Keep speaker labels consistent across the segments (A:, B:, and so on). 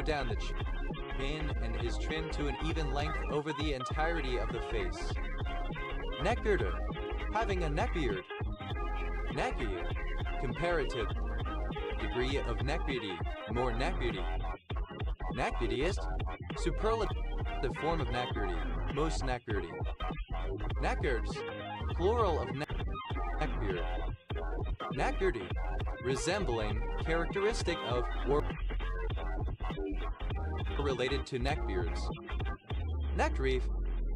A: down the chin and is trimmed to an even length over the entirety of the face. Neckbearder, having a neckbeard. Neckbeard, comparative degree of neckbeardy, more neckbeardy. Neckbeardiest, superlative form of neckbeardy, most neckbeardy. Neckbeards, plural of neckbeard. Neckbeardy, resembling, characteristic of, or related to neckbeards. Neckreef,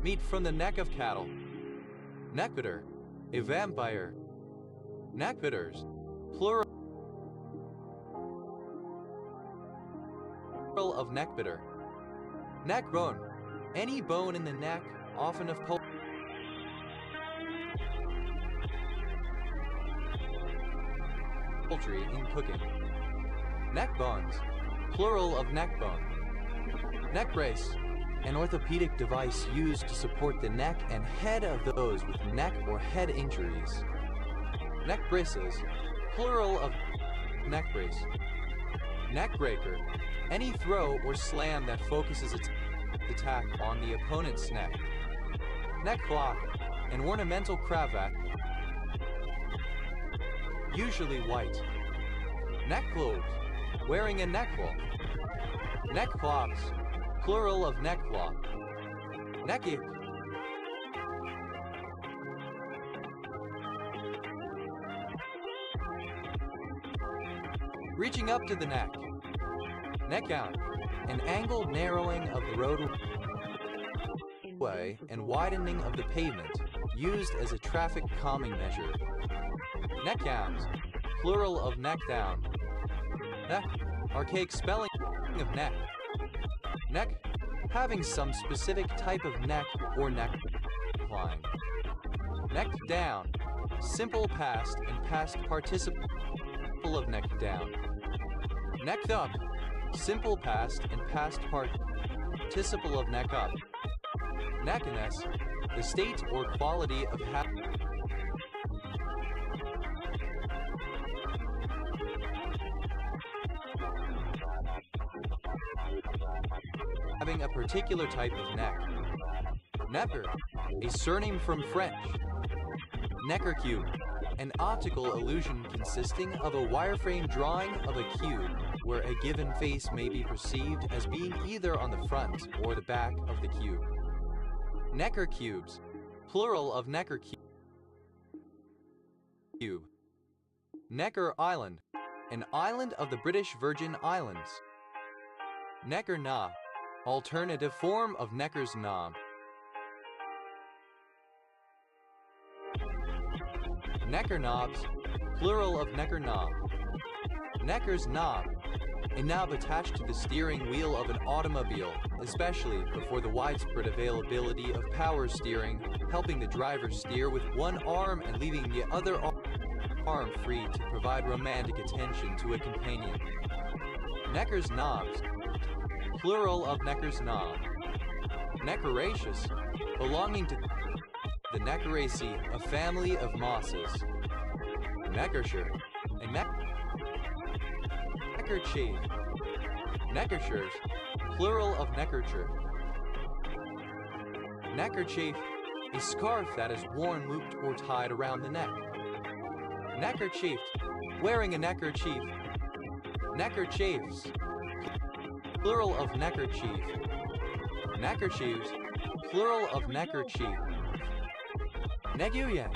A: meat from the neck of cattle. Neckbitter, a vampire. Neckbitters, plural of neckbitter. Neckbone, any bone in the neck, often of poultry in cooking. Neck bones, plural of neckbone. Neck brace, an orthopedic device used to support the neck and head of those with neck or head injuries. Neck braces, plural of neck brace. Neck breaker, any throw or slam that focuses its attack on the opponent's neck. Neck clock, an ornamental cravat, usually white. Neck clothes, wearing a neckcloth. Neck cloths, plural of neckcloth. Neckip, reaching up to the neck. Neckgown, an angled narrowing of the roadway and widening of the pavement, used as a traffic calming measure. Neckgowns, plural of neckdown. Neck, archaic spelling of neck. Neck, having some specific type of neck or neckline. Neck down, simple past and past participle of neck down. Necked up, simple past and past participle of neck up. Neckiness, the state or quality of having a particular type of neck. Necker, a surname from French. Necker cube, an optical illusion consisting of a wireframe drawing of a cube where a given face may be perceived as being either on the front or the back of the cube. Necker cubes, plural of Necker cube. Necker Island, an island of the British Virgin Islands. Necker knob, alternative form of Necker's knob. Necker knobs, plural of Necker knob. Necker's knob, a knob attached to the steering wheel of an automobile, especially before the widespread availability of power steering, helping the driver steer with one arm and leaving the other arm free to provide romantic attention to a companion. Necker's knobs, plural of Necker's knob. Neckeraceous, belonging to the Neckeraceae, a family of mosses. Neckershire, a neckerchief. Neckershires, plural of neckerchief. Neckerchief, a scarf that is worn looped or tied around the neck. Neckerchiefed, wearing a neckerchief. Neckerchiefs, plural of neckerchief. Neckerchiefs, plural of neckerchief. Neguyen,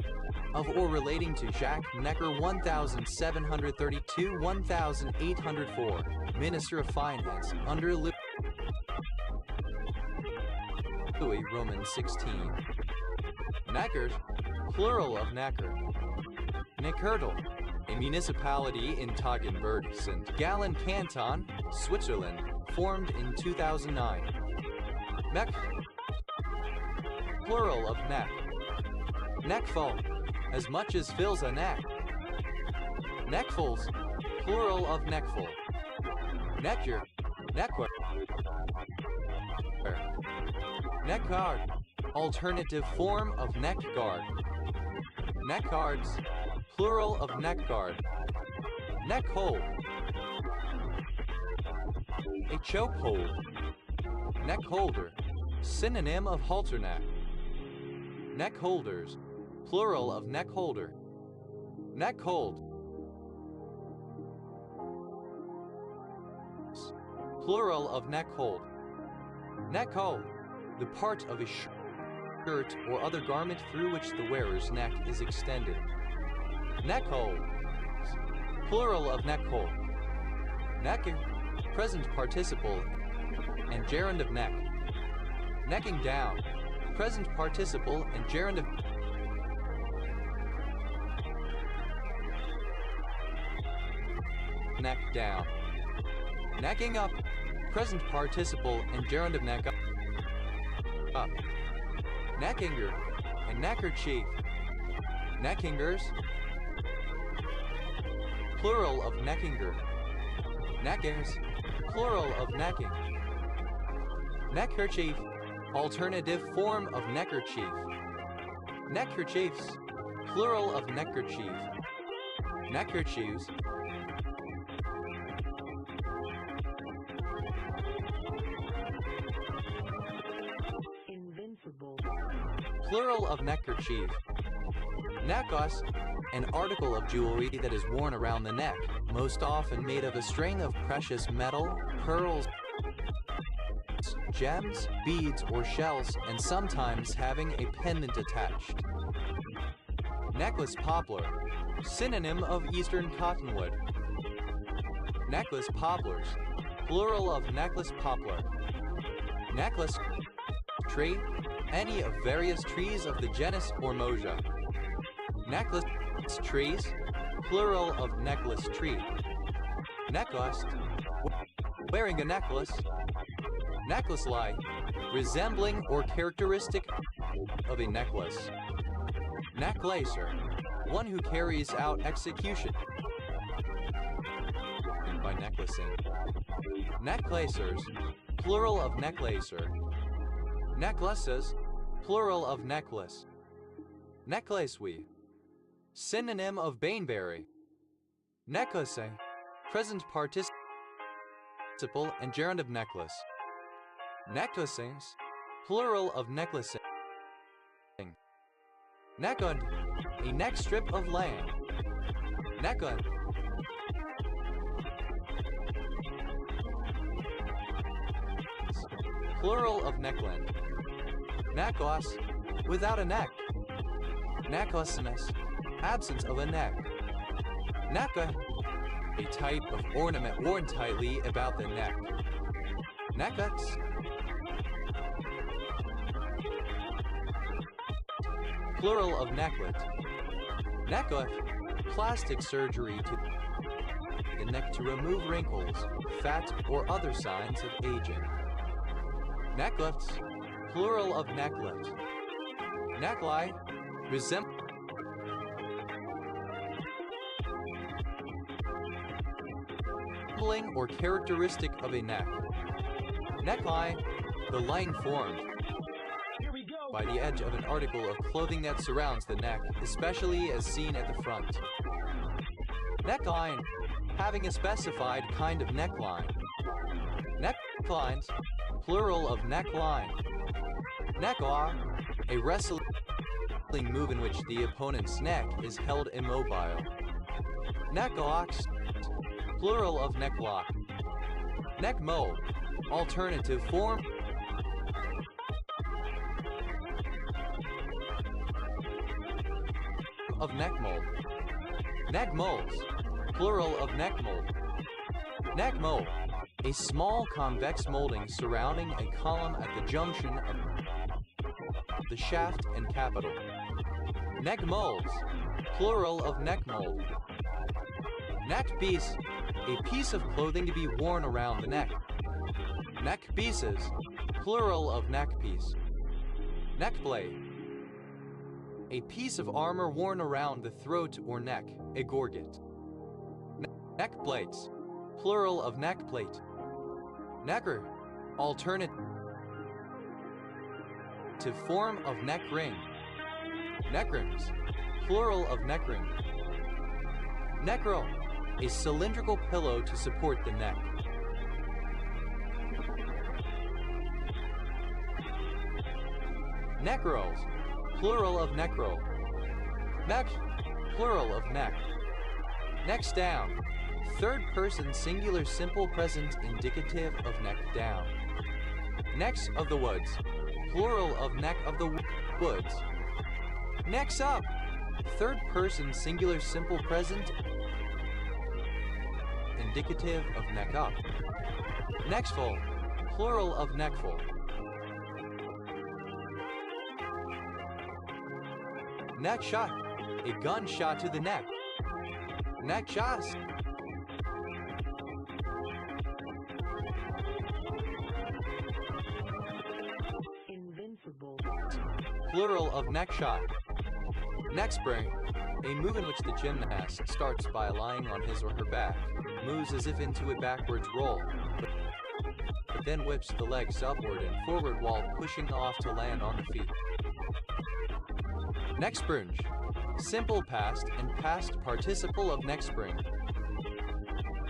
A: of or relating to Jacques Necker 1732-1804, Minister of Finance under Louis Roman 16. Neckers, plural of Necker. Neckertal, a municipality in Toggenburg, St. Gallen Canton, Switzerland, formed in 2009. Neck, plural of neck. Neckful, as much as fills a neck. Neckfuls, plural of neckful. Neckyer, neckwear. Neckguard, alternative form of neckguard. Neckguards, plural of neckguard. Neckhole, a chokehold. Neck holder, synonym of halter neck. Neck holders, plural of neck holder. Neck hold, plural of neck hold. Neck hold, the part of a shirt or other garment through which the wearer's neck is extended. Neck hold, plural of neck hold. Neck, present participle, and gerund of neck. Necking down, present participle and gerund of neck down. Necking up, present participle and gerund of neck up. Neckinger and neckerchief. Neckingers, plural of neckinger. Neckings, plural of necking. Neckerchief, alternative form of neckerchief. Neckerchiefs, plural of neckerchief. Neckerchiefs,
B: invincible,
A: plural of neckerchief. Neckos, an article of jewelry that is worn around the neck, most often made of a string of precious metal, pearls, gems, beads, or shells, and sometimes having a pendant attached. Necklace poplar, synonym of eastern cottonwood. Necklace poplars, plural of necklace poplar. Necklace tree, any of various trees of the genus Formosa. Necklace trees, plural of necklace tree. Necklace, wearing a necklace. Necklace-like, resembling or characteristic of a necklace. Necklacer, one who carries out execution by necklacing. Necklacers, plural of necklacer. Necklaces, plural of necklace. Necklacewee, synonym of baneberry. Necklace, present participle and gerund of necklace. Necklacings, plural of necklacing. Neckund, a neck strip of land. Neckund, plural of neckland. Neckos, without a neck. Necklaciness, absence of a neck. Necka, a type of ornament worn tightly about the neck. Neckuts, plural of necklet. Necklet, plastic surgery to the neck to remove wrinkles, fat, or other signs of aging. Necklets, plural of necklet. Neckline, resembling or characteristic of a neck. Neckline, the line formed by the edge of an article of clothing that surrounds the neck, especially as seen at the front. Neckline, having a specified kind of neckline. Necklines, plural of neckline. Neckline, a wrestling move in which the opponent's neck is held immobile. Necklocks, plural of necklock. Neckmold, alternative form of neckmold. Neckmolds, plural of neckmold. Neckmold, a small convex molding surrounding a column at the junction of the shaft and capital. Neckmolds, plural of neckmold. Neckpiece, a piece of clothing to be worn around the neck. Neckpieces, plural of neckpiece. Neckblade, a piece of armor worn around the throat or neck, a gorget. Neckplates, plural of neckplate. Necker, alternative form of neck ring. Neckrings, plural of neckring. Neckroll, a cylindrical pillow to support the neck. Necrals, plural of necrol. Neck, plural of neck. Next down, third person singular simple present indicative of neck down. Necks of the woods, plural of neck of the woods. Necks up, third person singular simple present indicative of neck up. Neckful, plural of neckful. Neck shot, a gunshot to the neck. Neck shots.
B: Invincible.
A: Plural of neck shot. Neck spring, a move in which the gymnast starts by lying on his or her back, moves as if into a backwards roll, but then whips the legs upward and forward while pushing off to land on the feet. Neck springe, simple past and past participle of neck spring.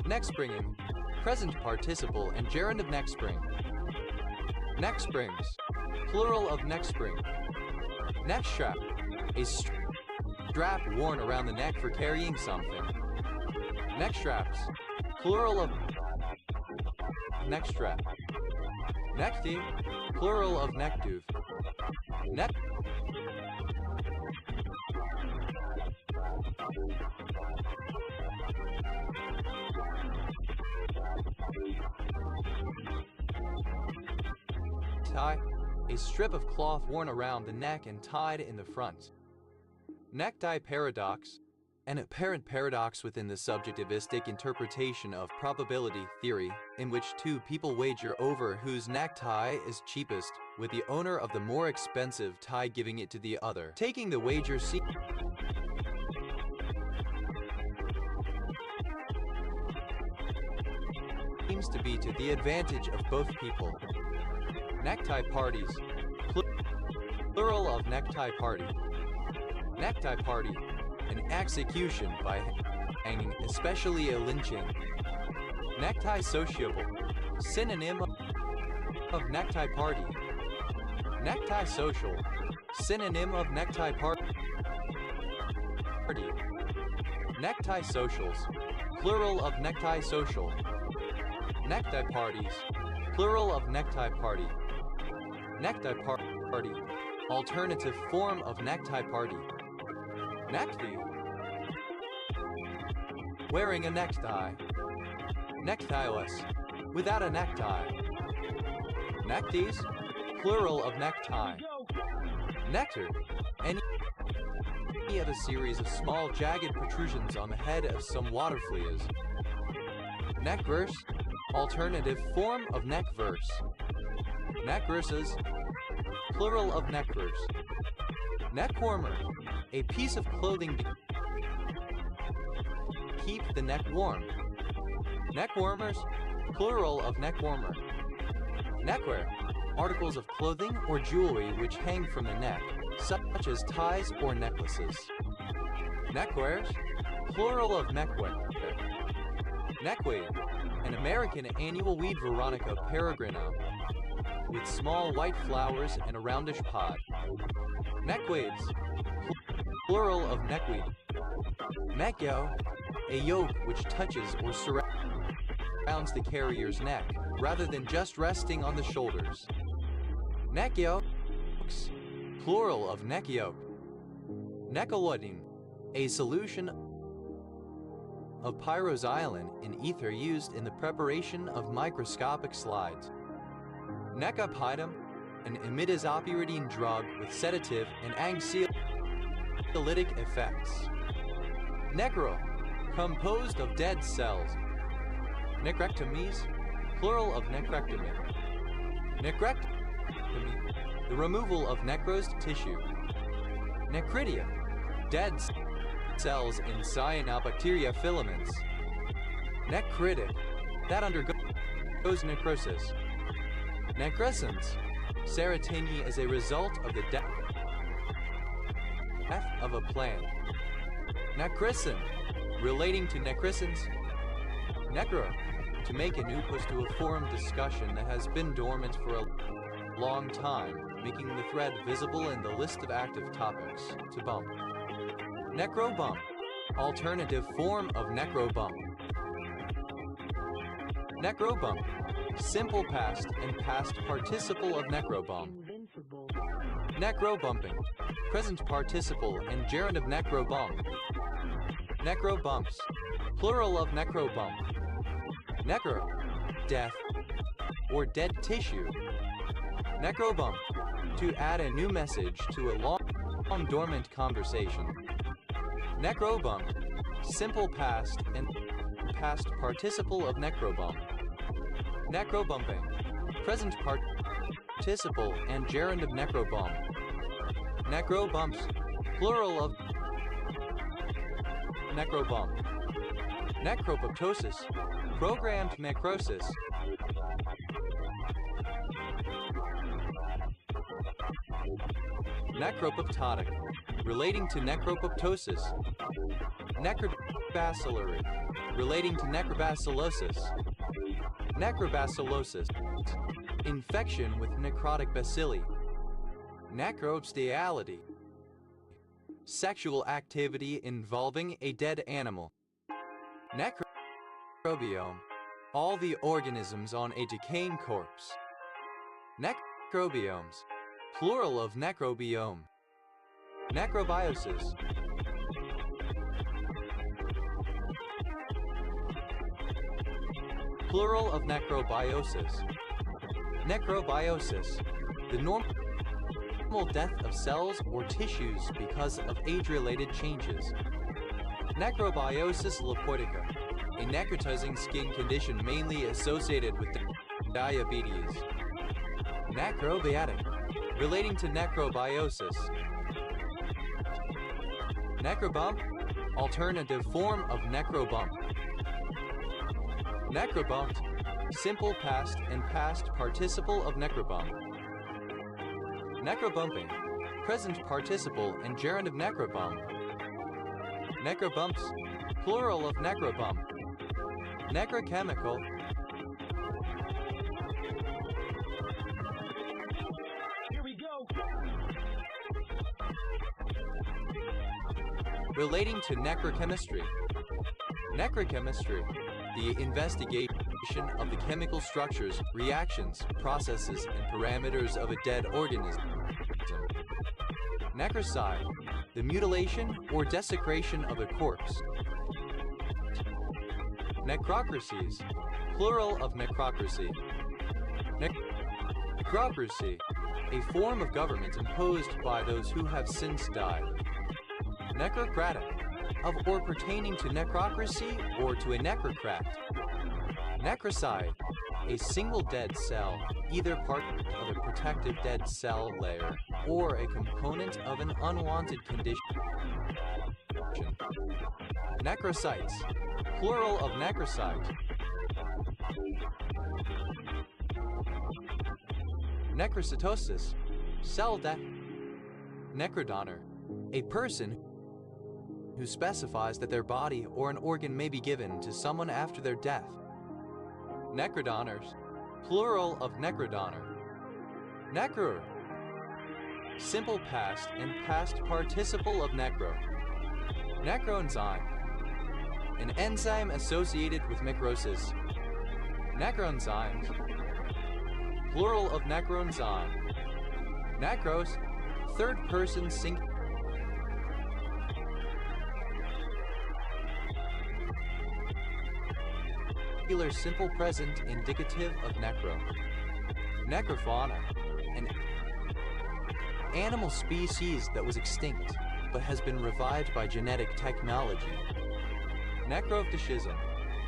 A: Neck springing, present participle and gerund of neck spring. Neck springs, plural of neck spring. Neck strap, a strap worn around the neck for carrying something. Neck straps, plural of neck strap. Neck thief, plural of neck doof. Neck tie, a strip of cloth worn around the neck and tied in the front. Necktie paradox, an apparent paradox within the subjectivistic interpretation of probability theory, in which two people wager over whose necktie is cheapest, with the owner of the more expensive tie giving it to the other. Taking the wager seems to be to the advantage of both people. Necktie parties, plural of necktie party. Necktie party, an execution by hanging, especially a lynching. Necktie sociable, synonym of necktie party. Necktie social, synonym of necktie party. Necktie socials, plural of necktie social. Necktie parties, plural of necktie party. Necktie party, alternative form of necktie party. Necktie, wearing a necktie. Neckthieless, without a necktie. Neckties, plural of necktie. Nectar, any of a series of small jagged protrusions on the head of some water fleas. Neckverse, alternative form of neck verse. Neck verses, plural of neck verse. Neck warmer, a piece of clothing to keep the neck warm. Neck warmers, plural of neck warmer. Neckwear, articles of clothing or jewelry which hang from the neck, such as ties or necklaces. Neckwears, plural of neckwear. Neckweed, an American annual weed Veronica peregrina, with small white flowers and a roundish pod. Neckweeds, plural of neckweed. Neckyoke, a yoke which touches or surrounds the carrier's neck, rather than just resting on the shoulders. Neckyokes, plural of neckyoke. Neckalodine, a solution of pyroxylin in ether used in the preparation of microscopic slides. Necapidum, an imidazopyridine drug with sedative and anxiolytic effects. Necro, composed of dead cells. Necrectomies, plural of necrectomy. Necrectomy, the removal of necrosed tissue. Necridia, dead cells in cyanobacteria filaments. Necritic, that undergoes necrosis. Necrescence, serotonin as a result of the death of a plant. Necrescent, relating to necrescence. Necro, to make a new push to a forum discussion that has been dormant for a long time, making the thread visible in the list of active topics. To bump. Necrobump. Alternative form of necrobump. Necrobump. Simple past and past participle of necrobump. Necrobumping. Present participle and gerund of necrobump. Necrobumps. Plural of necrobump. Necro. Death. Or dead tissue. Necrobump. To add a new message to a long dormant conversation. Necrobump. Simple past and past participle of necrobump. Necrobumping. Present participle and gerund of necrobump. Necrobumps. Plural of necrobump. Necropoptosis. Programmed necrosis. Necropoptotic. Relating to necropoptosis. Necrobacillary. Relating to necrobacillosis. Necrobacillosis. Infection with necrotic bacilli. Necrobstiality. Sexual activity involving a dead animal. Necrobiome. All the organisms on a decaying corpse. Necrobiomes. Plural of necrobiome. Necrobiosis. Plural of necrobiosis. Necrobiosis. The normal death of cells or tissues because of age-related changes. Necrobiosis lipoitica. A necrotizing skin condition mainly associated with diabetes. Necrobiatic. Relating to necrobiosis. Necrobump. Alternative form of necrobump. Necrobumped. Simple past and past participle of necrobump. Necrobumping. Present participle and gerund of necrobump. Necrobumps. Plural of necrobump. Necrochemical.
B: Here we go.
A: Relating to necrochemistry. Necrochemistry. The investigation of the chemical structures, reactions, processes, and parameters of a dead organism. Necrocide. The mutilation or desecration of a corpse. Necrocracies. Plural of necrocracy. Necrocracy. A form of government imposed by those who have since died. Necrocratic. Of or pertaining to necrocracy or to a necrocrat. Necrocide. A single dead cell, either part of a protective dead cell layer or a component of an unwanted condition. Necrocytes. Plural of necrocyte. Necrocytosis. Cell death. Necrodonor. A person who specifies that their body or an organ may be given to someone after their death. Necrodonors. Plural of necrodonor. Necror. Simple past and past participle of necro. Necroenzyme. An enzyme associated with necrosis. Necroenzymes. Plural of necroenzyme. Necros. Third person singular. Simple present indicative of necro. Necrofauna. An animal species that was extinct but has been revived by genetic technology. Necrophagism.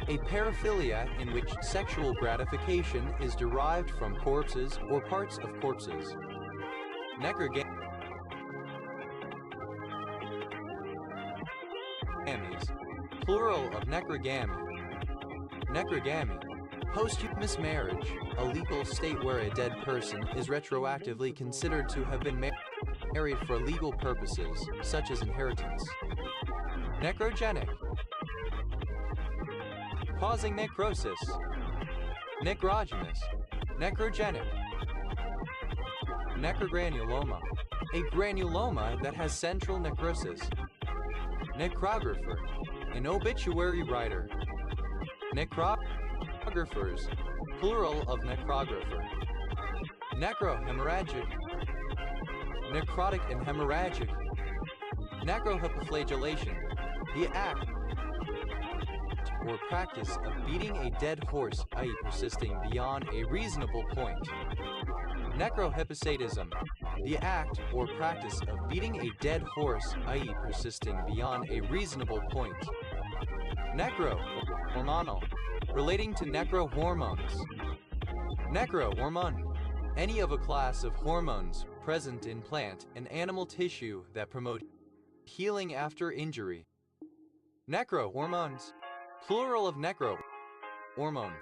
A: A paraphilia in which sexual gratification is derived from corpses or parts of corpses. Necrogamies. Plural of necrogamy. Necrogamy. Posthumous marriage, a legal state where a dead person is retroactively considered to have been married for legal purposes, such as inheritance. Necrogenic. Causing necrosis. Necrogenous. Necrogenic. Necrogranuloma, a granuloma that has central necrosis. Necrographer, an obituary writer. Necrographers, plural of necrographer. Necrohemorrhagic, necrotic and hemorrhagic. Necrohypoflagellation, the act or practice of beating a dead horse, i.e. persisting beyond a reasonable point. Necrohyposadism, the act or practice of beating a dead horse, i.e. persisting beyond a reasonable point. Necrohormonal, relating to necrohormones. Necrohormone, any of a class of hormones present in plant and animal tissue that promote healing after injury. Necrohormones, plural of necrohormone.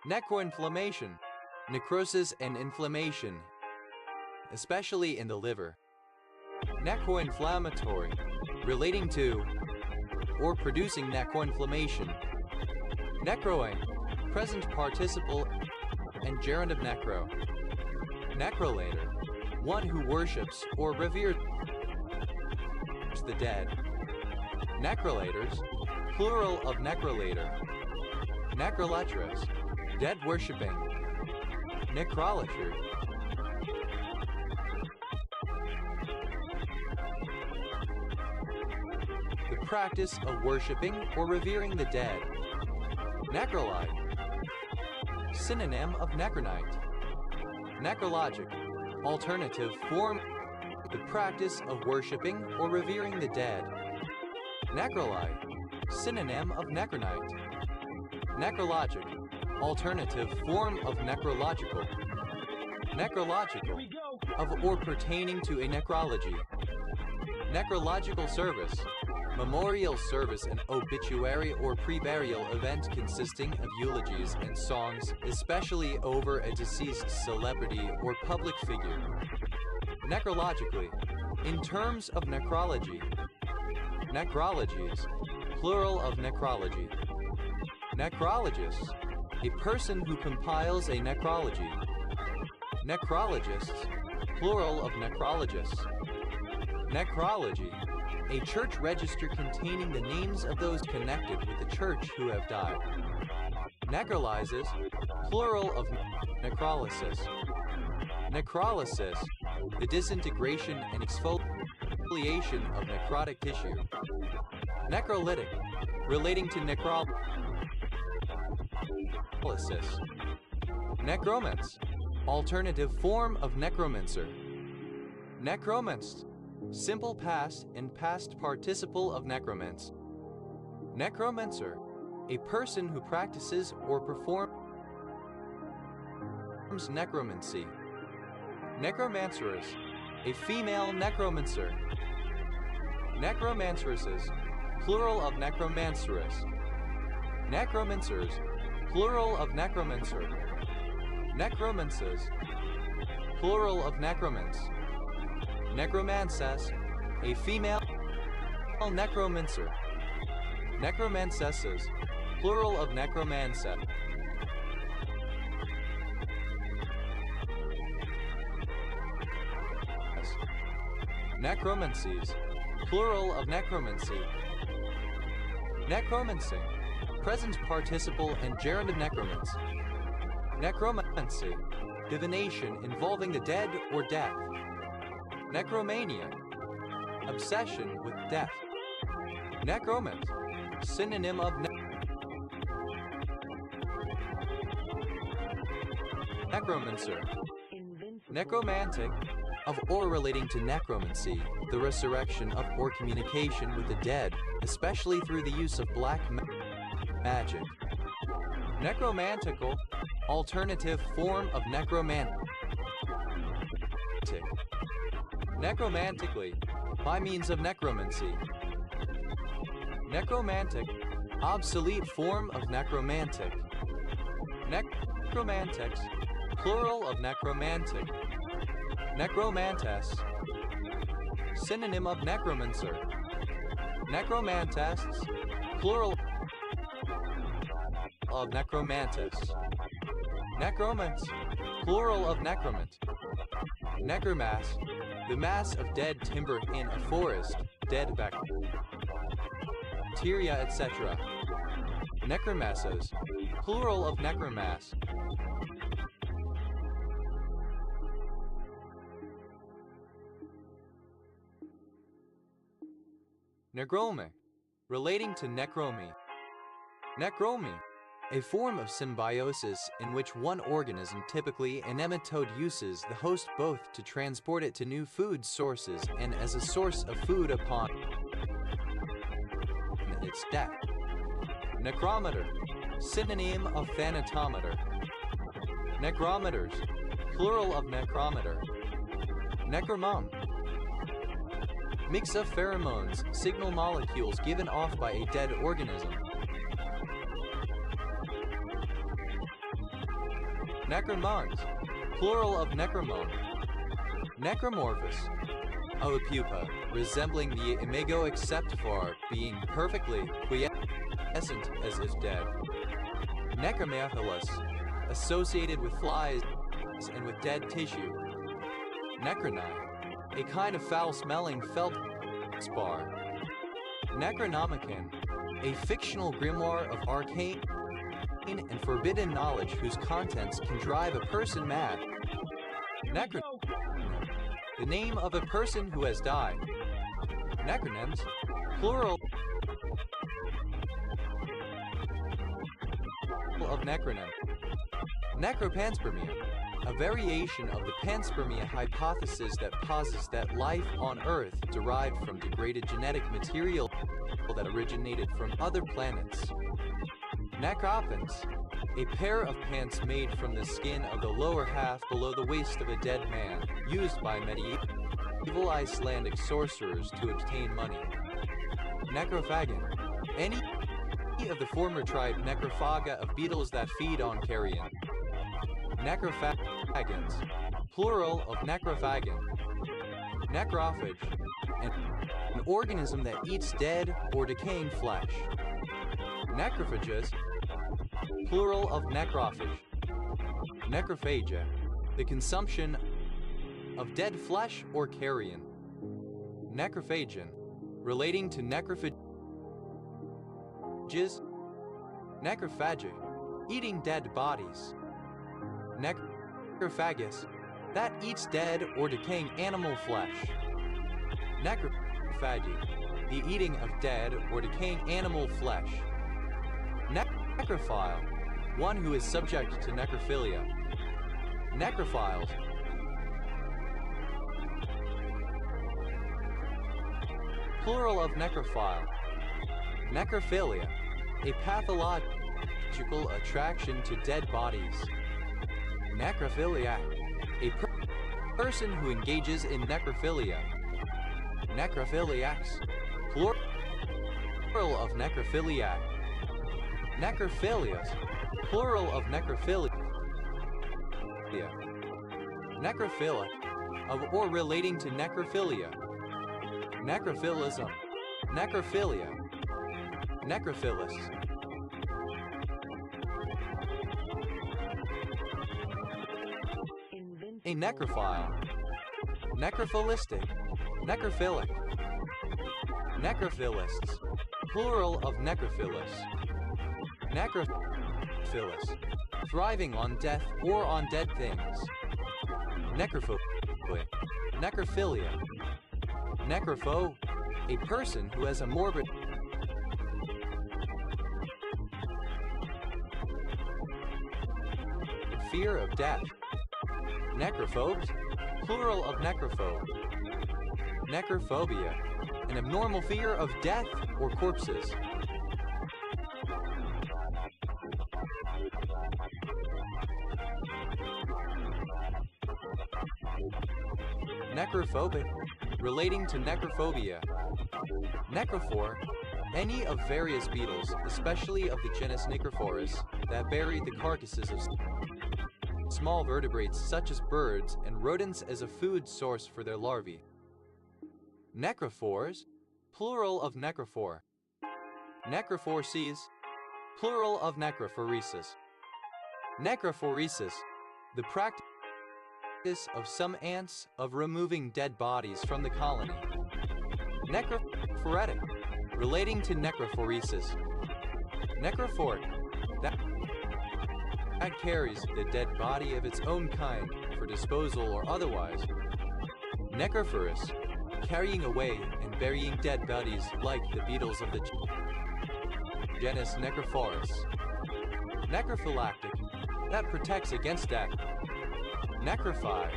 A: Necroinflammation, necrosis and inflammation, especially in the liver. Necroinflammatory, relating to or producing necroinflammation. Necroing, present participle and gerund of necro. Necrolator, one who worships or reveres the dead. Necrolators, plural of necrolator. Necrolatras, dead worshipping. Necrolatry, the practice of worshipping or revering the dead. Necrolite, synonym of necronite. Necrologic, alternative form, the practice of worshipping or revering the dead. Necrolite, synonym of necronite. Necrologic, alternative form of necrological. Necrological, of or pertaining to a necrology. Necrological service, memorial service, an obituary or pre-burial event consisting of eulogies and songs, especially over a deceased celebrity or public figure. Necrologically, in terms of necrology. Necrologies, plural of necrology. Necrologists, a person who compiles a necrology. Necrologists, plural of necrologists. Necrology, a church register containing the names of those connected with the church who have died. Necrolysis, plural of necrolysis. Necrolysis, the disintegration and exfoliation of necrotic tissue. Necrolytic, relating to necrolysis. Necromance, alternative form of necromancer. Necromanced, simple past and past participle of necromance. Necromancer, a person who practices or performs necromancy. Necromanceress, a female necromancer. Necromanceresses, plural of necromanceress. Necromancers, plural of necromancer. Necromances, plural of necromance. Necromancess, a female necromancer. Necromancesses, plural of necromancer. Necromancies, plural of necromancy. Necromancy, present participle and gerund of necromance. Necromancy, divination involving the dead or death. Necromania, obsession with death. Necromant, synonym of necromancer. Necromantic, of or relating to necromancy, the resurrection of or communication with the dead, especially through the use of black magic. Necromantical, alternative form of necromantic. Necromantically, by means of necromancy. Necromantic, obsolete form of necromantic. Necromantics, plural of necromantic. Necromantes, synonym of necromancer. Necromantests, plural of necromantis. Necromants, plural of necromant. Necromass, the mass of dead timber in a forest, dead bacteria, etc. Necromassos, plural of necromass. Necromy, relating to necromy. Necromy, a form of symbiosis in which one organism, typically a nematode, uses the host both to transport it to new food sources and as a source of food upon its death. Necrometer, synonym of thanatometer. Necrometers, plural of necrometer. Necromone, mix of pheromones, signal molecules given off by a dead organism. Necromons, plural of necromone. Necromorphous, of a pupa, resembling the imago except for being perfectly quiescent as if dead. Necromaphilus, associated with flies and with dead tissue. Necroni, a kind of foul-smelling feldspar. Necronomicon, a fictional grimoire of arcane and forbidden knowledge whose contents can drive a person mad. Necronym, the name of a person who has died. Necronyms, plural of necronym. Necropanspermia, a variation of the panspermia hypothesis that posits that life on Earth derived from degraded genetic material that originated from other planets. Necropants, a pair of pants made from the skin of the lower half below the waist of a dead man, used by medieval Icelandic sorcerers to obtain money. Necrophagon, any of the former tribe Necrophaga of beetles that feed on carrion. Necrophagans, plural of necrophagon. Necrophage, an organism that eats dead or decaying flesh. Necrophagus, plural of necrophage. Necrophagia, the consumption of dead flesh or carrion. Necrophagian, relating to necrophages. Necrophagic, eating dead bodies. Necrophagus, that eats dead or decaying animal flesh. Necrophagy, the eating of dead or decaying animal flesh. Necrophile, one who is subject to necrophilia. Necrophiles, plural of necrophile. Necrophilia, a pathological attraction to dead bodies. Necrophiliac, a person who engages in necrophilia. Necrophiliacs, plural of necrophiliac. Necrophilias, plural of necrophilia. Necrophilic, of or relating to necrophilia. Necrophilism, necrophilia. Necrophilus. A necrophile. Necrophilistic. Necrophilic. Necrophilists, plural of necrophilus. Necrophilus, thriving on death or on dead things. Necrophilia. Necrophilia. Necropho, a person who has a morbid fear of death. Necrophobes, plural of necrophobe. Necrophobia, an abnormal fear of death or corpses. Necrophobic, relating to necrophobia. Necrophore, any of various beetles, especially of the genus Necrophorus, that bury the carcasses of small vertebrates such as birds and rodents as a food source for their larvae. Necrophores, plural of necrophore. Necrophoreses, plural of necrophoresis. Necrophoresis, the practice of some ants of removing dead bodies from the colony. Necrophoretic, relating to necrophoresis. Necrophoric, that carries the dead body of its own kind for disposal or otherwise. Necrophorus, carrying away and burying dead bodies like the beetles of the genus Necrophorus. Necrophylactic, that protects against death. Necrophyte,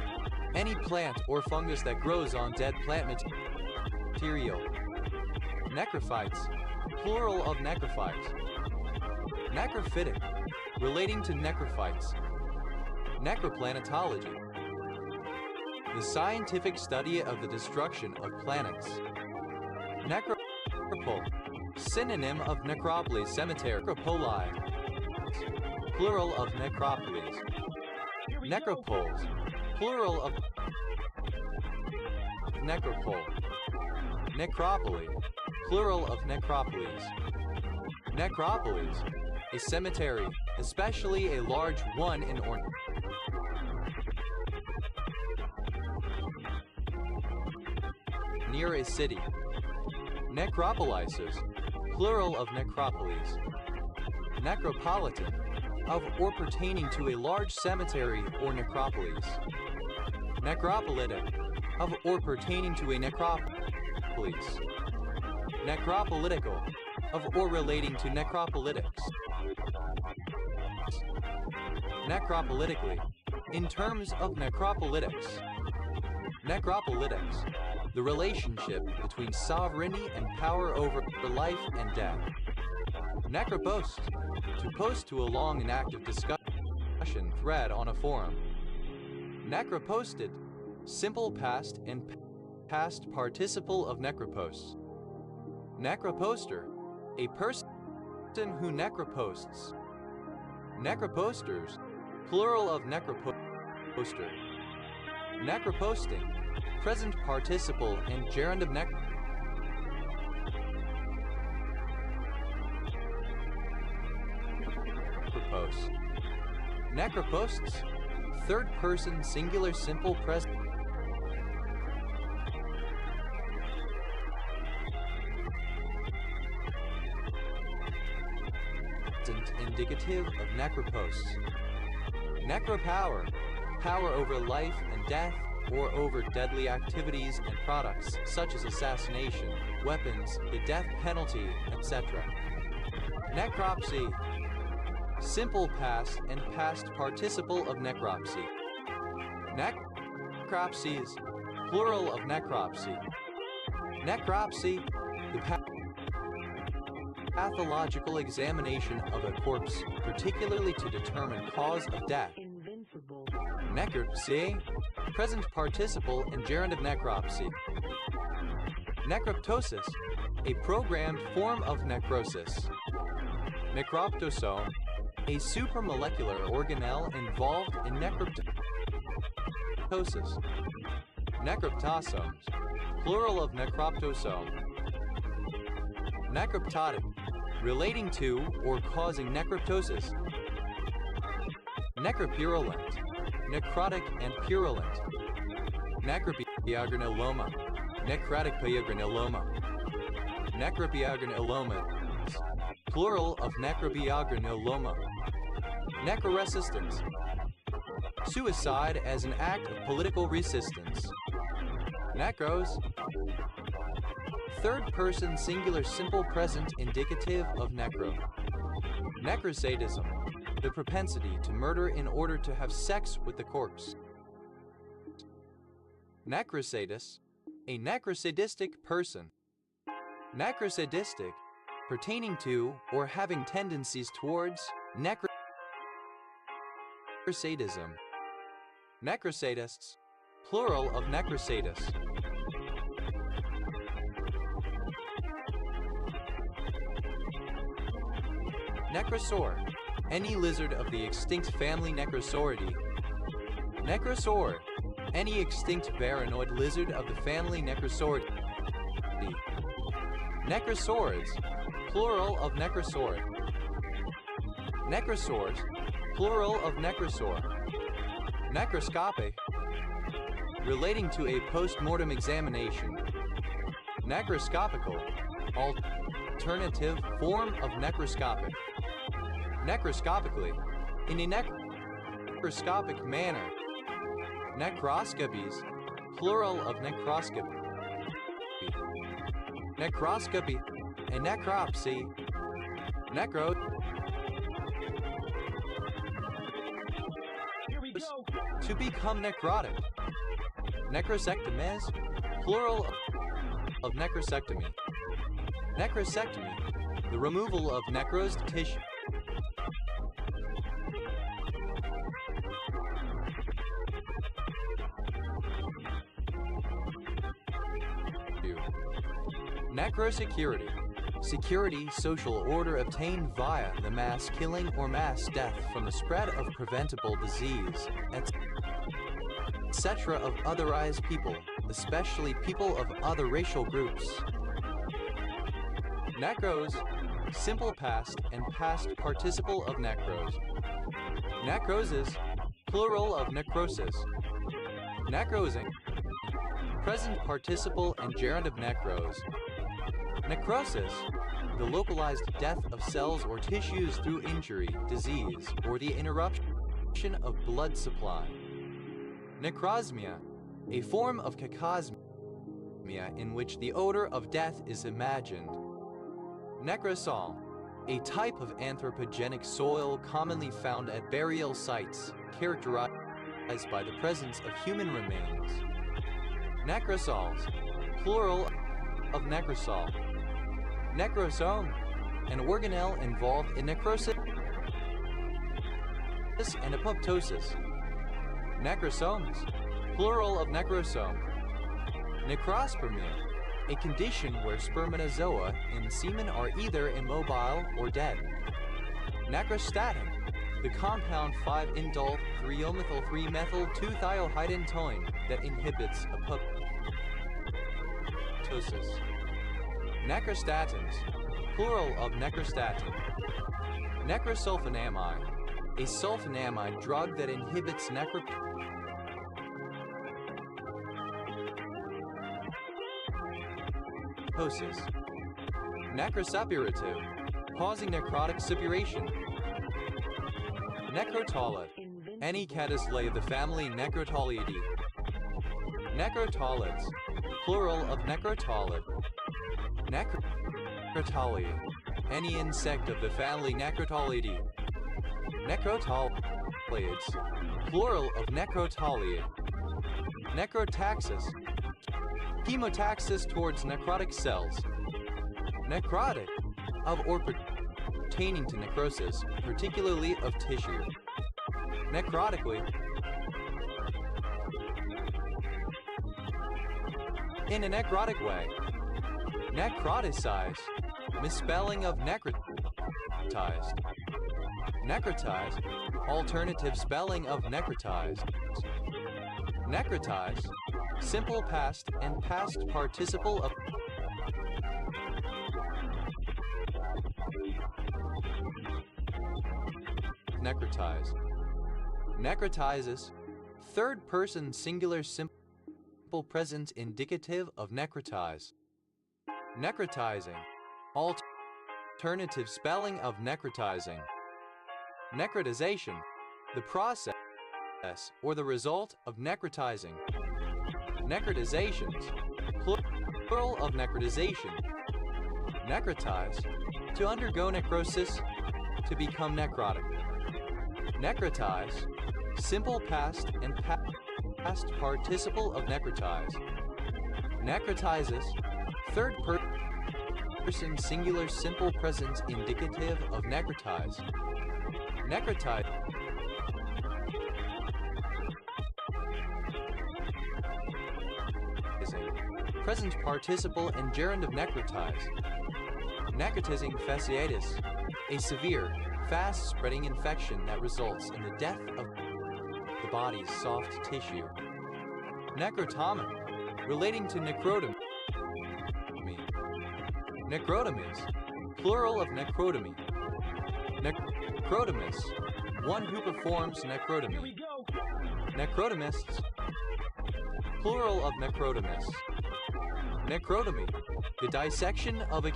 A: any plant or fungus that grows on dead plant material. Necrophytes, plural of necrophytes. Necrophytic, relating to necrophytes. Necroplanetology, the scientific study of the destruction of planets. Necropole, synonym of necropolis, cemetery. Necropoli, plural of necropolis. Necropoles, plural of necropole. Necropoli, plural of necropolis. Necropolis, a cemetery, especially a large one in near a city. Necropolises, plural of necropolis. Necropolitan, of or pertaining to a large cemetery or necropolis. Necropolitic, of or pertaining to a necropolis. Necropolitical, of or relating to necropolitics. Necropolitically, in terms of necropolitics. Necropolitics, the relationship between sovereignty and power over life and death. Necropost, to post to a long and active discussion thread on a forum. Necroposted, simple past and past participle of necroposts. Necroposter, a person who necroposts. Necroposters, plural of necroposter. Necroposting, present participle and gerund of necropost. Necroposts, third person singular simple present indicative of necroposts. Necropower, power over life and death or over deadly activities and products such as assassination, weapons, the death penalty, etc. Necropsy, simple past and past participle of necropsy. Necropsies, plural of necropsy. Necropsy, the pathological examination of a corpse, particularly to determine cause of death. Necropsy, present participle and gerund of necropsy. Necroptosis, a programmed form of necrosis. Necroptosome, a supramolecular organelle involved in necroptosis. Necroptosomes, plural of necroptosome. Necroptotic, relating to or causing necroptosis. Necropurulent, necrotic and purulent. Necropiagranuloma, necrotic piagranuloma. Necropiagranuloma, plural of necropiagranuloma. Necroresistance, suicide as an act of political resistance. Necros, third person singular simple present indicative of necro. Necrosadism, the propensity to murder in order to have sex with the corpse. Necrosadist, a necrosadistic person. Necrosadistic, pertaining to or having tendencies towards necrosadism. Necrosadists, plural of necrosadists. Necrosaur, any lizard of the extinct family Necrosauridae. Necrosaur, any extinct baranoid lizard of the family Necrosauridae. Necrosaurs, plural of necrosaurid. Necrosaurs, plural of necrosaur. Necroscopic, relating to a post-mortem examination. Necroscopical, alternative form of necroscopic. Necroscopically, in a necroscopic manner. Necroscopies, plural of necroscopy. Necroscopy and necropsy. Necro.
B: Here we go.
A: To become necrotic. Necrosectomies, plural of necrosectomy. Necrosectomy, the removal of necrosed tissue. Necrosecurity, security, social order obtained via the mass killing or mass death from the spread of preventable disease, etc. of otherized people, especially people of other racial groups. Necros, simple past and past participle of necros. Necrosis, plural of necrosis. Necrosing, present participle and gerund of necros. Necrosis, the localized death of cells or tissues through injury, disease, or the interruption of blood supply. Necrosmia, a form of cacosmia in which the odor of death is imagined. Necrosol, a type of anthropogenic soil commonly found at burial sites, characterized by the presence of human remains. Necrosols, plural of necrosol. Necrosome, an organelle involved in necrosis and apoptosis. Necrosomes, plural of necrosome. Necrospermia, a condition where spermatozoa in semen are either immobile or dead. Necrostatin, the compound 5-indole 3-omethyl-3-methyl-2-thiohydantoin that inhibits apoptosis. Necrostatins, plural of necrostatin. Necrosulfonamide, a sulfonamide drug that inhibits necroptosis. Necrosuppurative, causing necrotic suppuration. Necrotolid, any caduceae of the family Necrotolidae. Necrotolids, plural of necrotolid. Necrotolid, any insect of the family Necrotolidae. Necrotolids, plural of necrotolid. Necrotaxis, chemotaxis towards necrotic cells. Necrotic, of or pertaining to necrosis, particularly of tissue. Necrotically, in a necrotic way. Necroticize, misspelling of necrotized. Necrotize, alternative spelling of necrotized. Necrotize, simple past and past participle of necrotize. Necrotizes, third person singular simple present indicative of necrotize. Necrotizing, alternative spelling of necrotizing. Necrotization, the process or the result of necrotizing. Necrotizations, plural of necrotization. Necrotize, to undergo necrosis, to become necrotic. Necrotize, simple past and past participle of necrotize. Necrotizes, third person singular simple present indicative of necrotize. Necrotize, present participle and gerund of necrotize. Necrotizing fasciitis, a severe, fast-spreading infection that results in the death of the body's soft tissue. Necrotomy, relating to necrotomy. Necrotomies, plural of necrotomy. Necrotomist, one who performs necrotomy.
B: Here we go.
A: Necrotomists. Plural of necrotomists. Necrotomy, the dissection of a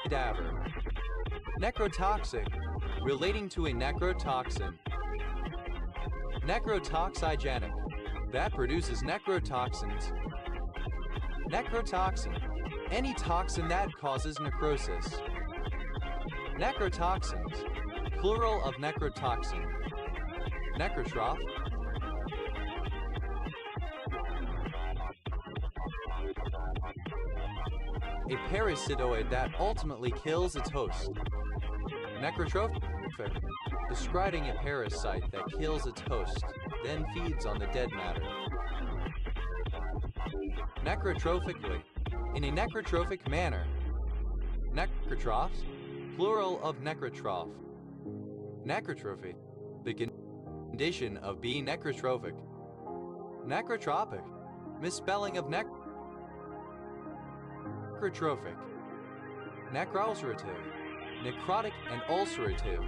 A: cadaver. Necrotoxic, relating to a necrotoxin. Necrotoxigenic, that produces necrotoxins. Necrotoxin, any toxin that causes necrosis. Necrotoxins, plural of necrotoxin. Necrotroph. A parasitoid that ultimately kills its host. Necrotrophic, describing a parasite that kills its host, then feeds on the dead matter. Necrotrophically, in a necrotrophic manner. Necrotrophs, plural of necrotroph. Necrotrophy, the condition of being necrotrophic. Necrotropic, misspelling of necrotrophic. Necroulcerative, necrotic and ulcerative.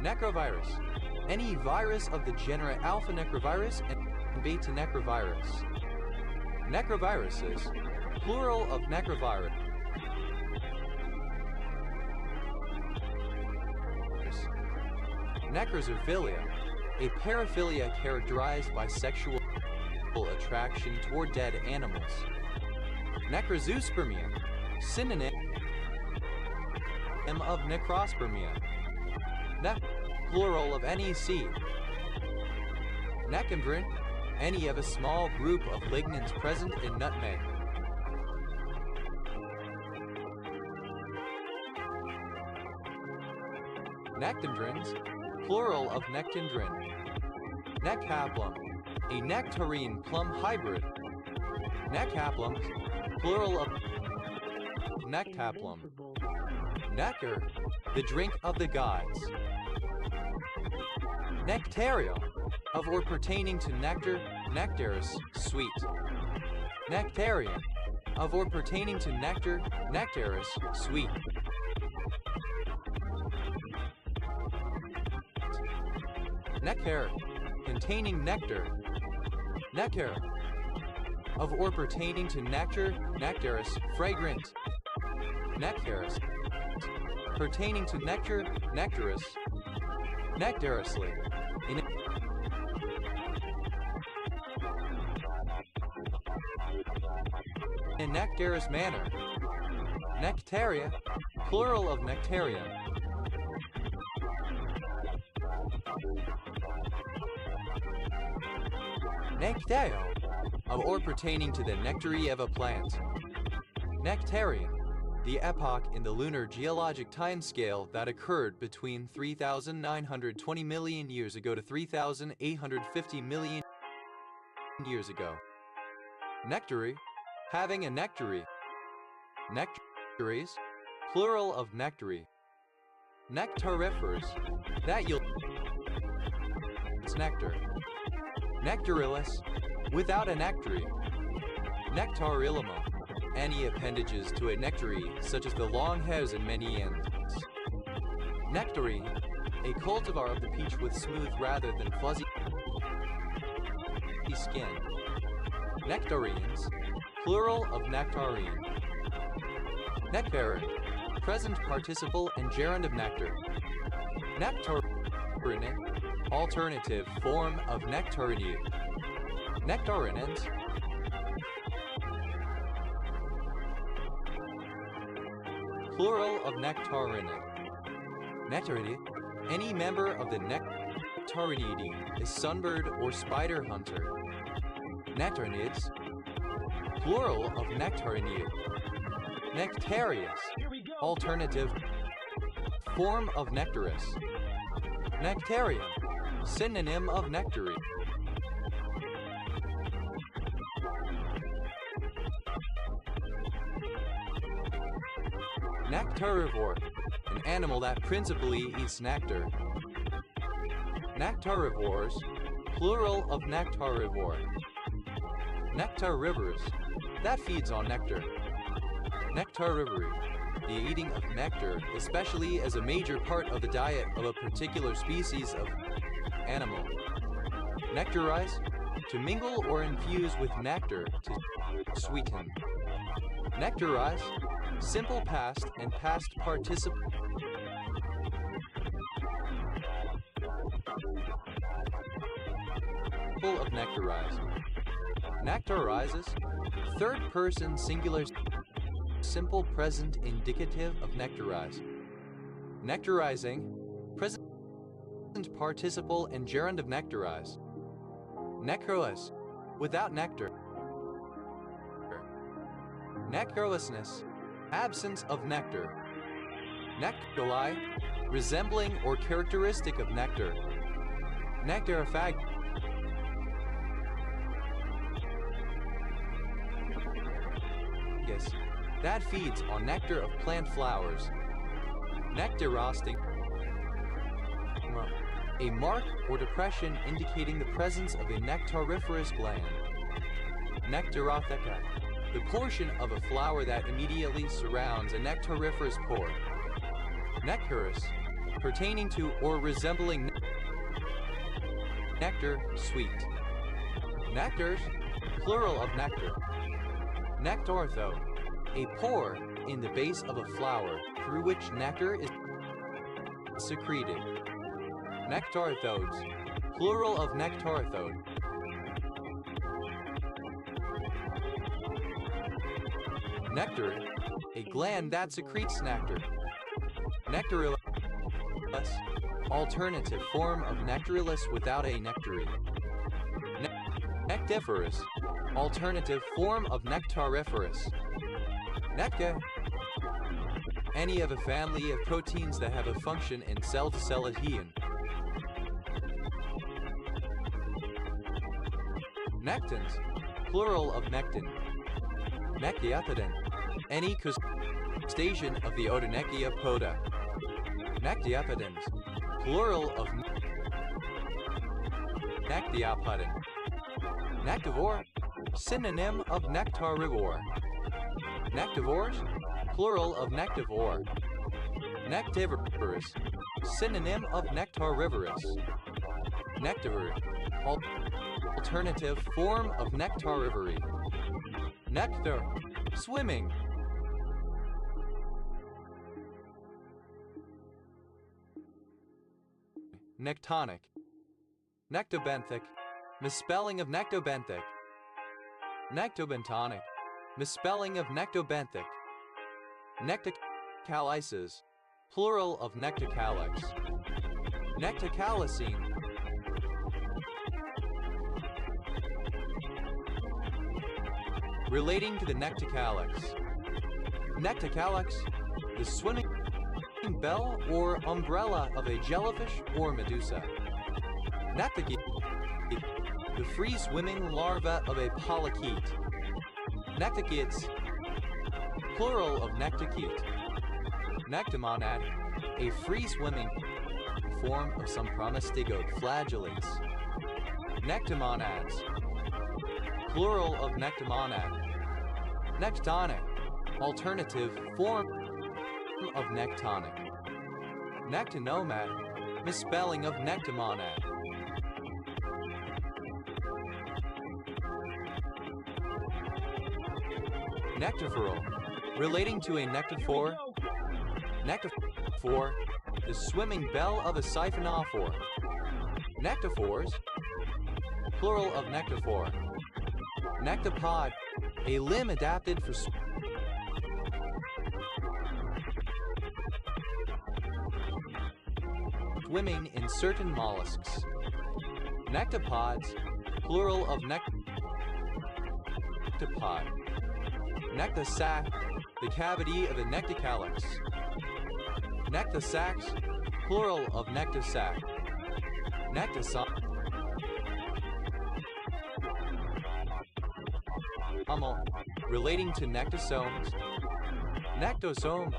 A: Necrovirus, any virus of the genera alpha necrovirus and beta necrovirus. Necroviruses, plural of necrovirus. Necrosophilia, a paraphilia characterized by sexual attraction toward dead animals. Necrozoospermia, synonym of necrospermia. Plural of any seed. Necandrin, any of a small group of lignans present in nutmeg. Nectandrins, plural of nectandrin. Nectaplum, a nectarine plum hybrid. Nectaplum, plural of nectaplum. Nectar, the drink of the gods. Nectarial, of or pertaining to nectar, nectarus, sweet. Nectarian, of or pertaining to nectar, nectarus, sweet. Nectar, containing nectar. Nectar, of or pertaining to nectar, nectarus, fragrant. Nectarus, pertaining to nectar, nectarus. Nectarously, in a nectarous manner. Nectaria, plural of nectarian. Nectao, of or pertaining to the nectary of a plant. Nectarian, the epoch in the lunar geologic timescale that occurred between 3,920 million years ago to 3,850 million years ago. Nectary, having a nectary. Nectaries, plural of nectary. Nectarifers, that yields nectar. Nectarilus, without a nectary. Nectarilima, any appendages to a nectary, such as the long hairs and many ends. Nectarine, a cultivar of the peach with smooth rather than fuzzy skin. Nectarines, plural of nectarine. Nectarin, present participle and gerund of nectar. Nectarinate, alternative form of nectarinate. Nectarinant, plural of nectarinate. Nectaridae, any member of the nectarinidae, a sunbird or spider hunter. Nectarinids, plural of nectarinid. Nectarius, alternative form of nectarus. Nectarian, synonym of nectary. Nectarivore, an animal that principally eats nectar. Nectarivores, plural of nectarivore. Nectarivorous, that feeds on nectar. Nectarivory, the eating of nectar, especially as a major part of the diet of a particular species of animal. Nectarize, to mingle or infuse with nectar to sweeten. Nectarize, simple past and past participle of nectarize. Nectarizes, third person singular simple present indicative of nectarize. Nectarizing, present participle and gerund of nectarize. Necroless, without nectar. Necrolessness, absence of nectar. Nectoli, resembling or characteristic of nectar. Nectarophagus, that feeds on nectar of plant flowers. Nectarosting, a mark or depression indicating the presence of a nectariferous gland. Nectarotheca, the portion of a flower that immediately surrounds a nectariferous pore. Nectarous, pertaining to or resembling nectar, sweet. Nectars, plural of nectar. Nectartho, a pore in the base of a flower through which nectar is secreted. Nectarthodes, plural of nectarthode. Nectar, a gland that secretes nectar. Nectarillus, alternative form of nectarillus without a nectary. Nectiferous, alternative form of nectariferous. Necca, any of a family of proteins that have a function in cell-to-cell adhesion. Nectins, plural of nectin. Nectiapodin, any crustacean of the Odonechia poda. Nectiapodins, plural of Nectiapodin. Nectivore, synonym of nectarivore. Nectivores, plural of nectivore. Nectivorous, synonym of nectarivorous. Nectivore, alternative form of nectarivory. Nectar, swimming. Nectonic. Nectobenthic, misspelling of nectobenthic. Nectobentonic, misspelling of nectobenthic. Nectocalices, plural of nectocalix. Nectocalicine, relating to the nectocalix. Nectocalix, the swimming bell or umbrella of a jellyfish or medusa. Nectogete, the free-swimming larva of a polychaete. Nectogetes, plural of nectogete. Nectomonad, a free-swimming form of some promastigode flagellates. Nectomonads, plural of nectomonad. Nectonic, alternative form of nectonic. Nectonomad, misspelling of nectomonad. Nectophoral, relating to a nectophore. Nectophore, the swimming bell of a siphonophore. Nectophores, plural of nectophore. Nectopod, a limb adapted for swimming in certain mollusks. Nectopods, plural of nectopod. Nectosac, the cavity of a nectocalyx. Nectosacs, plural of nectosac. Nectosome, relating to nectosomes. Nectosome,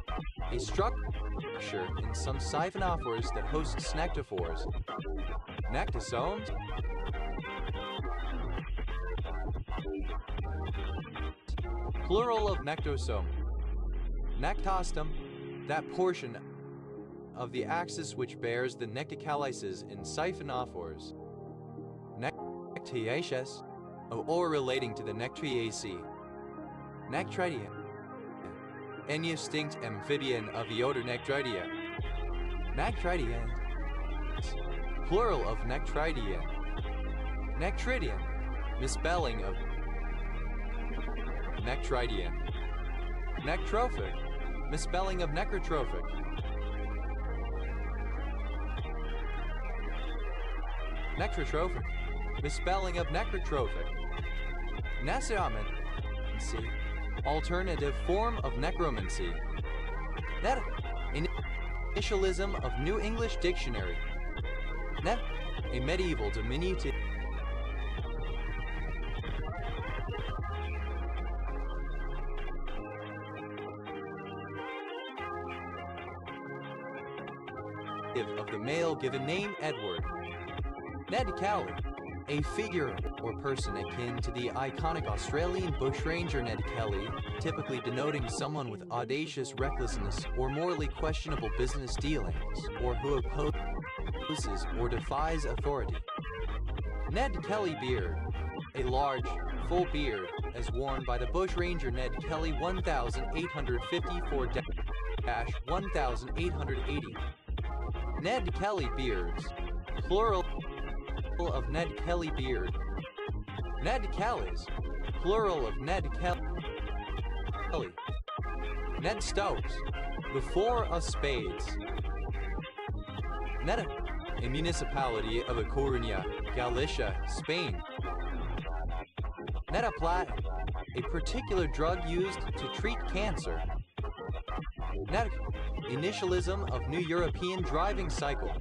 A: a structure in some siphonophores that hosts nectophores. Nectosomes, plural of nectosome. Nectostum, that portion of the axis which bears the necticalices in siphonophores. Nectriaceous, or relating to the Nectriaceae. Nectridia, an extinct amphibian of the order Nectridia. Nectridia, plural of Nectridia. Nectridian, misspelling of Nectridian. Nectrophic, misspelling of necrotrophic. Necrotrophic, misspelling of necrotrophic. Necromancy, alternative form of necromancy. Net, initialism of New English Dictionary. Net, a medieval diminutive of the male given name Edward. Ned Kelly, a figure or person akin to the iconic Australian bushranger Ned Kelly, typically denoting someone with audacious recklessness or morally questionable business dealings, or who opposes or defies authority. Ned Kelly beard, a large, full beard, as worn by the bushranger Ned Kelly 1854-1880. Ned Kelly beards, plural of Ned Kelly beard. Ned Kellys, plural of Ned Kelly. Ned Stokes, the four of spades. Neda, a municipality of A Coruña, Galicia, Spain. Netaplat, a particular drug used to treat cancer. Net, initialism of New European driving cycle.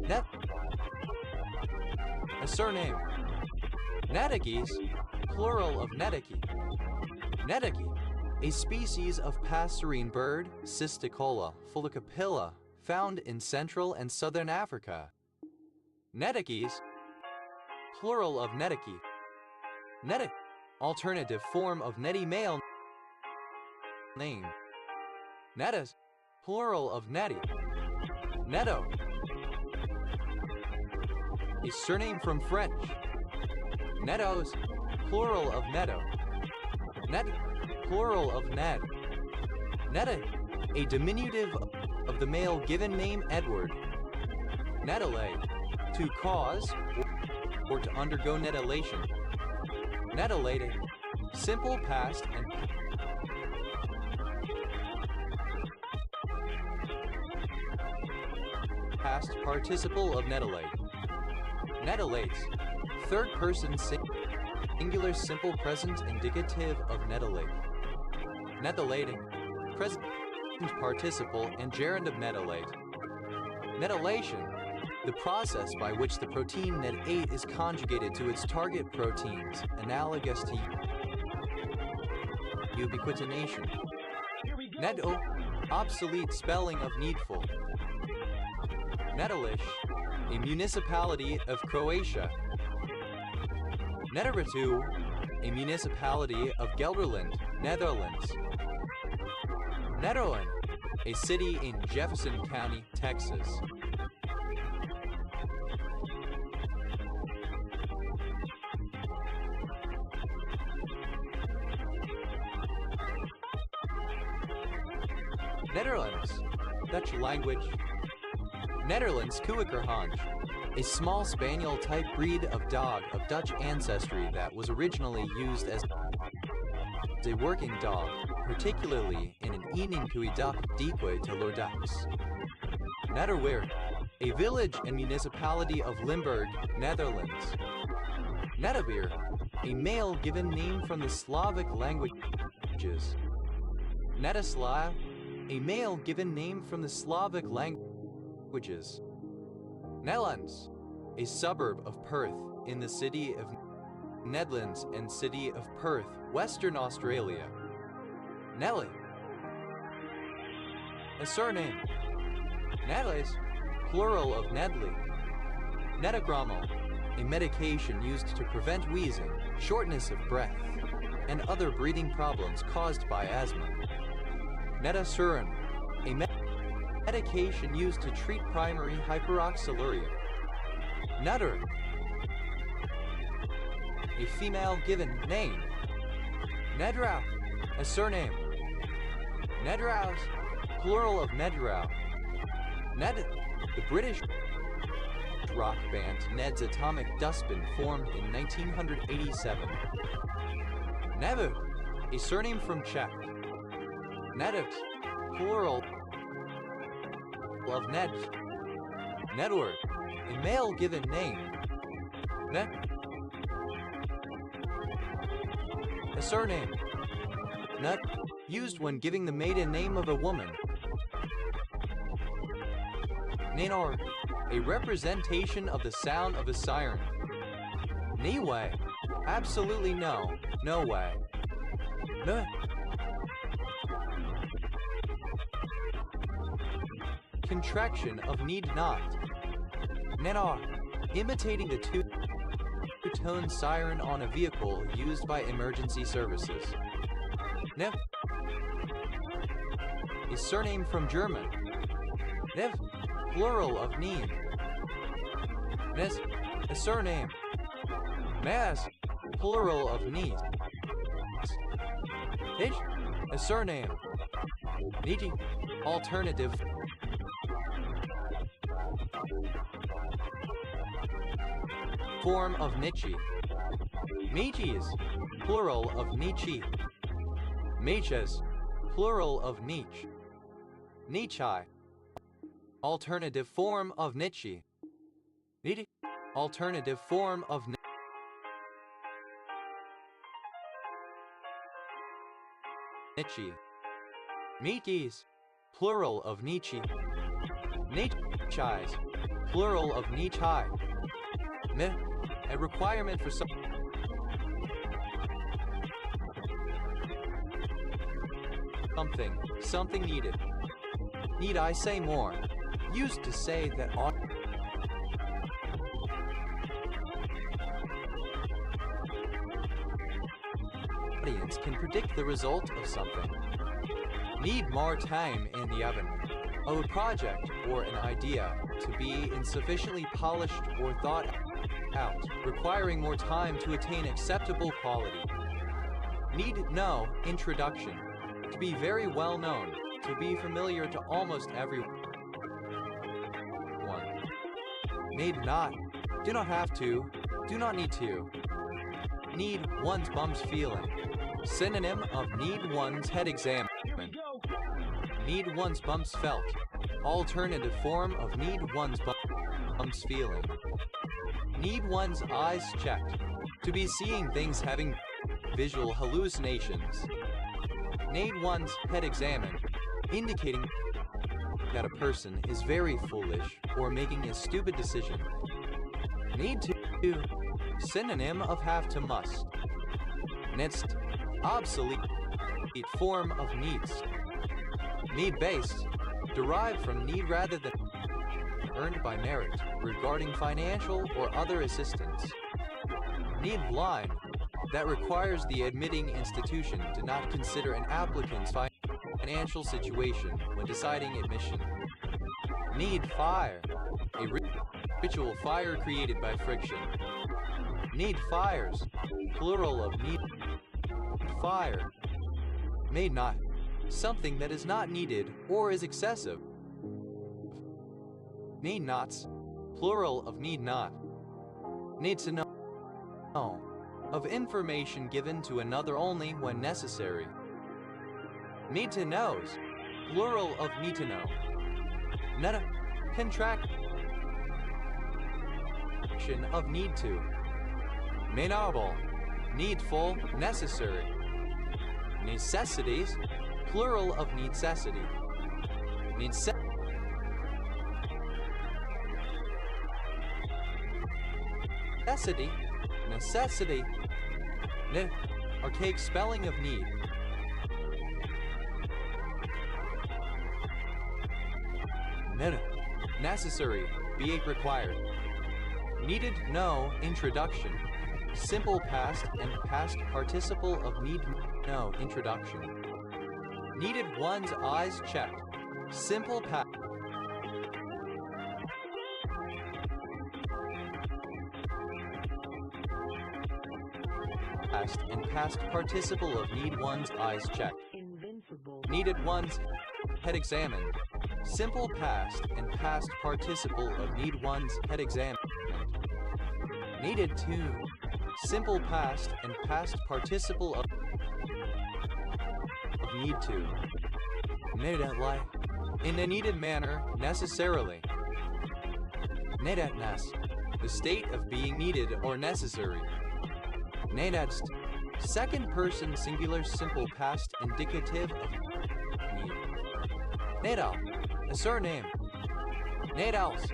A: Net, a surname. Netikis, plural of netiki. Netiki, a species of passerine bird, Cisticola fulicapilla, found in Central and Southern Africa. Netikis, plural of netiki. Netik, alternative form of neti male name. Netas, plural of neti. Neto, a surname from French. Netos, plural of Neto. Net, plural of Ned. Neta, a diminutive of the male given name Edward. Netale, to cause or to undergo netillation. Netilated, simple past and past participle of netillate. Netillates, third person singular simple present indicative of netillate. Netillating, present participle and gerund of netillate. Netillation, the process by which the protein net8 is conjugated to its target proteins, analogous to ubiquitination. Neto, obsolete spelling of needful. Netilish, a municipality of Croatia. Netteratu, a municipality of Gelderland, Netherlands. Nederland, a city in Jefferson County, Texas. Netherlands, Dutch language. Netherlands Keukenhound, a small spaniel-type breed of dog of Dutch ancestry that was originally used as a working dog, particularly in an Eeningkuidak decoy to Lordax. Netterweer, a village and municipality of Limburg, Netherlands. Netterweer, a male given name from the Slavic languages. Netislav, a male given name from the Slavic languages. Netherlands, a suburb of Perth in the city of Nedlands and city of Perth, Western Australia. Nelly, a surname. Nedleys, plural of Nedley. Netagromal, a medication used to prevent wheezing, shortness of breath, and other breathing problems caused by asthma. Nedasurin, a medication used to treat primary hyperoxaluria. Nutter, a female given name. Nedrau, a surname. Nedraus, plural of Nedrau. Ned, the British rock band Ned's Atomic Dustbin formed in 1987. Nevu, a surname from Czech. Nedux, plural of Ned. Nedward, a male given name. Ned, a surname. Nut, used when giving the maiden name of a woman. Nanor, a representation of the sound of a siren. Niway, absolutely no, no way. No. Contraction of need not. Nanar, imitating the two-tone siren on a vehicle used by emergency services. Nev, a surname from German. Nev, plural of need. Nes, a surname. Mas, plural of need. Hitch, a surname. Niji, alternative. Form of Nietzsche. Meches, plural of Nietzsche. Meches, plural of Nietzsche. Nietzsche, alternative form of Nietzsche. Nietzsche, alternative form of Nietzsche. Meches, plural of Nietzsche. Nietzsche's, plural of Nietzsche. Me, a requirement for something needed. Need I say more? Used to say that audience can predict the result of something. Need more time in the oven of a project or an idea to be insufficiently polished or thought out, requiring more time to attain acceptable quality. Need no introduction, to be very well known, to be familiar to almost everyone. Need not, do not have to, do not need to. Need one's bum's feeling. Synonym of need one's head examined. Need one's bum's felt. Alternative form of need one's bum's feeling. Need one's eyes checked. To be seeing things, having visual hallucinations. Need one's head examined, indicating that a person is very foolish or making a stupid decision. Need to, synonym of have to must. Next, obsolete form of needs. Need-based, derived from need rather than earned by merit, regarding financial or other assistance. Need blind, that requires the admitting institution to not consider an applicant's financial situation when deciding admission. Need fire, a ritual fire created by friction. Need fires, plural of need fire. Made not, something that is not needed or is excessive. Need nots, plural of need not. Need to know, of information given to another only when necessary. Need to knows, plural of need to know. Neta, contraction of need to. Menable, needful, necessary. Necessities, plural of necessity. Necessity, necessity. Archaic spelling of need. Necessary, be required. Needed no introduction. Simple past and past participle of need no introduction. Needed one's eyes checked. Simple past and past participle of need one's eyes checked.
C: Invincible.
A: Needed one's head examined. Simple past and past participle of need one's head examined. Needed two. Simple past and past participle of need to. Needed like in a needed manner necessarily. Neededness, the state of being needed or necessary. Neededst, second person singular simple past indicative of need. Nedal, a surname. Nedals,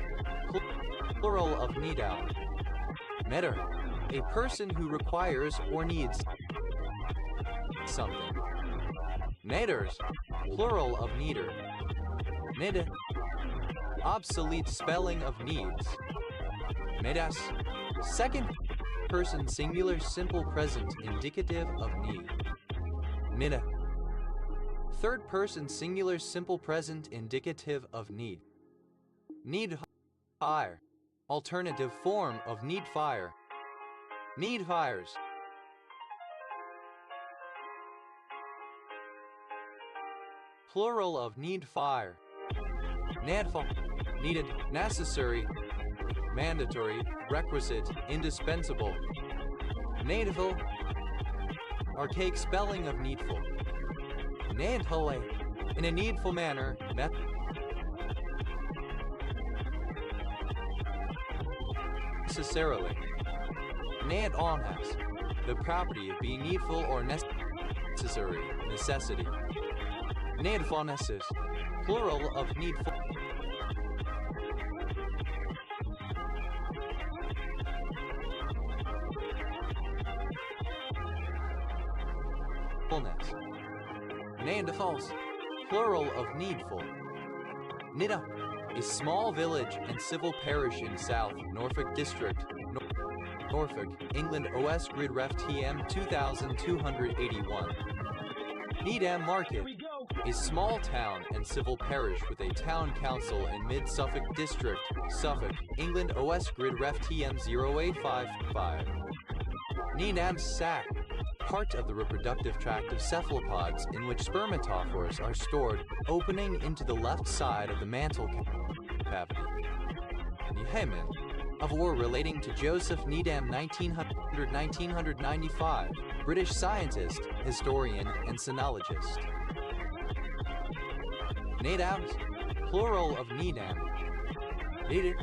A: plural of nedal. Neder, a person who requires or needs something. Neders, plural of needer. Ned, obsolete spelling of needs. Nedas, second person singular simple present indicative of need. Nida, third person singular simple present indicative of need. Need fire, alternative form of need fire. Need fires. Plural of need fire. Nadfall, needed, necessary, mandatory, requisite, indispensable. Needful, archaic spelling of needful. Needfully, in a needful manner, necessarily. Need on has, the property of being needful or necessary, necessity. Needfulness is, plural of needful. Neanderthals, plural of needful. Nida, a small village and civil parish in South Norfolk District, Norfolk, England. OS Grid Ref TM 2281. Needham Market, a small town and civil parish with a town council in Mid-Suffolk District, Suffolk, England. OS Grid Ref TM 0855. Needham Sac, part of the reproductive tract of cephalopods in which spermatophores are stored, opening into the left side of the mantle cavity. Nehemin, of war relating to Joseph Needham 1900-1995, British scientist, historian, and sinologist. Needams, plural of Needham. Needed,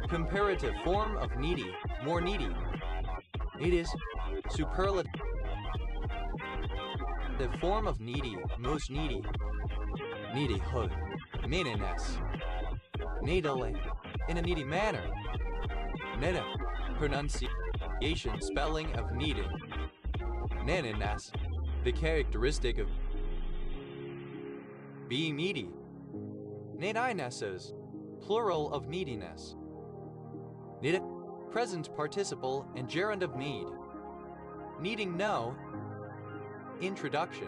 A: comparative form of needy, more needy. It is superlative form of needy, most needy. Needyhood, meaningness. Needily, in a needy manner. Nena, pronunciation, spelling of needing. Neniness, the characteristic of being needy. Needinesses, plural of neediness. Need, present participle and gerund of need. Needing no, introduction.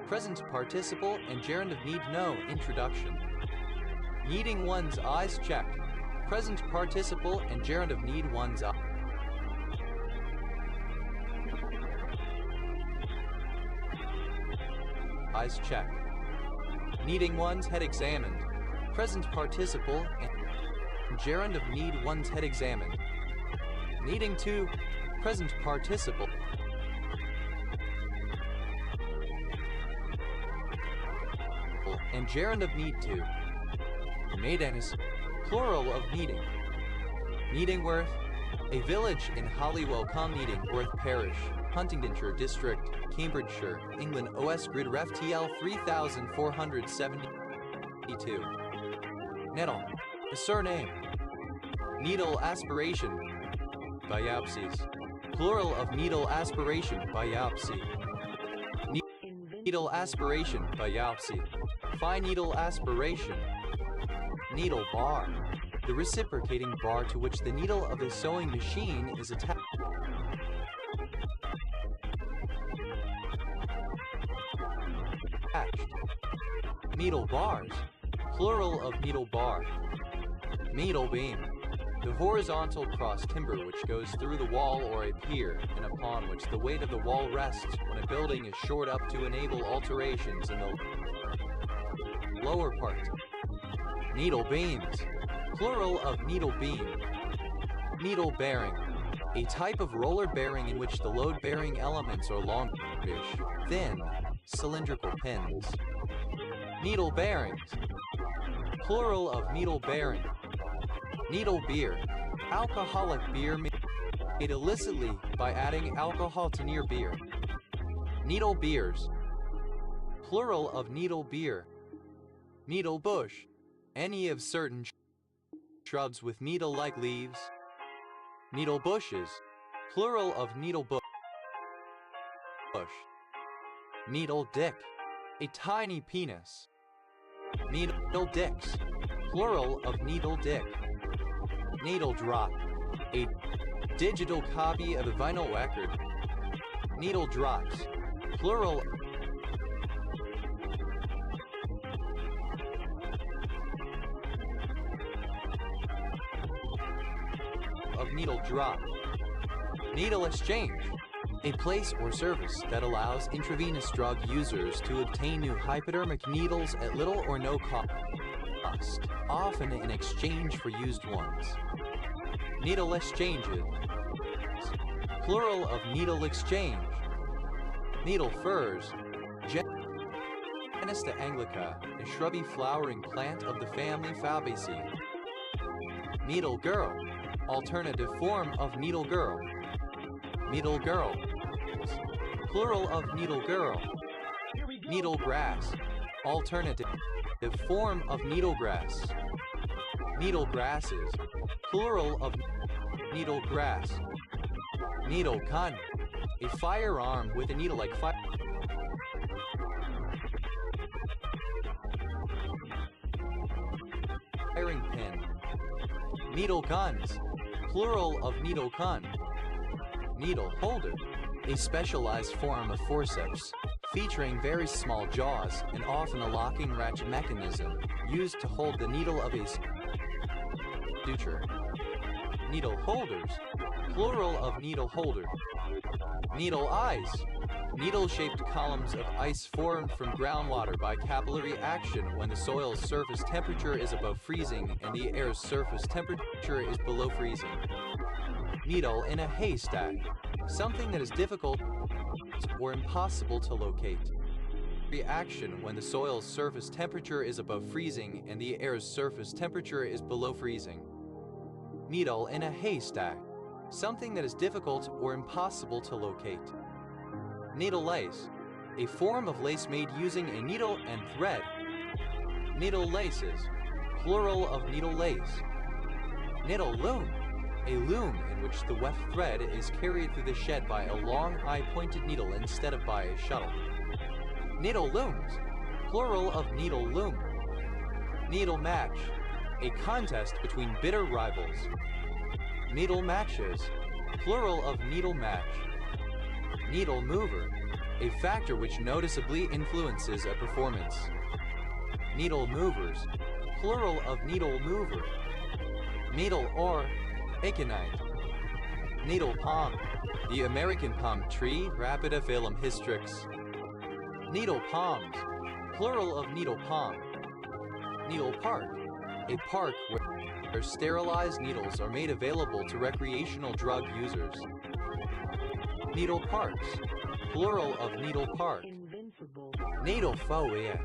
A: Present participle and gerund of need no, introduction. Needing one's eyes checked. Present participle and gerund of need one's eyes checked. Needing one's head examined. Present participle and gerund of need one's head examined. Needing to, present participle. And gerund of need to. Maiden is plural of needing. Needingworth, a village in Holywell Common Needingworth Parish, Huntingdonshire District, Cambridgeshire, England. OS Grid Ref TL 3472. Nettle, a surname. Needle aspiration, biopsies. Plural of needle aspiration, biopsy. Needle aspiration, biopsy. Fine needle aspiration. Needle bar, the reciprocating bar to which the needle of a sewing machine is attached. Needle bars, plural of needle bar. Needle beam, the horizontal cross timber which goes through the wall or a pier and upon which the weight of the wall rests when a building is shored up to enable alterations in the lower part. Needle beams, plural of needle beam. Needle bearing, a type of roller bearing in which the load-bearing elements are longish, thin, cylindrical pins. Needle bearings, plural of needle bearing. Needle beer, alcoholic beer made illicitly by adding alcohol to near beer. Needle beers, plural of needle beer. Needle bush, any of certain shrubs with needle-like leaves. Needle bushes, plural of needle bush. Needle dick, a tiny penis. Needle dicks, plural of needle dick. Needle drop, a digital copy of a vinyl record. Needle drops, plural of needle drop. Needle exchange, a place or service that allows intravenous drug users to obtain new hypodermic needles at little or no cost, often in exchange for used ones. Needle exchanges, plural of needle exchange. Needle furs, Genus anglica, a shrubby flowering plant of the family Fabaceae. Needle girl, alternative form of needle girl. Needle girl, plural of needle girl. Needle grass, alternative form of needle grass. Needle grasses, plural of needle grass. Needle gun, a firearm with a needle-like firing pin. Needle guns, plural of needle gun. Needle holder, a specialized form of forceps, featuring very small jaws and often a locking ratchet mechanism used to hold the needle of a suture. Needle holders, plural of needle holder. Needle eyes, needle-shaped columns of ice formed from groundwater by capillary action when the soil's surface temperature is above freezing and the air's surface temperature is below freezing. Needle in a haystack, something that is difficult or impossible to locate. Reaction when the soil's surface temperature is above freezing and the air's surface temperature is below freezing. Needle in a haystack, something that is difficult or impossible to locate. Needle lace, a form of lace made using a needle and thread. Needle laces, plural of needle lace. Needle loom, a loom in which the weft thread is carried through the shed by a long, high-pointed needle instead of by a shuttle. Needle looms, plural of needle loom. Needle match, a contest between bitter rivals. Needle matches, plural of needle match. Needle mover, a factor which noticeably influences a performance. Needle movers, plural of needle mover. Needle or aconite. Needle palm, the American palm tree, Rapidophyllum hystrix. Needle palms, plural of needle palm. Needle park, a park where sterilized needles are made available to recreational drug users. Needle parks, plural of needle park. Needlephobia,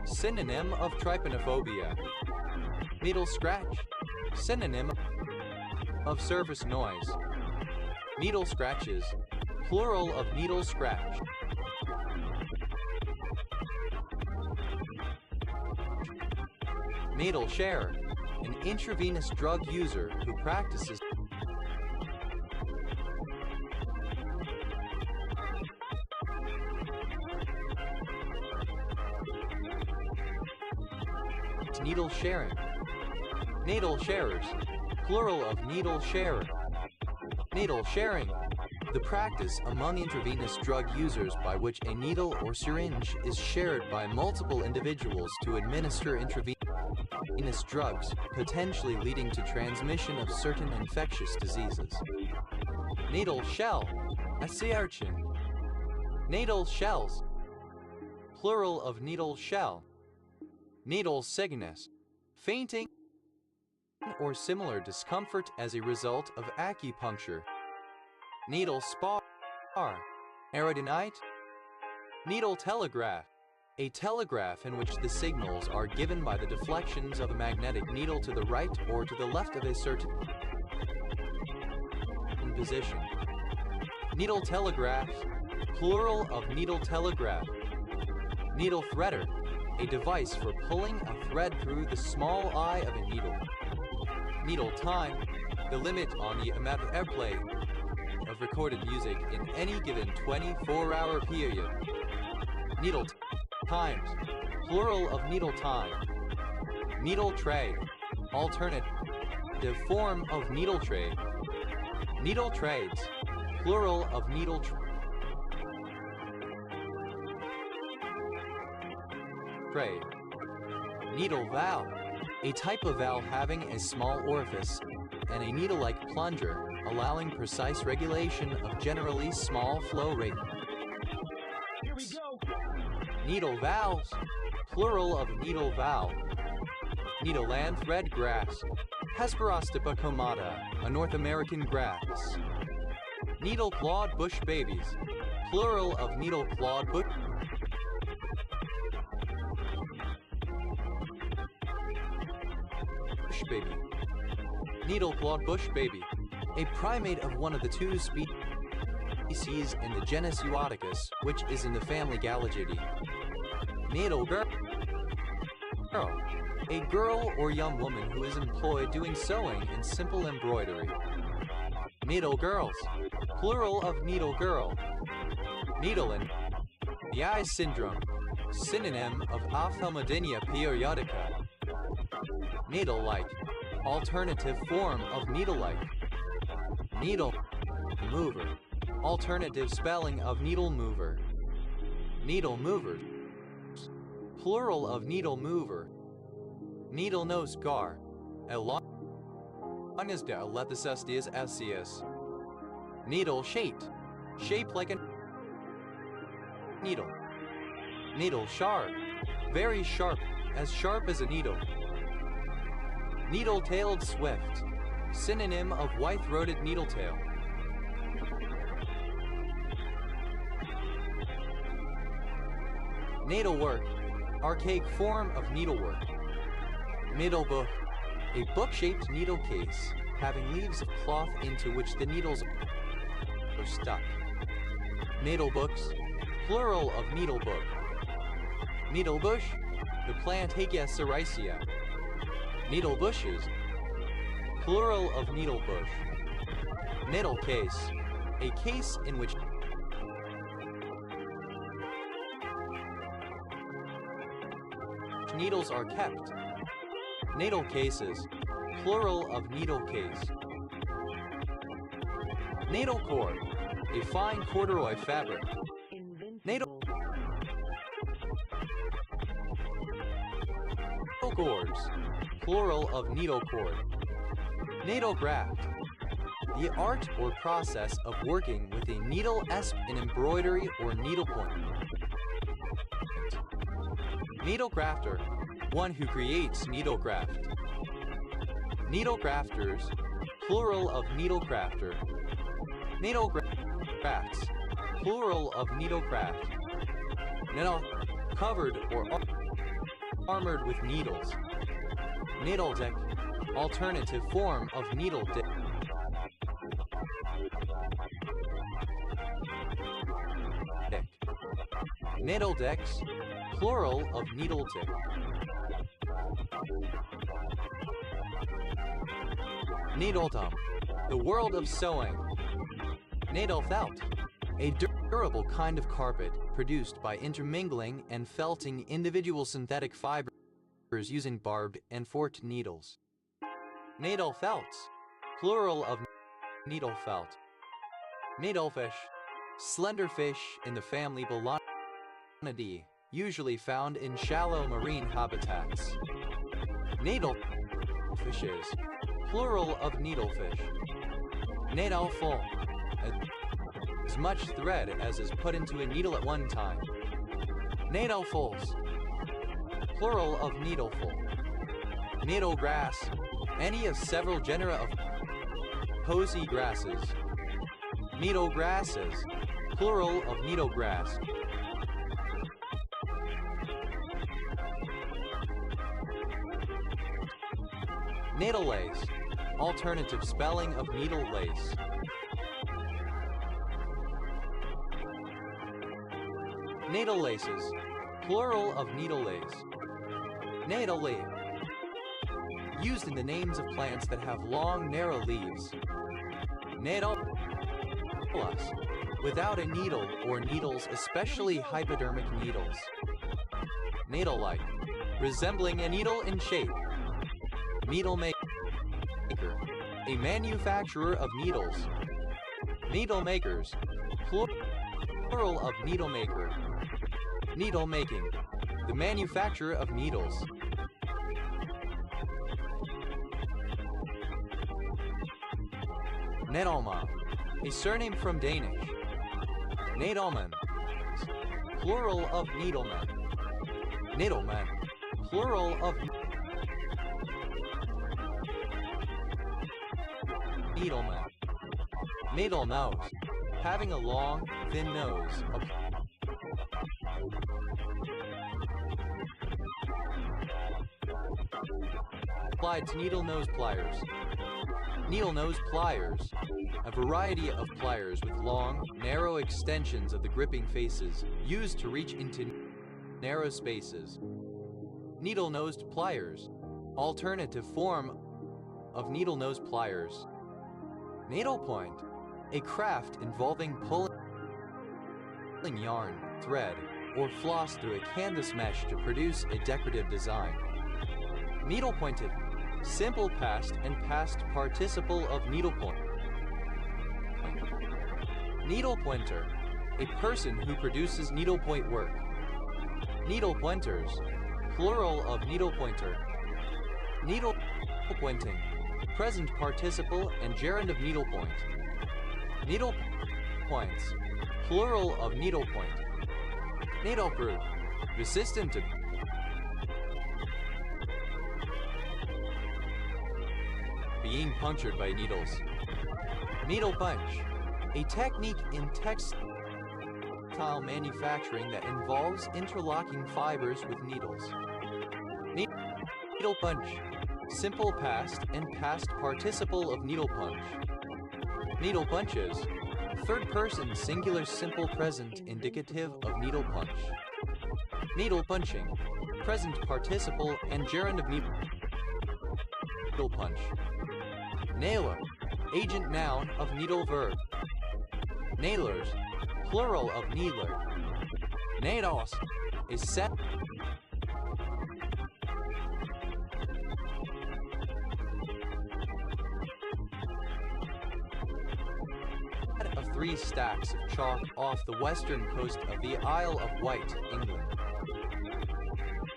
A: synonym of trypanophobia. Needle scratch, synonym of surface noise. Needle scratches, plural of needle scratch. Needle share, an intravenous drug user who practices needle sharing. Needle sharers, plural of needle sharer. Needle sharing, The practice among intravenous drug users by which a needle or syringe is shared by multiple individuals to administer intravenous drugs, potentially leading to transmission of certain infectious diseases. Needle shell, asdfgh. Needle shells, plural of needle shell. Needle sickness, fainting or similar discomfort as a result of acupuncture. Needle spar, aerodynite. Needle telegraph, a telegraph in which the signals are given by the deflections of a magnetic needle to the right or to the left of a certain position. Needle telegraph, plural of needle telegraph. Needle threader, a device for pulling a thread through the small eye of a needle. Needle time, the limit on the amount of airplay of recorded music in any given 24-hour period. Needle times, plural of needle time. Needle trade, alternative form of needle trade. Needle trades, plural of needle trade. Needle valve, a type of valve having a small orifice and a needle-like plunger, allowing precise regulation of generally small flow rate.
B: Here we go.
A: Needle valves, plural of needle valve. Needle land thread grass, Hesperostipa comata, a North American grass. Needle clawed bush babies, plural of needle clawed bush baby. Needle clawed bush baby, a primate of one of the two species in the genus Euoticus, which is in the family Gallaghidae. Needle girl, a girl or young woman who is employed doing sewing and simple embroidery. Needle girls, plural of needle girl. Needle in the eye syndrome, synonym of ophthalmodynia periodica. Needle-like, alternative form of needle-like. Needle mover, alternative spelling of needle mover. Needle movers, plural of needle mover. Needle nose gar, long as the lethicestes SCS. Needle shaped, shaped like a needle. Needle sharp, very sharp as a needle. Needle-tailed swift, synonym of white-throated needletail. Needlework, archaic form of needlework. Needlebook, a book-shaped needle case having leaves of cloth into which the needles are stuck. Needlebooks, plural of needlebook. Needlebush, the plant Hagia sericea. Needle bushes, plural of needle bush. Needle case, a case in which needles are kept. Needle cases, plural of needle case. Needle cord, a fine corduroy fabric. Needle cords, plural of needle cord. Needle graft, the art or process of working with a needle in embroidery or needlepoint. Needle grafter, one who creates needle graft. Needle grafters, plural of needle crafter. Needle crafts, plural of needle craft. Needle covered or armored with needles. Needle deck, alternative form of needle deck. Needle decks, plural of needle deck. Needledom, the world of sewing. Needle felt, a durable kind of carpet produced by intermingling and felting individual synthetic fibers using barbed and forked needles. Needle felts, plural of needle felt. Nadelfish, slender fish in the family Balanidae, usually found in shallow marine habitats. Nadelfishes, plural of needlefish. Nadelful, as much thread as is put into a needle at one time. Nadelfuls, plural of needleful. Nadelgrass, any of several genera of posy grasses. Needlegrasses, plural of needlegrass. Natal lace, alternative spelling of needle lace. Natal laces, plural of needle lace. Natal leaf, used in the names of plants that have long, narrow leaves. Natal, without a needle or needles, especially hypodermic needles. Needle-like, resembling a needle in shape. Needle maker, a manufacturer of needles. Needle makers, plural of needle maker. Needle making, the manufacturer of needles. Nedelma, a surname from Danish. Nedelman, plural of needleman. Needleman, plural of needleman. Needle nose, having a long, thin nose. Applied to needle nose pliers. Needle nose pliers, a variety of pliers with long, narrow extensions of the gripping faces used to reach into narrow spaces. Needle-nosed pliers, alternative form of needle-nose pliers. Needlepoint, a craft involving pulling yarn, thread, or floss through a canvas mesh to produce a decorative design. Needlepointed, simple past and past participle of needlepoint. Needlepointer, a person who produces needlepoint work. Needlepointers, plural of needlepointer. Needlepointing, present participle and gerund of needlepoint. Needlepoints, plural of needlepoint. Needleproof, resistant to being punctured by needles. Needle punch, a technique in textile manufacturing that involves interlocking fibers with needles. Needle punch, simple past and past participle of needle punch. Needle punches, third person singular simple present indicative of needle punch. Needle punching, present participle and gerund of needle punch. Nailer, agent noun of needle verb. Nailers, plural of needler. Nados, a set of 3 stacks of chalk off the western coast of the Isle of Wight, England.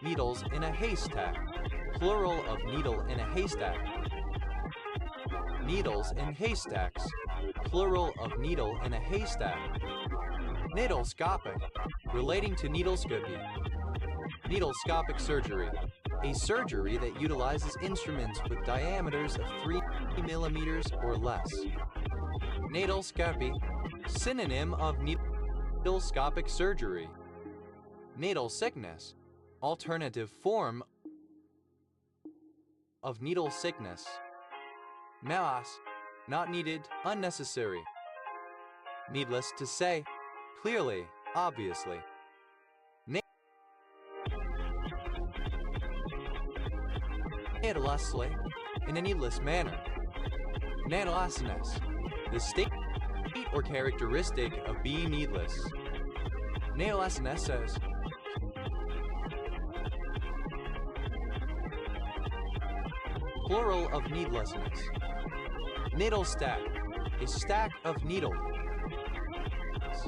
A: Needles in a haystack, plural of needle in a haystack. Needles in haystacks, plural of needle in a haystack. Needlescopic, relating to needlescopy. Needlescopic surgery, a surgery that utilizes instruments with diameters of 3 millimeters or less. Needlescopy, synonym of needlescopic surgery. Needle sickness, alternative form of needle sickness. Melas, not needed, unnecessary. Needless to say, clearly, obviously. Needlessly, in a needless manner. Needlessness, the state or characteristic of being needless. Needlessness says, plural of needlessness. Needle stack, a stack of needle.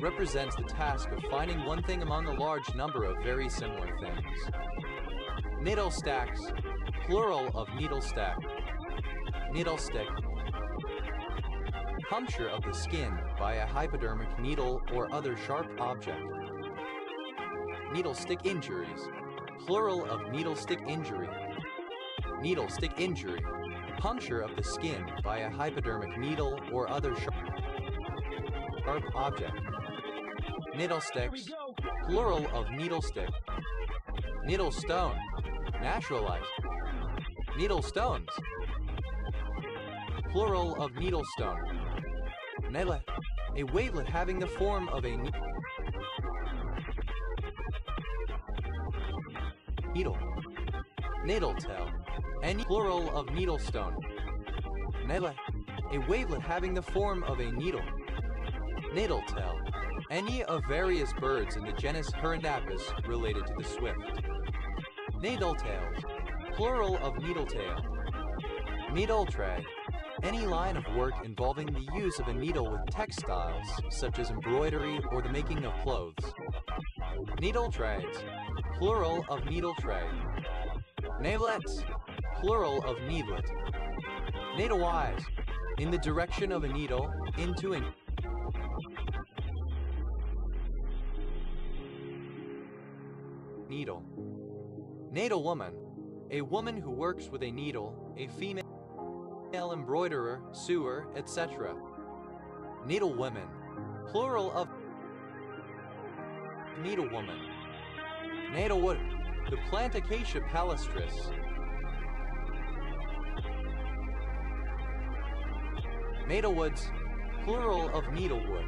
A: represents the task of finding one thing among a large number of very similar things. Needle stacks, plural of needle stack. Needle stick. Puncture of the skin by a hypodermic needle or other sharp object. Needle stick injuries, plural of needle stick injury. Needle stick injury. Puncture of the skin by a hypodermic needle or other sharp object. Needle sticks, plural of needle stick. Needle stone. Naturalized. Needle stones. Plural of needle stone. Nele. A wavelet having the form of a needle. Natal tail. Any plural of needle stone. Nele. A wavelet having the form of a needle. Natal tail. Any of various birds in the genus Hirundapus related to the swift. Natal tails. Plural of needle tail. Needle tray. Any line of work involving the use of a needle with textiles, such as embroidery or the making of clothes. Needle trays. Plural of needle tray. Navelets. Plural of needlet. Needlewise. In the direction of a needle, into a needle. Needle woman. A woman who works with a needle, a female embroiderer, sewer, etc. Needle women. Plural of needle woman. Needlewood. The plant Acacia palustris. Needlewoods. Plural of needlewood.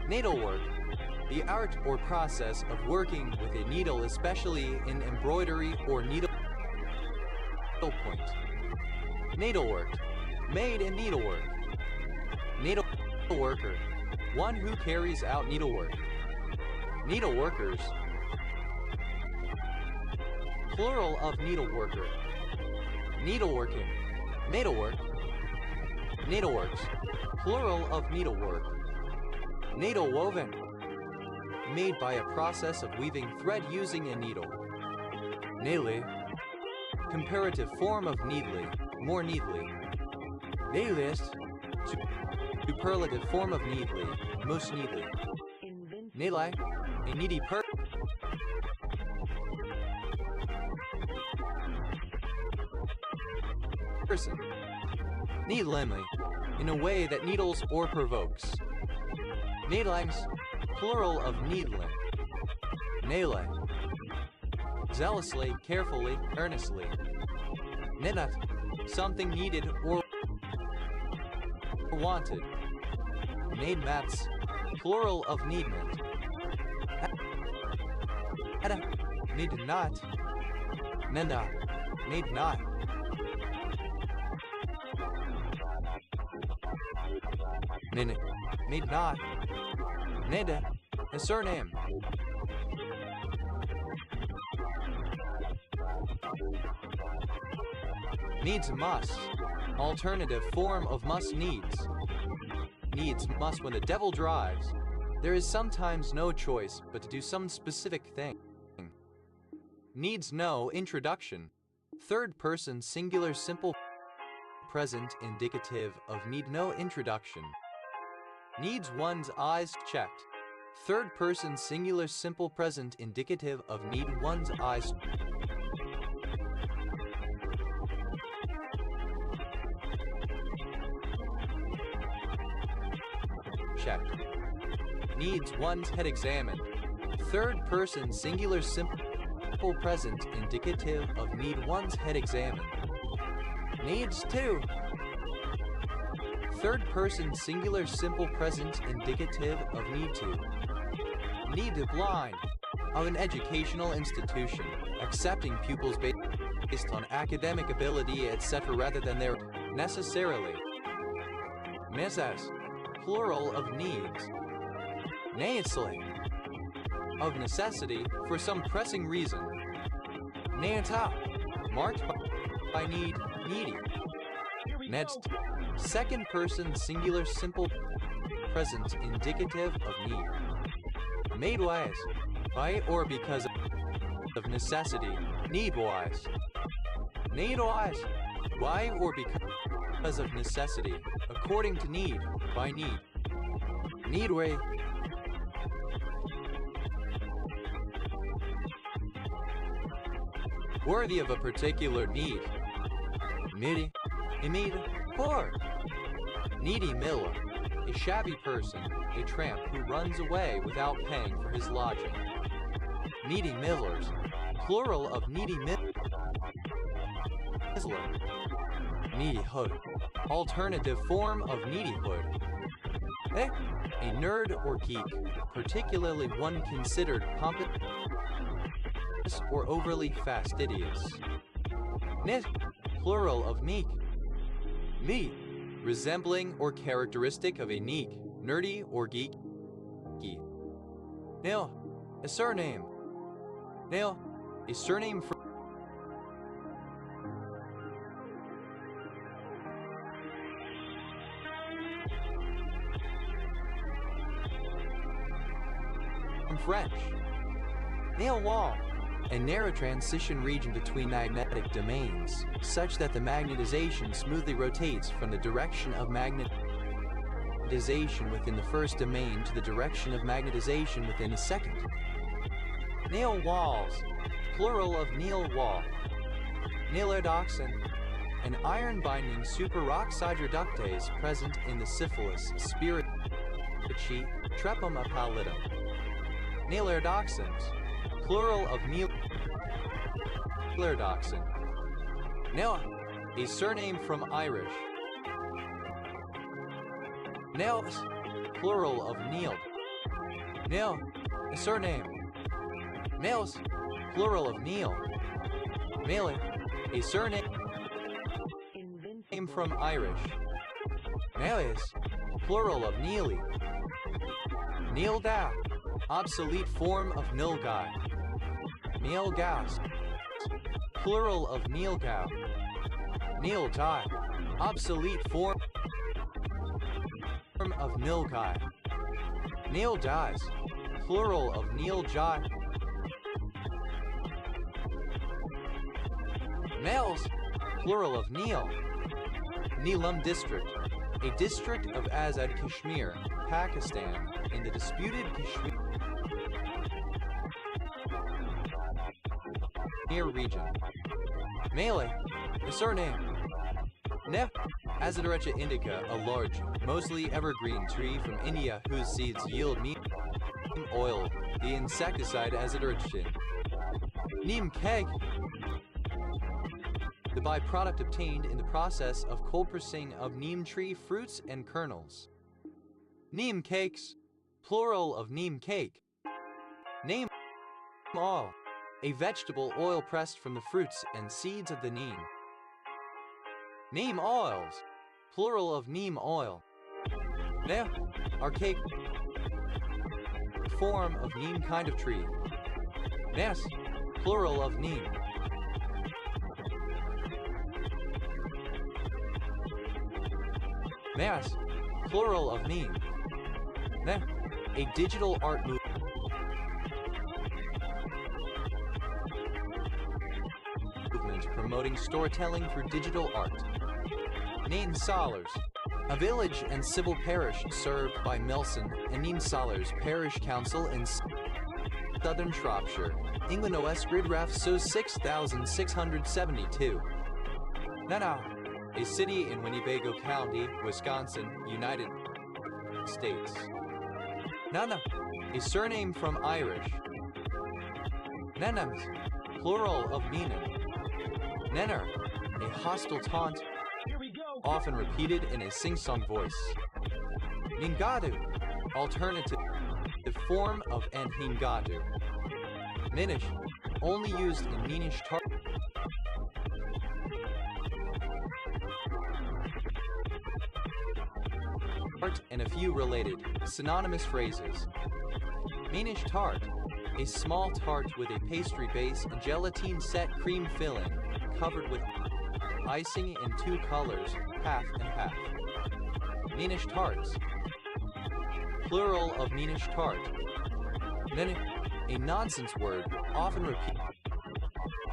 A: Needlework. The art or process of working with a needle, especially in embroidery or needlepoint. Needlework. Made in needlework. Needleworker. One who carries out needlework. Needleworkers. Plural of needleworker. Needleworking. Needlework. Needleworks. Plural of needlework. Needlewoven. Made by a process of weaving thread using a needle. Needly. Comparative form of needly, more needly. Needliest. Superlative form of needly, most needly. Needly. A needy person. Needlemly. In a way that needles or provokes. Needlings. Plural of needling. Nele. Zealously, carefully, earnestly. Ninat. Something needed or wanted. Needmats. Plural of needment. Need not. Nenda. Need not. Nene. Need not. Neda. A surname. Needs must. Alternative form of must needs. Needs must when the devil drives. There is sometimes no choice but to do some specific thing. Needs no introduction. Third person singular simple present indicative of need no introduction. Needs one's eyes checked. Third person singular simple present indicative of need one's eyes checked. Needs one's head examined. Third person singular simple present indicative of need one's head examined. Needs to. Third person singular simple present indicative of need to. Need to blind. Of an educational institution, accepting pupils based on academic ability, etc. rather than their necessarily. Necess. Plural of needs. Necessarily. Of necessity, for some pressing reason. Neata. Marked by need, needy. Next, second person singular simple present indicative of need. Made wise by or because of necessity, need wise. Need wise, why or because of necessity, according to need, by need. Need way. Worthy of a particular need. Midi, need, poor. Needy miller, a shabby person, a tramp who runs away without paying for his lodging. Needy millers, plural of needy mizzler. Needyhood, alternative form of needyhood. A nerd or geek, particularly one considered pompous or overly fastidious. Nis, plural of meek. Me, resembling or characteristic of a neek, nerdy or geek. Now, a surname. Now, a surname from French. Nail wall, a narrow transition region between magnetic domains, such that the magnetization smoothly rotates from the direction of magnetization within the first domain to the direction of magnetization within the second. Nail walls, plural of nail wall. Nailodoxin, an iron-binding superoxide reductase present in the syphilis spirici trepoma pallidum. Nailodoxins, plural of nailodoxin. Now, a surname from Irish. Nails, plural of nailed. Nail, a surname. Nails, plural of Neil. Mailing, a surname from Irish. Nails, plural of Neely. Neilda, obsolete form of Nilgai. Neilgas, plural of Neilgau. Neildai, obsolete form of Nilgai. Neildais, plural of Neeljai. Nails, plural of Neil. Neelam district, a district of Azad Kashmir, Pakistan, in the disputed Kashmir region. Melee, a surname. Nef, Azadirachta indica, a large, mostly evergreen tree from India whose seeds yield neem oil, the insecticide Azadirachtin. Neem keg, the byproduct obtained in the process of cold pressing of neem tree fruits and kernels. Neem cakes, plural of neem cake. Neem oil, a vegetable oil pressed from the fruits and seeds of the neem. Neem oils, plural of neem oil. Now, archaic form of neem kind of tree. Nes, plural of neem. Mass, plural of neem. Ne, a digital art movement promoting storytelling through digital art. Nain Salers, a village and civil parish served by Milson and Nain Salers Parish Council in Southern Shropshire, England OS Gridgraph So 6672. Nana, a city in Winnebago County, Wisconsin, United States. Nana, a surname from Irish. Nenams, plural of Menan. Nenner, a hostile taunt, often repeated in a sing-song voice. Ningadu, alternative form of Nhingadu. Minish, only used in Ninish tart and a few related, synonymous phrases. Minish tart, a small tart with a pastry base and gelatine set cream filling, covered with icing in two colors, half and half. Ninish tarts. Plural of Ninish tart. A nonsense word, often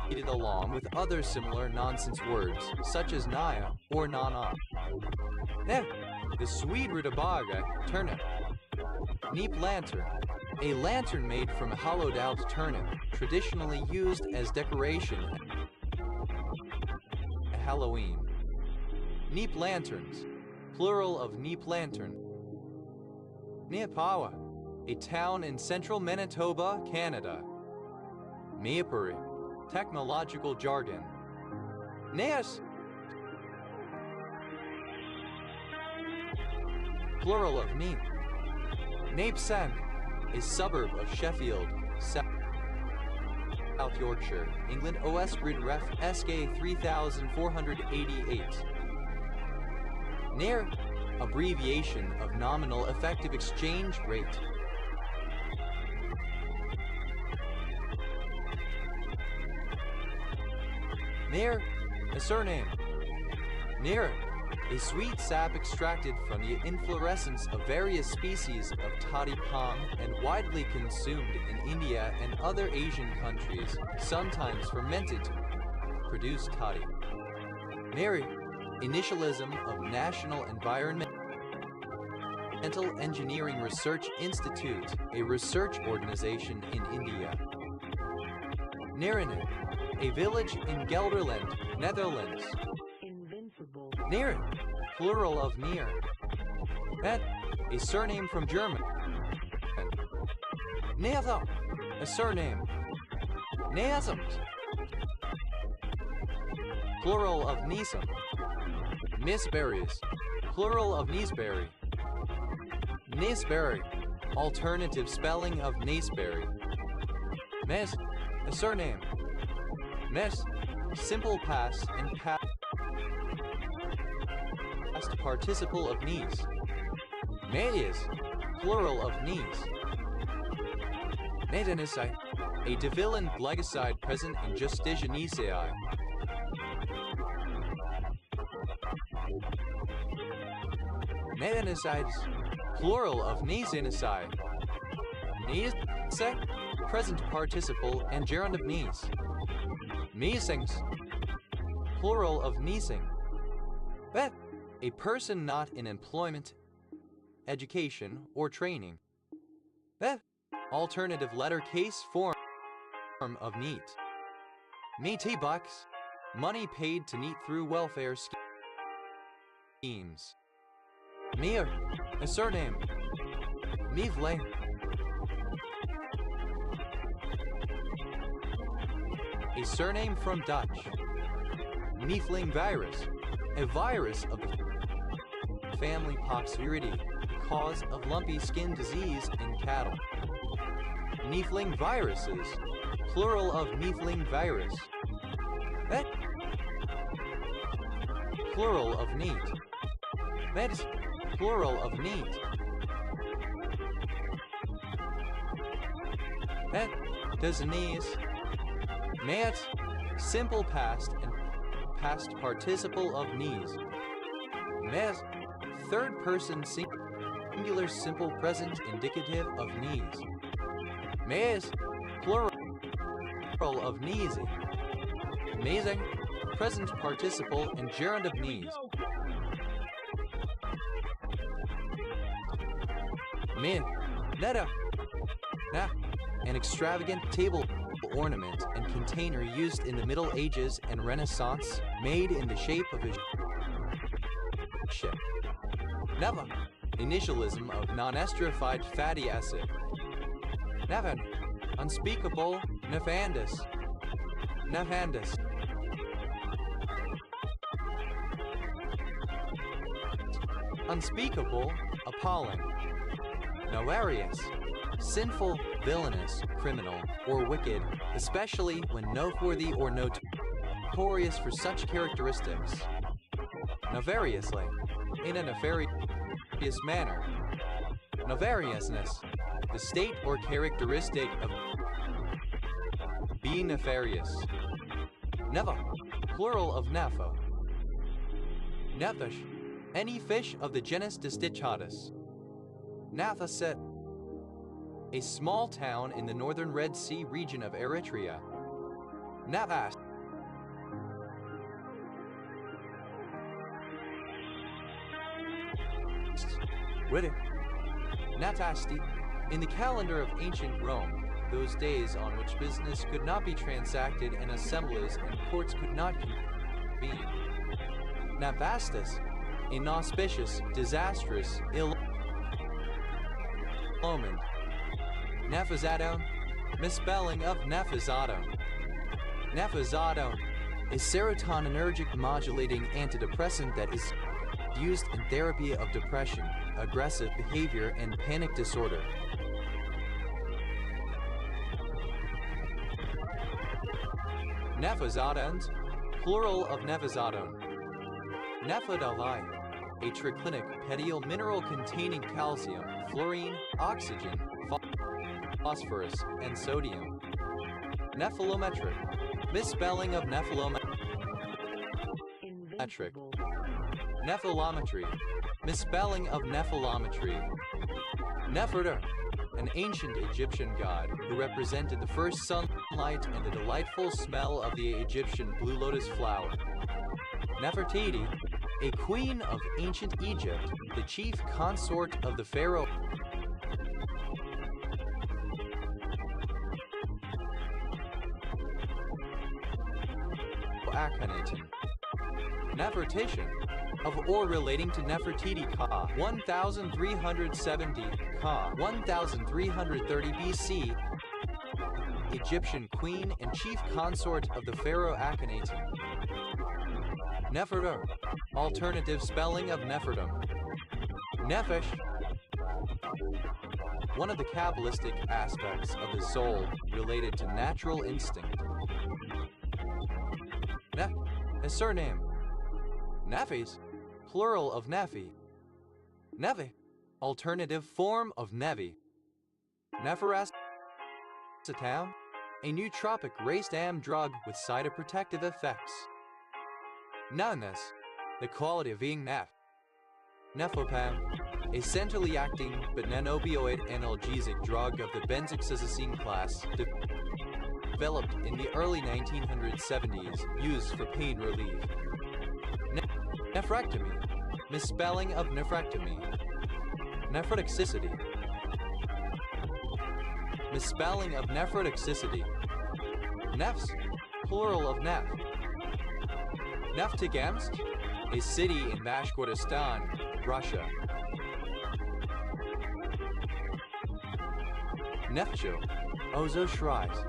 A: repeated along with other similar nonsense words, such as naya or nana. The Swede rutabaga, turnip. Neep lantern. A lantern made from a hollowed-out turnip, traditionally used as decoration at Halloween. Neep lanterns. Plural of neep lantern. Neepawa. A town in central Manitoba, Canada. Meapuri. Technological jargon. Neas. Plural of neep. Napesen. A suburb of Sheffield, South Yorkshire, England. OS grid ref SK 3488. NER, abbreviation of nominal effective exchange rate. NER, a surname. NER, a sweet sap extracted from the inflorescence of various species of toddy palm and widely consumed in India and other Asian countries, sometimes fermented to produce toddy. NERI, initialism of National Environmental Engineering Research Institute, a research organization in India. Nerinen, a village in Gelderland, Netherlands. Near, plural of near. Met, a surname from German. Neatho, a surname. Neasamt, plural of Neesum. Misberries, plural of Neesberry. Naceberry, alternative spelling of Naceberry. Mes, a surname. Mes, simple past and past participle of knees. Medias, plural of knees. Nedanisai, a divilent glycoside present in Justigiaceae. Nedanicides, plural of Nesinicae. Nes, present participle and gerund of knees. Meesings, plural of neesing. Bet, a person not in employment, education, or training. Bet, alternative letter case form of neat. Meaty bucks, money paid to neat through welfare schemes. Meer, a surname. Meevle, a surname from Dutch. Neefling virus, a virus of the family Poxviridae, cause of lumpy skin disease in cattle. Neefling viruses, plural of neefling virus. That, plural of neat. That's plural of neat. That, does knees. Mayat, simple past and past participle of knees. Mes, third person singular simple present indicative of knees. Mes, plural of knees. Amazing, present participle and gerund of knees. Min, netta, na, an extravagant table ornament and container used in the Middle Ages and Renaissance, made in the shape of a ship. Neva, initialism of non-esterified fatty acid. Nevan, unspeakable, nefandus. Nefandus. Unspeakable, appalling. Nefarious, sinful, villainous, criminal, or wicked, especially when noteworthy or notorious for such characteristics. Nefariously, in a nefarious manner. Nefariousness, the state or characteristic of being nefarious. Neva, plural of nepho. Nephish, any fish of the genus Distichatus. Nathaset, a small town in the northern Red Sea region of Eritrea. Navas, Riddick, Natasti, in the calendar of ancient Rome, those days on which business could not be transacted and assemblies and courts could not convene. Navastus, inauspicious, disastrous, ill-omened. Nephazadone, misspelling of Nephazadone. Nephazadone, a serotoninergic modulating antidepressant that is used in therapy of depression, aggressive behavior, and panic disorder. Nephazodones, plural of nephazodone. Nephadali, a triclinic petiole mineral containing calcium, fluorine, oxygen, phosphorus, and sodium. Nephalometric, misspelling of nephalometric. Nephalometry, misspelling of nephalometry. Neferter, an ancient Egyptian god who represented the first sunlight and the delightful smell of the Egyptian blue lotus flower. Nefertiti, a queen of ancient Egypt, the chief consort of the pharaoh Akhenaten. Nefertation, of or relating to Nefertiti Ka, 1370 Ka, 1330 BC, Egyptian queen and chief consort of the pharaoh Akhenaten. Neferter, alternative spelling of Nefertum. Nephesh, one of the Kabbalistic aspects of the soul related to natural instinct. A surname. Nephis, plural of Nephi. Nevi, alternative form of Nevi. Nepharacetam, a nootropic race-am drug with cytoprotective effects. Nunness, the quality of being neph. Nephopam, a centrally acting but non-opioid analgesic drug of the benzoxazine class, developed in the early 1970s, used for pain relief. Nephrectomy, misspelling of nephrectomy. Nephrotoxicity, misspelling of nephrotoxicity. Nephs, plural of neph. Neftegamsk, a city in Bashkortostan, Russia. Neftcho, Ozo Shrais.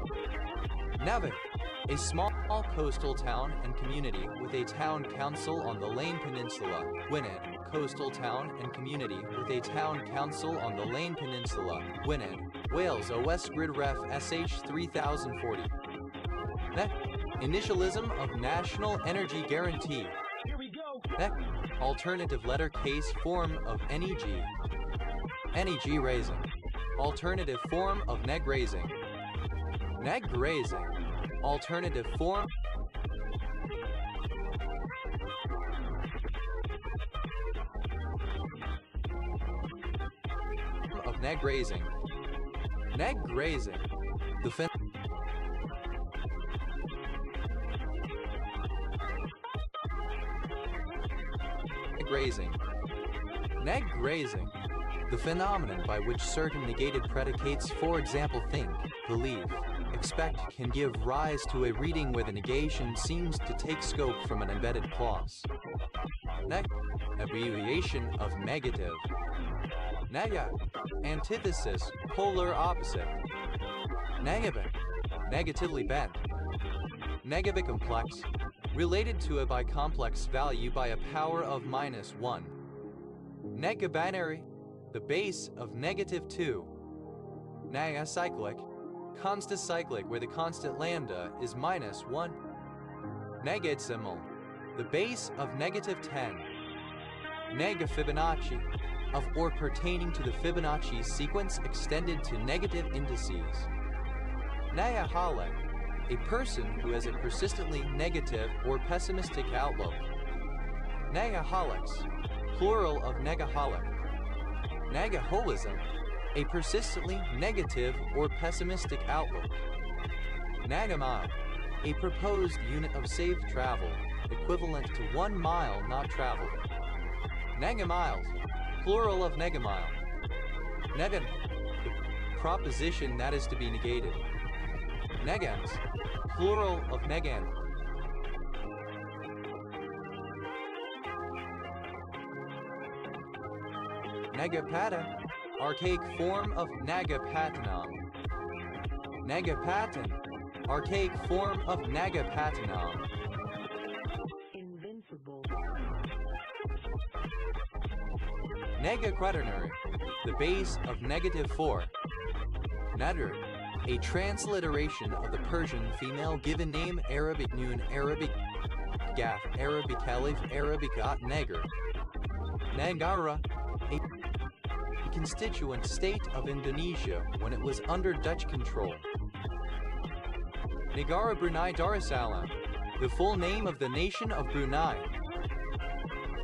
A: Nevik, a small coastal town and community with a town council on the Lane Peninsula. Gwynedd, coastal town and community with a town council on the Lane Peninsula. Gwynedd, Wales, OS Grid Ref SH 3040. Neck, initialism of National Energy Guarantee.
B: Here we go.
A: Neck, alternative letter case form of NEG. NEG raising, alternative form of neg raising. Neg raising, alternative form of neg raising. Neg raising, the grazing. Neg grazing, the phenomenon by which certain negated predicates, for example think, believe, expect, can give rise to a reading where the negation seems to take scope from an embedded clause. Neg, abbreviation of negative. Nega, antithesis, polar opposite. Negabic, negatively bent. Negabic complex, related to a bicomplex value by a power of -1. Negabinary, the base of -2. Negacyclic, constant cyclic where the constant lambda is -1. Negadecimal, the base of -10. Nega-Fibonacci, of or pertaining to the Fibonacci sequence extended to negative indices. Nayahale, a person who has a persistently negative or pessimistic outlook. Negaholics, plural of negaholic. Negaholism, a persistently negative or pessimistic outlook. Nagamile, a proposed unit of safe travel, equivalent to 1 mile not traveled. Negamiles, plural of negamile. Negan, the proposition that is to be negated. Negans, plural of negan. Negapata, archaic form of Nagapatanam. Negapatan, archaic form of Nagapatanam.
B: Invincible.
A: Negaquaternary, the base of -4. Nadir, a transliteration of the Persian female given name Arabic Noon, Arabic Gaf, Arabic Alif, Arabic At Neger. Negara, a constituent state of Indonesia when it was under Dutch control. Negara Brunei Darussalam, the full name of the nation of Brunei.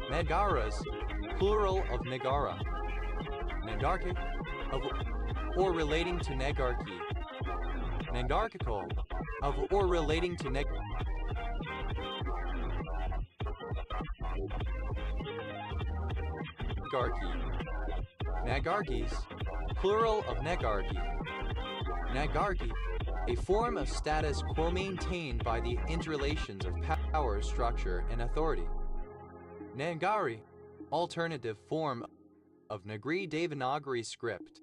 A: Negaras, plural of negara. Negarchic, of or relating to negarchy. Negarchical, of or relating to negarchy. Nagarchies, plural of negarchy. Nagarchy, a form of status quo maintained by the interrelations of power, structure, and authority. Nagari, alternative form of Nagri Devanagari script.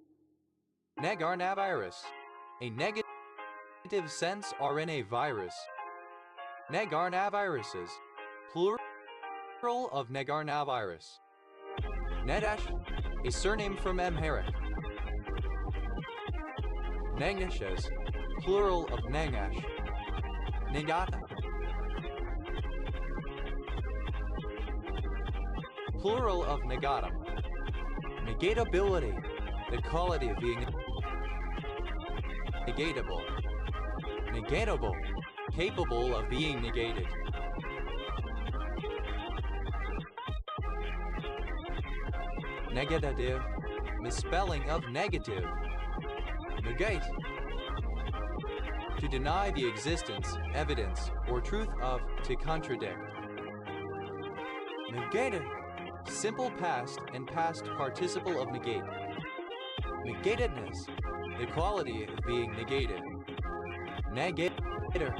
A: Negarnavirus, a negative sense RNA virus. Negarnaviruses, plural of negarnavirus. Nedash, a surname from Amharic. Negnashes, plural of Negash. Negata, plural of negatum. Negatability, the quality of being negatable. Negatable, capable of being negated. Negative, misspelling of negative. Negate, to deny the existence, evidence, or truth of, to contradict. Negated, simple past and past participle of negate. Negatedness, the quality of being negated. Negator,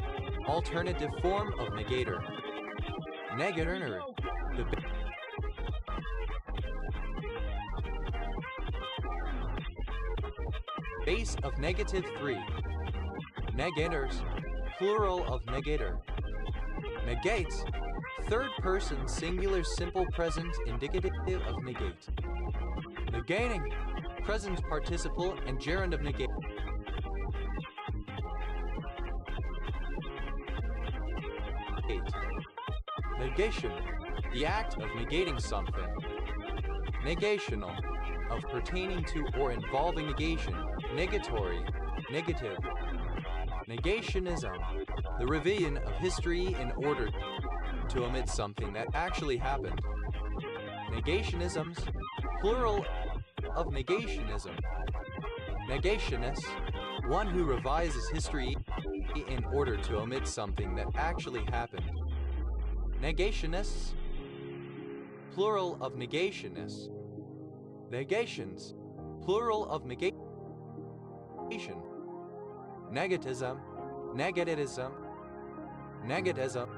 A: alternative form of negator. Negator, the base of -3. Negators, plural of negator. Negates, third person singular simple present indicative of negate. Negating, present participle and gerund of negate. Negation, the act of negating something. Negational, of pertaining to or involving negation, negatory, negative. Negationism, the revision of history in order to omit something that actually happened. Negationisms, plural of negationism. Negationist, one who revises history in order to omit something that actually happened. Negationists, plural of negationists. Negations, plural of negation. Negatism, negativism, negatism.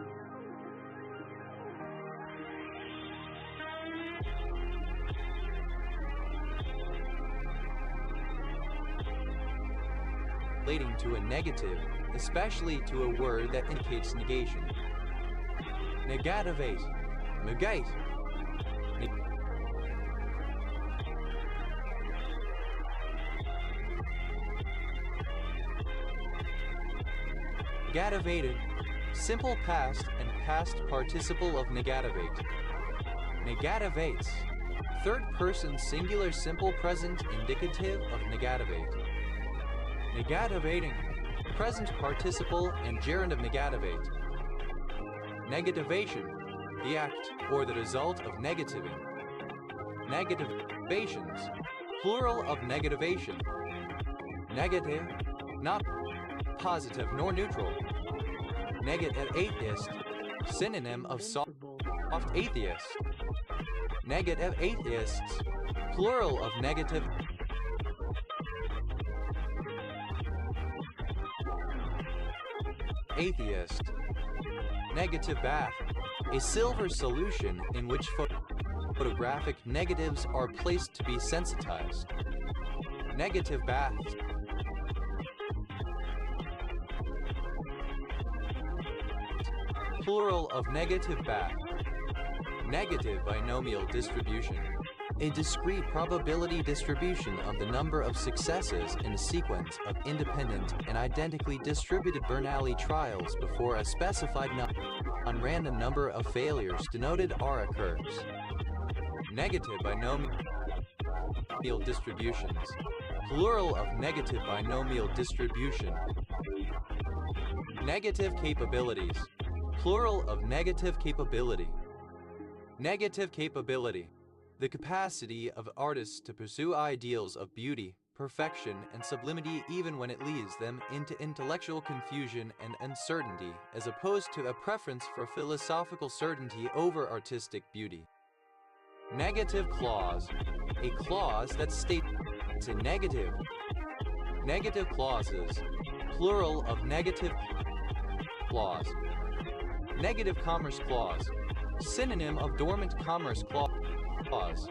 A: Relating to a negative, especially to a word that indicates negation. Negativate, negate. Negativated, simple past and past participle of negativate. Negativates, third person singular simple present indicative of negativate. Negativating, present participle and gerund of negativate. Negativation, the act or the result of negativing. Negativations, plural of negativation. Negative, not positive nor neutral. Negative atheist, synonym of soft atheist. Negative atheists, plural of negative atheist. Negative bath, a silver solution in which photographic negatives are placed to be sensitized. Negative baths. Plural of negative bath. Negative binomial distribution. A discrete probability distribution of the number of successes in a sequence of independent and identically distributed Bernoulli trials before a specified non-random number of failures denoted R occurs. Negative binomial distributions. Plural of negative binomial distribution. Negative capabilities. Plural of negative capability. Negative capability. The capacity of artists to pursue ideals of beauty, perfection, and sublimity even when it leads them into intellectual confusion and uncertainty, as opposed to a preference for philosophical certainty over artistic beauty. Negative clause. A clause that states a negative. Negative clauses. Plural of negative clause. Negative commerce clause. Synonym of dormant commerce clause.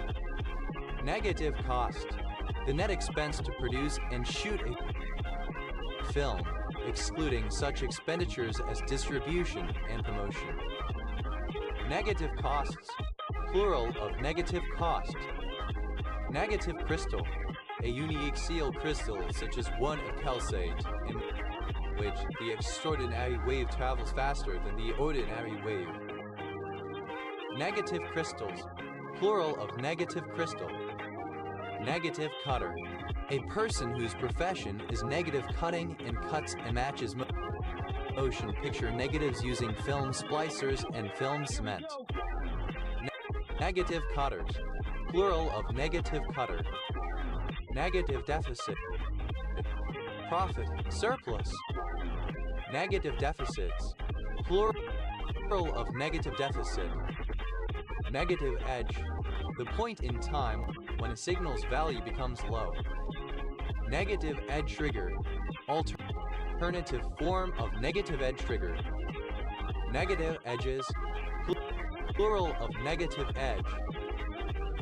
A: Negative cost. The net expense to produce and shoot a film, excluding such expenditures as distribution and promotion. Negative costs. Plural of negative cost. Negative crystal. A unique seal crystal such as one of calcite, in which the extraordinary wave travels faster than the ordinary wave. Negative crystals. Plural of negative crystal. Negative cutter. A person whose profession is negative cutting and cuts and matches motion picture negatives using film splicers and film cement. Negative cutters. Plural of negative cutter. Negative deficit. Profit, surplus. Negative deficits. Plural of negative deficit. Negative edge. The point in time when a signal's value becomes low. Negative edge trigger. Alternative form of negative edge trigger. Negative edges. Plural of negative edge.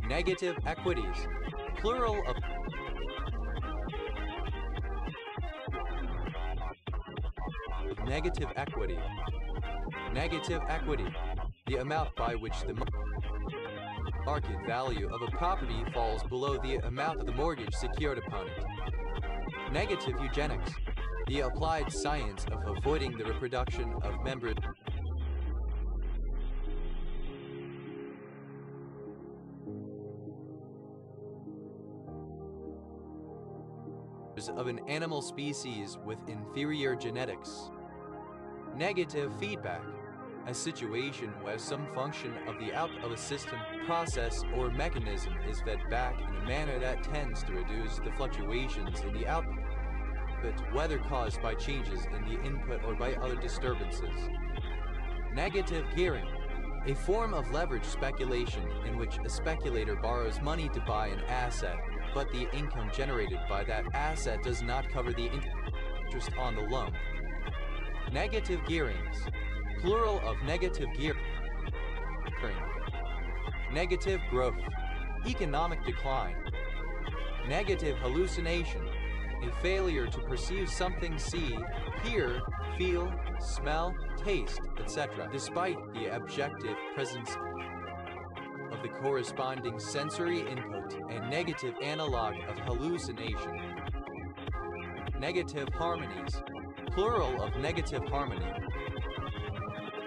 A: Negative equities. Plural of negative equity. Negative equity. The amount by which the market value of a property falls below the amount of the mortgage secured upon it. Negative eugenics. The applied science of avoiding the reproduction of members of an animal species with inferior genetics. Negative feedback. A situation where some function of the output of a system, process, or mechanism is fed back in a manner that tends to reduce the fluctuations in the output, whether caused by changes in the input or by other disturbances. Negative gearing. A form of leverage speculation in which a speculator borrows money to buy an asset, but the income generated by that asset does not cover the interest on the loan. Negative gearings. Plural of negative gearing. Negative growth. Economic decline. Negative hallucination. A failure to perceive something, see, hear, feel, smell, taste, etc., despite the objective presence of the corresponding sensory input, and negative analog of hallucination. Negative harmonies. Plural of negative harmony.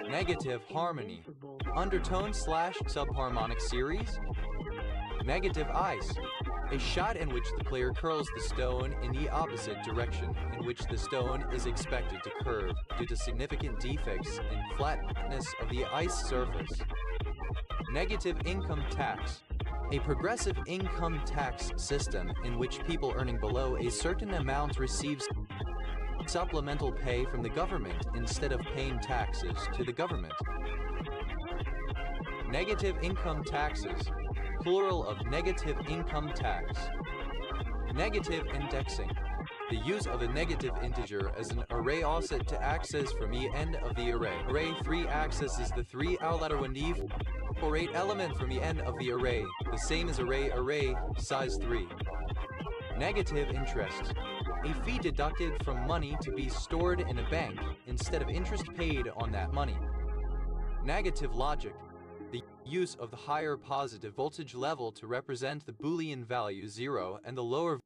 A: Negative harmony. Undertone / subharmonic series. Negative ice. A shot in which the player curls the stone in the opposite direction, in which the stone is expected to curve due to significant defects in flatness of the ice surface. Negative income tax. A progressive income tax system in which people earning below a certain amount receives supplemental pay from the government instead of paying taxes to the government. Negative income taxes. Plural of negative income tax. Negative indexing. The use of a negative integer as an array offset to access from the end of the array. Array 3 accesses the 3 outlier when the 4 element from the end of the array, the same as array size 3. Negative interest. A fee deducted from money to be stored in a bank instead of interest paid on that money. Negative logic. The use of the higher positive voltage level to represent the Boolean value 0 and the lower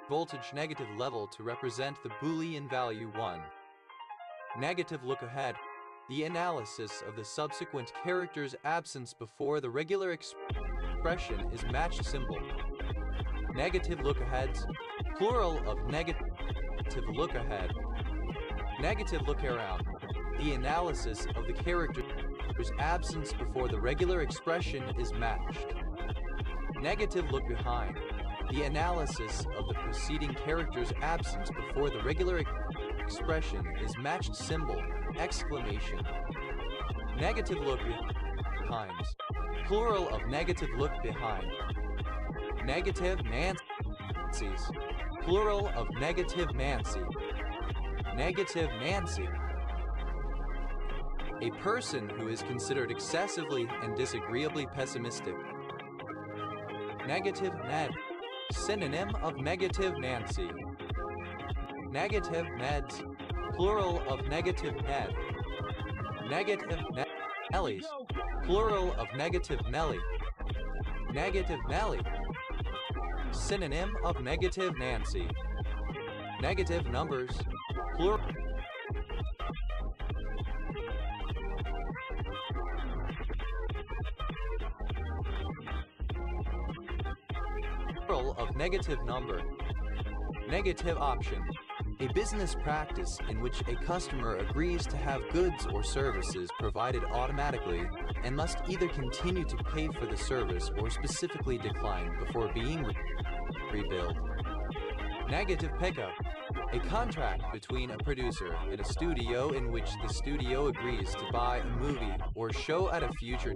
A: voltage negative level to represent the Boolean value 1. Negative look ahead. The analysis of the subsequent character's absence before the regular expression is matched symbol. Negative look aheads. Plural of negative look ahead. Negative look around. The analysis of the character's absence before the regular expression is matched. Negative look behind. The analysis of the preceding character's absence before the regular expression is matched symbol, exclamation. Negative look behind. Plural of negative look behind. Negative Nancy's. Plural of negative Nancy. Negative Nancy. A person who is considered excessively and disagreeably pessimistic. Negative Ned. Synonym of negative Nancy. Negative Neds. Plural of negative Ned. Negative Nellies. Plural of negative Nelly. Negative Nelly. Synonym of negative Nancy. Negative numbers. Plural of negative number. Negative option. A business practice in which a customer agrees to have goods or services provided automatically and must either continue to pay for the service or specifically decline before being rebilled. Negative pickup. A contract between a producer and a studio in which the studio agrees to buy a movie or show at a future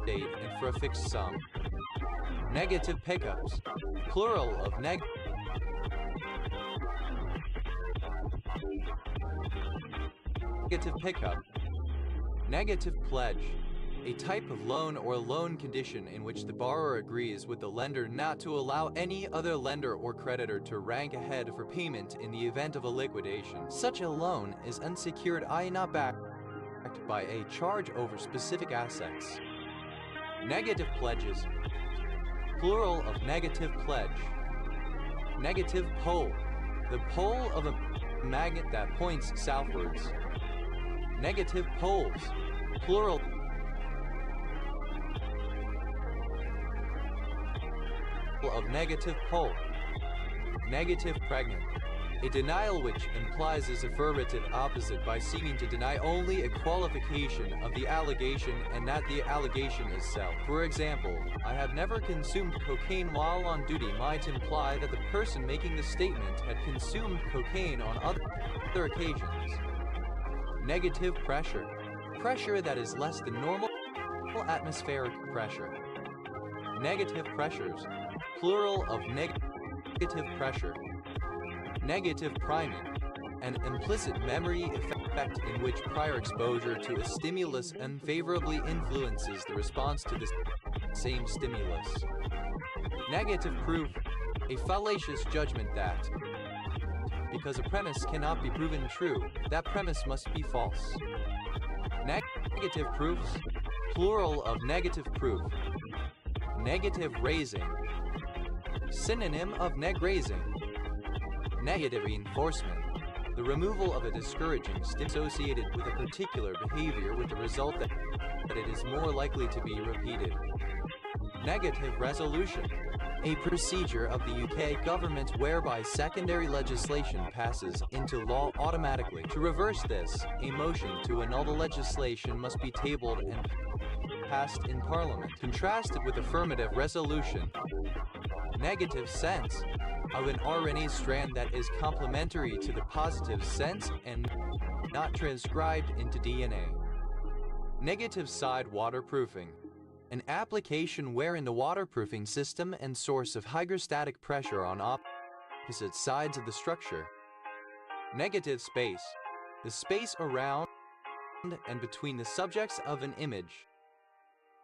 A: date and for a fixed sum. Negative pickups. Plural of negative pickup. Negative pledge. A type of loan or loan condition in which the borrower agrees with the lender not to allow any other lender or creditor to rank ahead for payment in the event of a liquidation. Such a loan is unsecured, i.e. not backed by a charge over specific assets. Negative pledges. Plural of negative pledge. Negative pole. The pole of a magnet that points southwards. Negative poles. Plural of negative pole. Negative pregnant. A denial which implies its affirmative opposite by seeming to deny only a qualification of the allegation and not the allegation itself. For example, I have never consumed cocaine while on duty might imply that the person making the statement had consumed cocaine on other occasions. Negative pressure. Pressure that is less than normal atmospheric pressure. Negative pressures. Plural of negative pressure. Negative priming. An implicit memory effect in which prior exposure to a stimulus unfavorably influences the response to the same stimulus. Negative proof. A fallacious judgment that, because a premise cannot be proven true, that premise must be false. Negative proofs. Plural of negative proof. Negative raising. Synonym of raising. Negative reinforcement. The removal of a discouraging stimulus associated with a particular behavior with the result that it is more likely to be repeated. Negative resolution. A procedure of the UK government whereby secondary legislation passes into law automatically. To reverse this, a motion to annul the legislation must be tabled and passed in Parliament, contrasted with affirmative resolution. Negative sense of an RNA strand that is complementary to the positive sense and not transcribed into DNA. Negative side waterproofing. An application wherein the waterproofing system and source of hygrostatic pressure on opposite sides of the structure. Negative space. The space around and between the subjects of an image.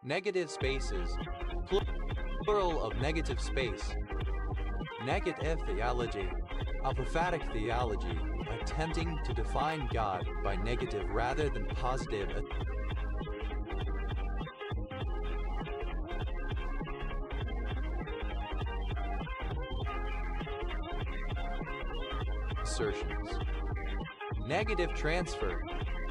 A: Negative spaces. Plural of negative space. Negative theology. Apophatic theology, attempting to define God by negative rather than positive assertions. Negative transfer.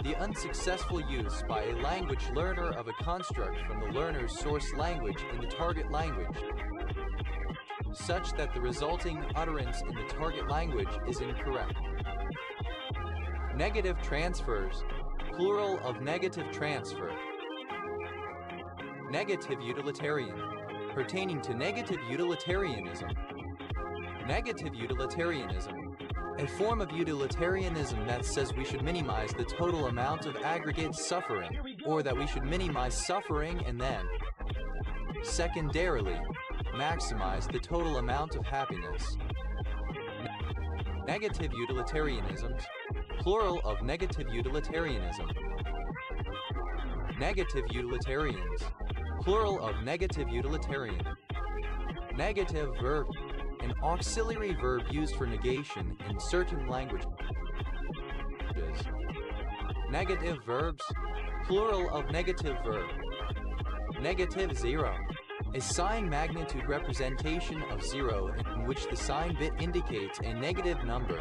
A: The unsuccessful use by a language learner of a construct from the learner's source language in the target language, such that the resulting utterance in the target language is incorrect. Negative transfers. Plural of negative transfer. Negative utilitarian. Pertaining to negative utilitarianism. Negative utilitarianism. A form of utilitarianism that says we should minimize the total amount of aggregate suffering, or that we should minimize suffering and then, secondarily, maximize the total amount of happiness. Negative utilitarianisms. Plural of negative utilitarianism. Negative utilitarians. Plural of negative utilitarian. Negative verb. An auxiliary verb used for negation in certain languages. Negative verbs. Plural of negative verb. Negative zero. A sign magnitude representation of 0 in which the sign bit indicates a negative number.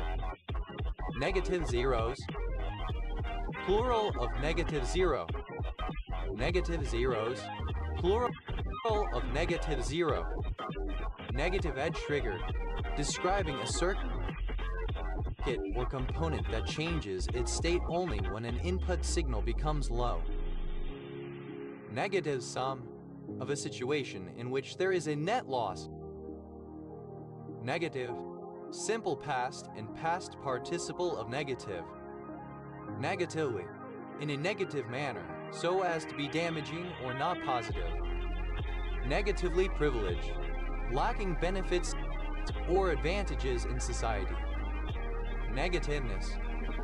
A: Negative zeros. Plural of negative 0. Negative zeros. Plural of negative 0. Negative edge trigger. Describing a circuit or component that changes its state only when an input signal becomes low. Negative sum. Of a situation in which there is a net loss. Negative. Simple past and past participle of negative. Negatively. In a negative manner, so as to be damaging or not positive. Negatively privileged. Lacking benefits or advantages in society. Negativeness.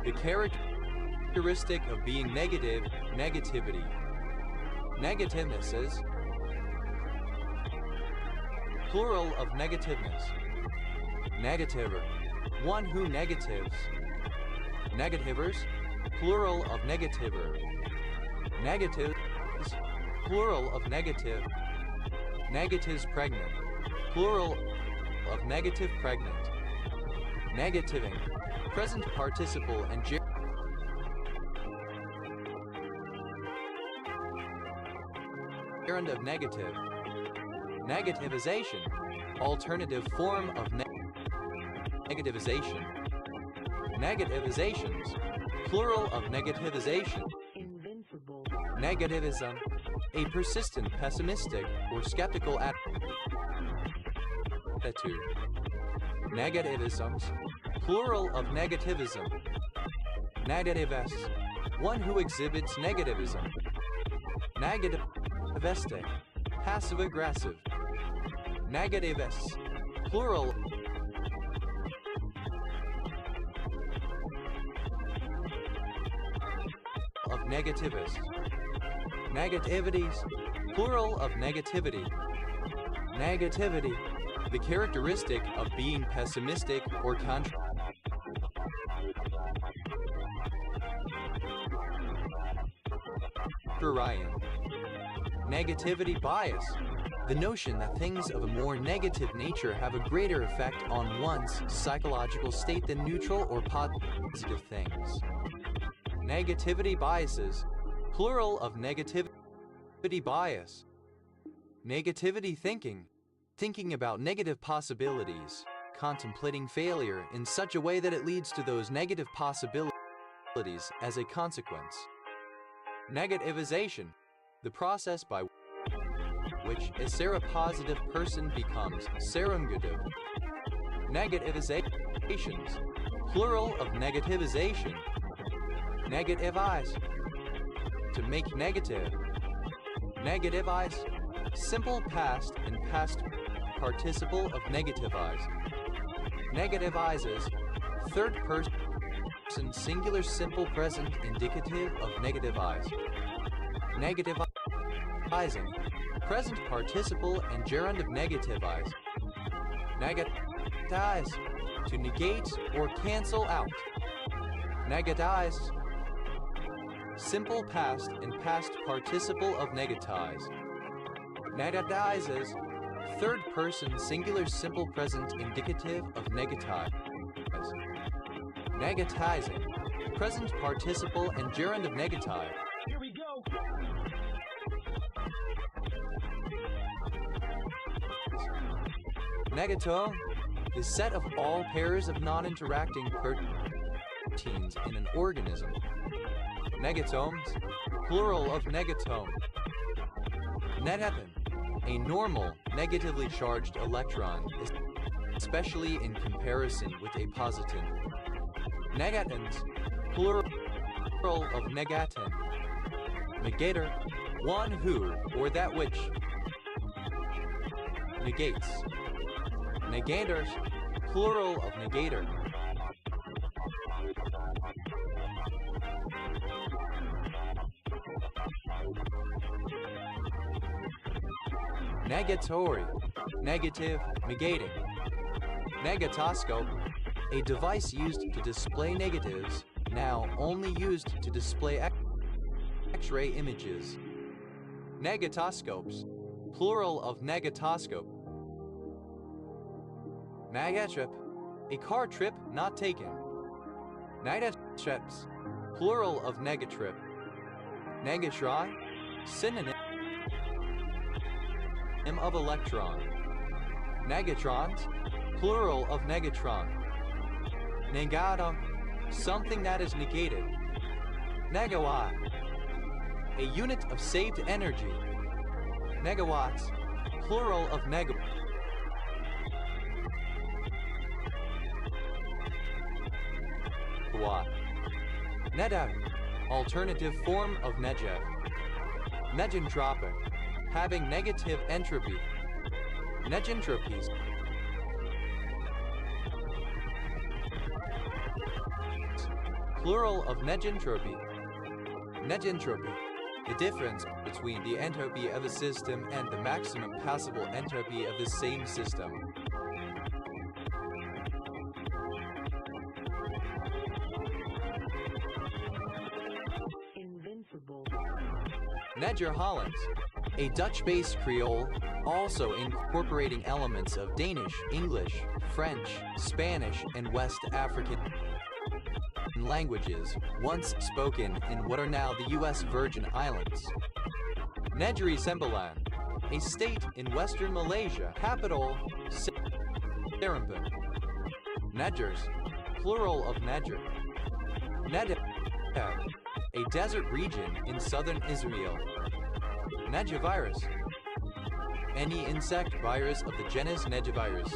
A: The characteristic of being negative, negativity. Negativeness is plural of negativeness. Negativer. One who negatives. Negativers. Plural of negativer. Negatives. Plural of negative. Negatives pregnant. Plural of negative pregnant. Negativing. Present participle and gerund of negative. Negativization. Alternative form of negativization. Negativizations. Plural of negativization.
B: Invincible.
A: Negativism. A persistent pessimistic or skeptical attitude. Negativisms. Plural of negativism. Negativist. One who exhibits negativism. Negativistic. Passive-aggressive. Negativists. Plural of negativists. Negativities. Plural of negativity. Negativity. The characteristic of being pessimistic or contrarian. Negativity bias. The notion that things of a more negative nature have a greater effect on one's psychological state than neutral or positive things. Negativity biases. Plural of negativity bias. Negativity thinking. Thinking about negative possibilities. Contemplating failure in such a way that it leads to those negative possibilities as a consequence. Negativization. the process by which a seropositive person becomes seronegative. Negativizations, plural of negativization. Negativize, to make negative. Negativize, simple past and past participle of negativize. Negativizes, third person singular simple present indicative of negativize. Negativizing, present participle and gerund of negativize. Negatize, to negate or cancel out. Negatize, simple past and past participle of negatize. Negatizes, third person singular simple present indicative of negatize. Negatizing, present participle and gerund of negatize.
B: Here we go.
A: Negatome, the set of all pairs of non-interacting proteins in an organism. Negatomes, plural of negatome. Negatron, a normal, negatively charged electron, especially in comparison with a positon. Negatons, plural of negaton. Negator, one who or that which negates. Negators, plural of negator. Negatory, negative, negating. Negatoscope, a device used to display negatives, now only used to display X-ray images. Negatoscopes, plural of negatoscope. Negatrip, a car trip not taken. Negatrips, plural of negatrip. Negatron, synonym of electron. Negatrons, plural of negatron. Negatum, something that is negated. Negawatt, a unit of saved energy. Negawatts, plural of negawatt. Nedev, alternative form of negev. Negentropic, having negative entropy. Negentropies, plural of negentropy. Negentropy, the difference between the entropy of a system and the maximum possible entropy of the same system.
B: Invincible.
A: Nedger Hollands, a Dutch-based Creole, also incorporating elements of Danish, English, French, Spanish, and West African languages, once spoken in what are now the U.S. Virgin Islands. Negeri Sembilan, a state in western Malaysia, capital Seremban. Nedgers, plural of Nedger. Negev, a desert region in southern Israel. Negevirus, any insect virus of the genus Negevirus.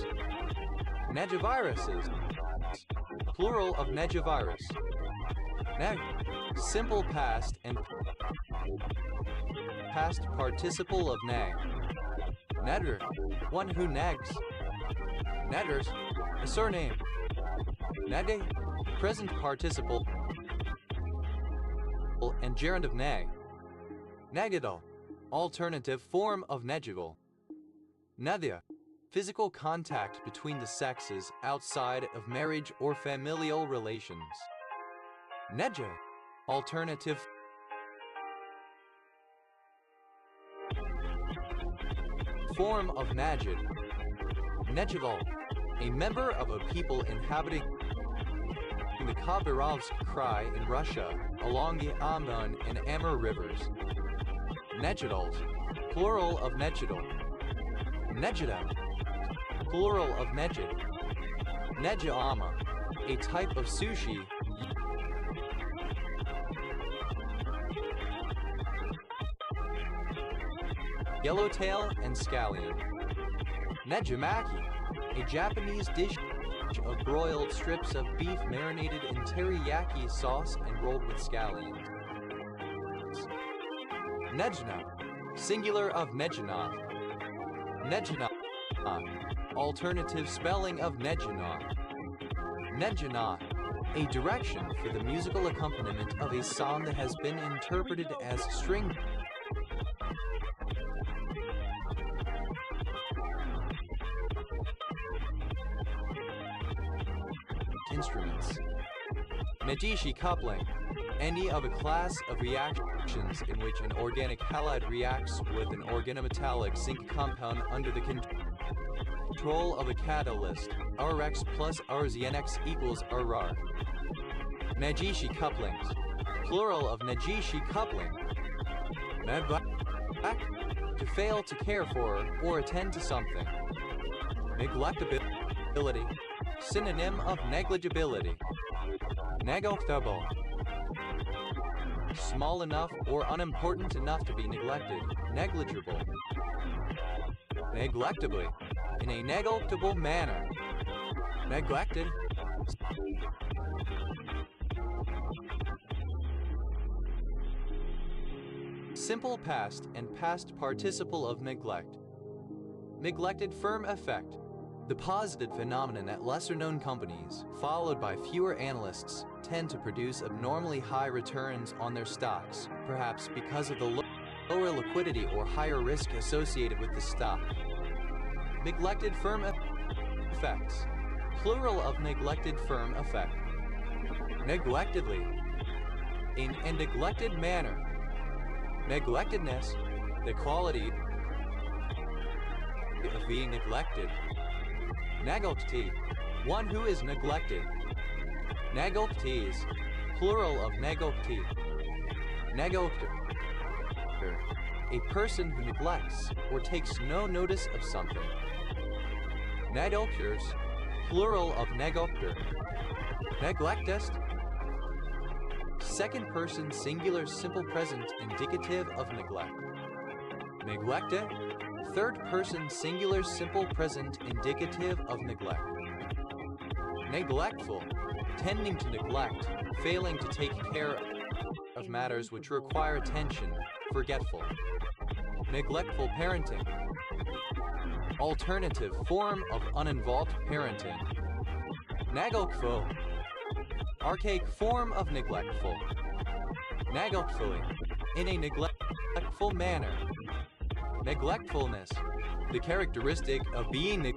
A: Negeviruses, plural of Negevirus. Neg, simple past and past participle of nag. Nedder, one who nags. Nedders, a surname. Nege, present participle and gerund of nag. Negadal, alternative form of negival. Nedia, physical contact between the sexes outside of marriage or familial relations. Neja, alternative form of Najid. Nejival, a member of a people inhabiting the Khabarovsk Krai in Russia along the Amur and Amur rivers. Nejidals, plural of Nejidal. Nejida, plural of Nejid. Nejama, a type of sushi yellowtail, and scallion. Nejimaki, a Japanese dish of broiled strips of beef marinated in teriyaki sauce and rolled with scallions. Nejna, singular of Nejna. Nejna, alternative spelling of Nejna. Nejna, a direction for the musical accompaniment of a song that has been interpreted as string instruments. Negishi coupling, any of a class of reactions in which an organic halide reacts with an organometallic zinc compound under the control of a catalyst, Rx plus RZNX equals RR. Negishi couplings, plural of Negishi coupling. Nebak, to fail to care for or attend to something. Neglectability, synonym of negligibility. Neglectable, small enough or unimportant enough to be neglected, negligible. Neglectably, in a neglectable manner. Neglected, simple past and past participle of neglect. Neglected firm effect, the positive phenomenon at lesser-known companies, followed by fewer analysts, tend to produce abnormally high returns on their stocks, perhaps because of the lower liquidity or higher risk associated with the stock. Neglected firm effects, plural of neglected firm effect. Neglectedly, in a neglected manner. Neglectedness, the quality of being neglected. Neglectee, one who is neglected. Neglectees, plural of neglectee. Neglector, a person who neglects or takes no notice of something. Neglectors, plural of neglector. Neglectest, second person singular simple present indicative of neglect. Neglected, third person singular simple present indicative of neglect. Neglectful, tending to neglect, failing to take care of matters which require attention, forgetful. Neglectful parenting, alternative form of uninvolved parenting. Neglectful, archaic form of neglectful. Neglectfully, in a neglectful manner. Neglectfulness, the characteristic of being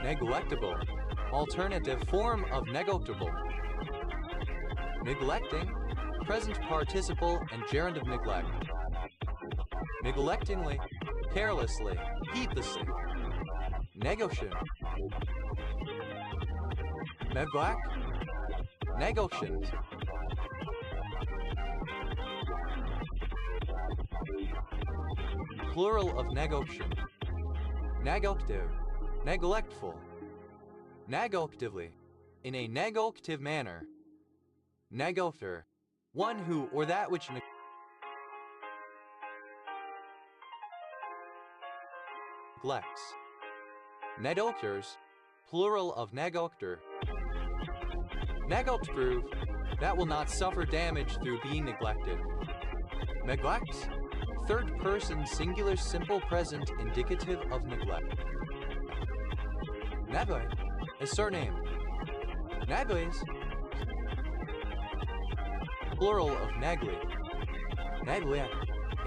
A: neglectable, alternative form of neglectable. Neglecting, present participle and gerund of neglect. Neglectingly, carelessly, heedlessly. Negation. Neglect. Negation. Plural of negation. Neglective. Neglectful. Neglectively. In a neglective manner. Neglector. One who or that which neglects. Neglectors, plural of neglector. Neglectproof, that will not suffer damage through being neglected. Neglects, third person singular simple present indicative of neglect. Negue, a surname. Negues, plural of negli. Neglia,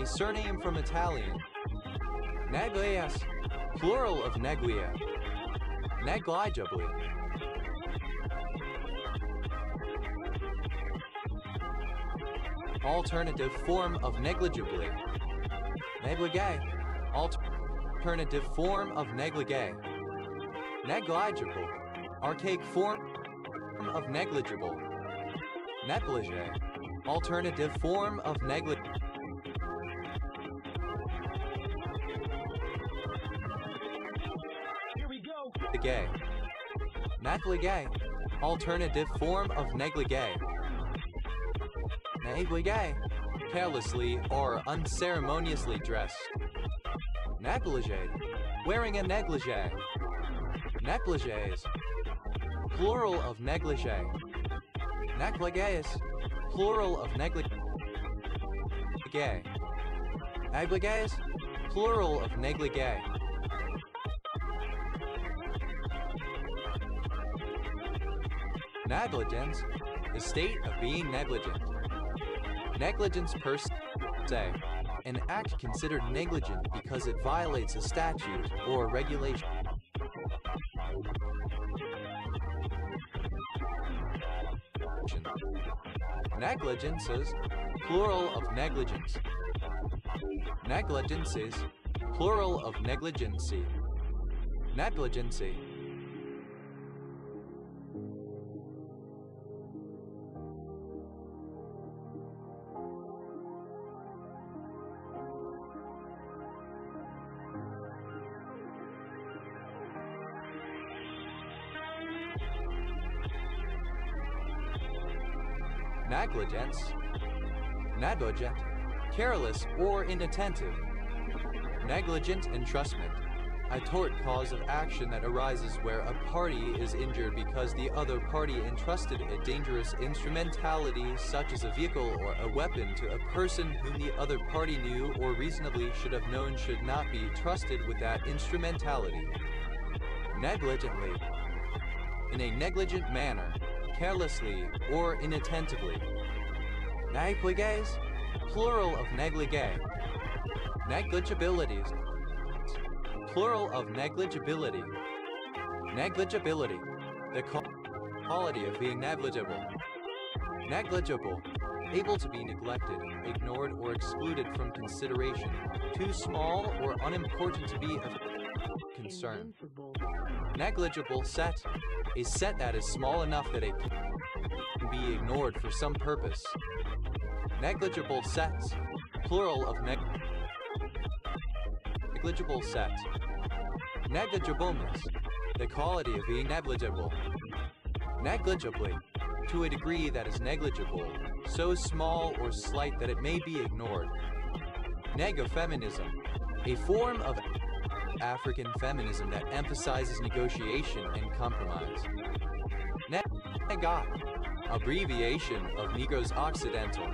A: a surname from Italian. Neglias, plural of neglia. Negligibly. Alternative form of negligibly. Negligee. Alternative form of negligee. Negligible. Archaic form of negligible. Negligee. Alternative form of negligible.
B: Here we go.
A: Gay. Negligee. Alternative form of negligee. Negligee. Carelessly or unceremoniously dressed. Negligee. Wearing a negligee. Negligees. Plural of negligee. Negligees. Plural of negligee. Negligees. Plural of negligee. Negligence. The state of being negligent. Negligence per se. An act considered negligent because it violates a statute or regulation. Negligences. Plural of negligence. Negligences. Plural of negligency. Negligency. Negligence. Negligent. Careless or inattentive. Negligent entrustment. A tort cause of action that arises where a party is injured because the other party entrusted a dangerous instrumentality such as a vehicle or a weapon to a person whom the other party knew or reasonably should have known should not be trusted with that instrumentality. Negligently. In a negligent manner, carelessly or inattentively. Negligees. Plural of negligee. Negligibilities. Plural of negligibility. Negligibility. The quality of being negligible. Negligible. Able to be neglected, ignored, or excluded from consideration. Too small or unimportant to be of concern. Negligible set. A set that is small enough that it can be ignored for some purpose. Negligible sets. Plural of negligible set. Negligibleness. The quality of being negligible. Negligibly. To a degree that is negligible. So small or slight that it may be ignored. Negofeminism. A form of African feminism that emphasizes negotiation and compromise. Negot. Abbreviation of Negroes Occidental.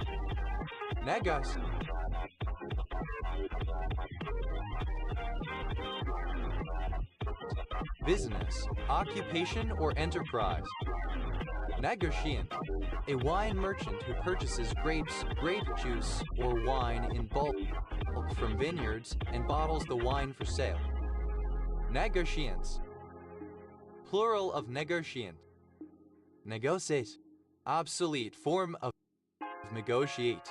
A: Negus. Business, occupation, or enterprise. Negociant. A wine merchant who purchases grapes, grape juice, or wine in bulk from vineyards and bottles the wine for sale. Negociants. Plural of negociant. Negociate. Obsolete form of negotiate.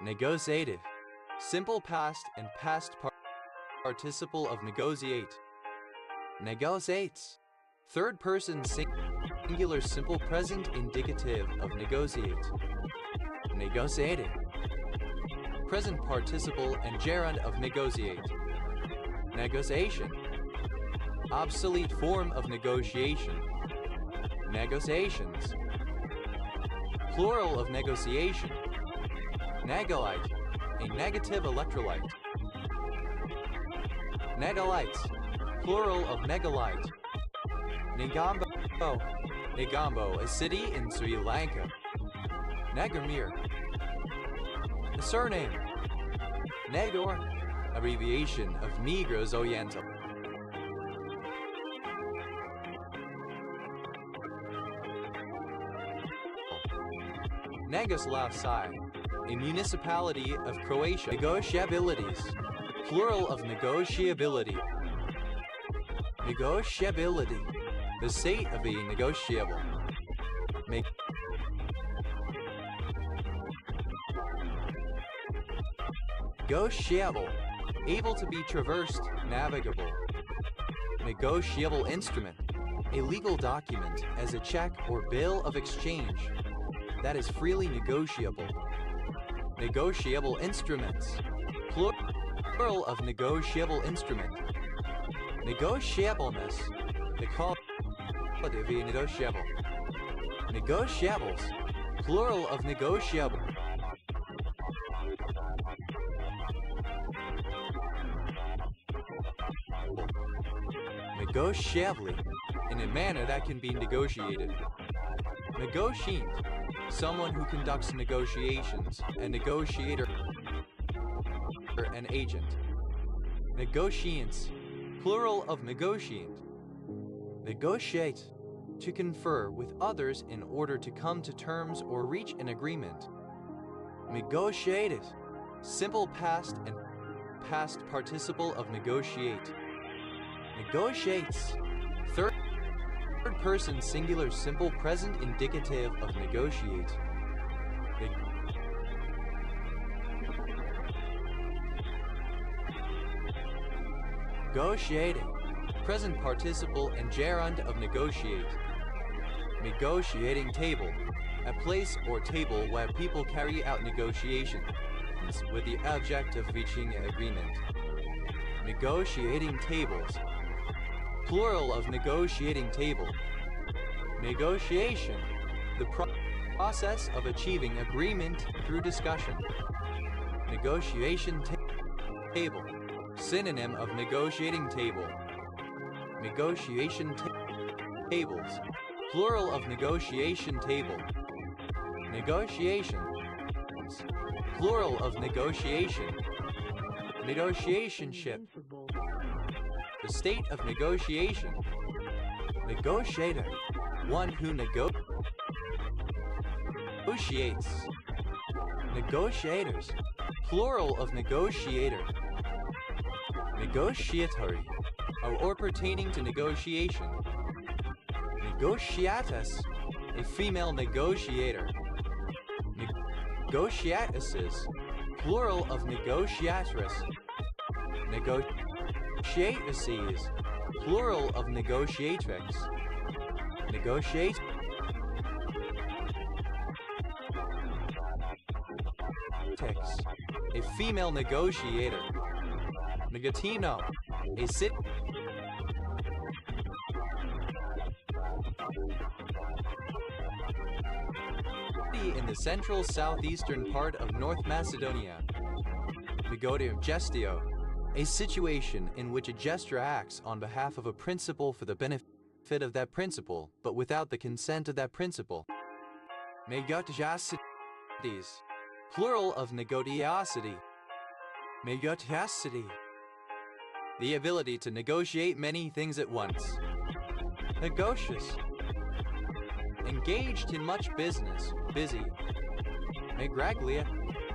A: Negotiative. Simple past and past participle of negotiate. Negotiates. Third person singular simple present indicative of negotiate. Negotiated. Present participle and gerund of negotiate. Negotiation. Obsolete form of negotiation. Negotiations. Plural of negotiation. Negalite. A negative electrolyte. Negalites. Plural of negalite. Negombo. Negombo, a city in Sri Lanka. Nagamir. A surname. Negor. Abbreviation of Negroes Oriental. Negoslavci, a municipality of Croatia. Negotiabilities. Plural of negotiability. Negotiability. The state of being negotiable. Negotiable. Able to be traversed, navigable. Negotiable instrument. A legal document as a check or bill of exchange that is freely negotiable. Negotiable instruments. Plural of negotiable instrument. Negotiableness. The quality of being negotiable. Negotiables, plural of negotiable. Negotiably, in a manner that can be negotiated. Negotiant, someone who conducts negotiations, a negotiator, an agent. Negotiants, plural of negotiant. Negotiate, to confer with others in order to come to terms or reach an agreement. Negotiated, simple past and past participle of negotiate. Negotiates, third person singular simple present indicative of negotiate. Negotiating, present participle and gerund of negotiate. Negotiating table, a place or table where people carry out negotiations with the object of reaching an agreement. Negotiating tables, plural of negotiating table. Negotiation, the process of achieving agreement through discussion. Negotiation table, synonym of negotiating table. Negotiation tables, plural of negotiation table. Negotiation, plural of negotiation. Negotiationship, the state of negotiation. Negotiator, one who negotiates. Negotiators, plural of negotiator. Negotiatory, or pertaining to negotiation. Negotiatus, a female negotiator. Negotiatuses, plural of negotiatress. Negotiatuses, plural of negotiatrix. Negotiate. A female negotiator. Negatino, a city in the central southeastern part of North Macedonia. Negotium gestio, a situation in which a gesture acts on behalf of a principal for the benefit of that principal, but without the consent of that principal. Negotiasities, plural of negodiosity. Negotiosity, the ability to negotiate many things at once. Negocius, engaged in much business, busy. Negraglia,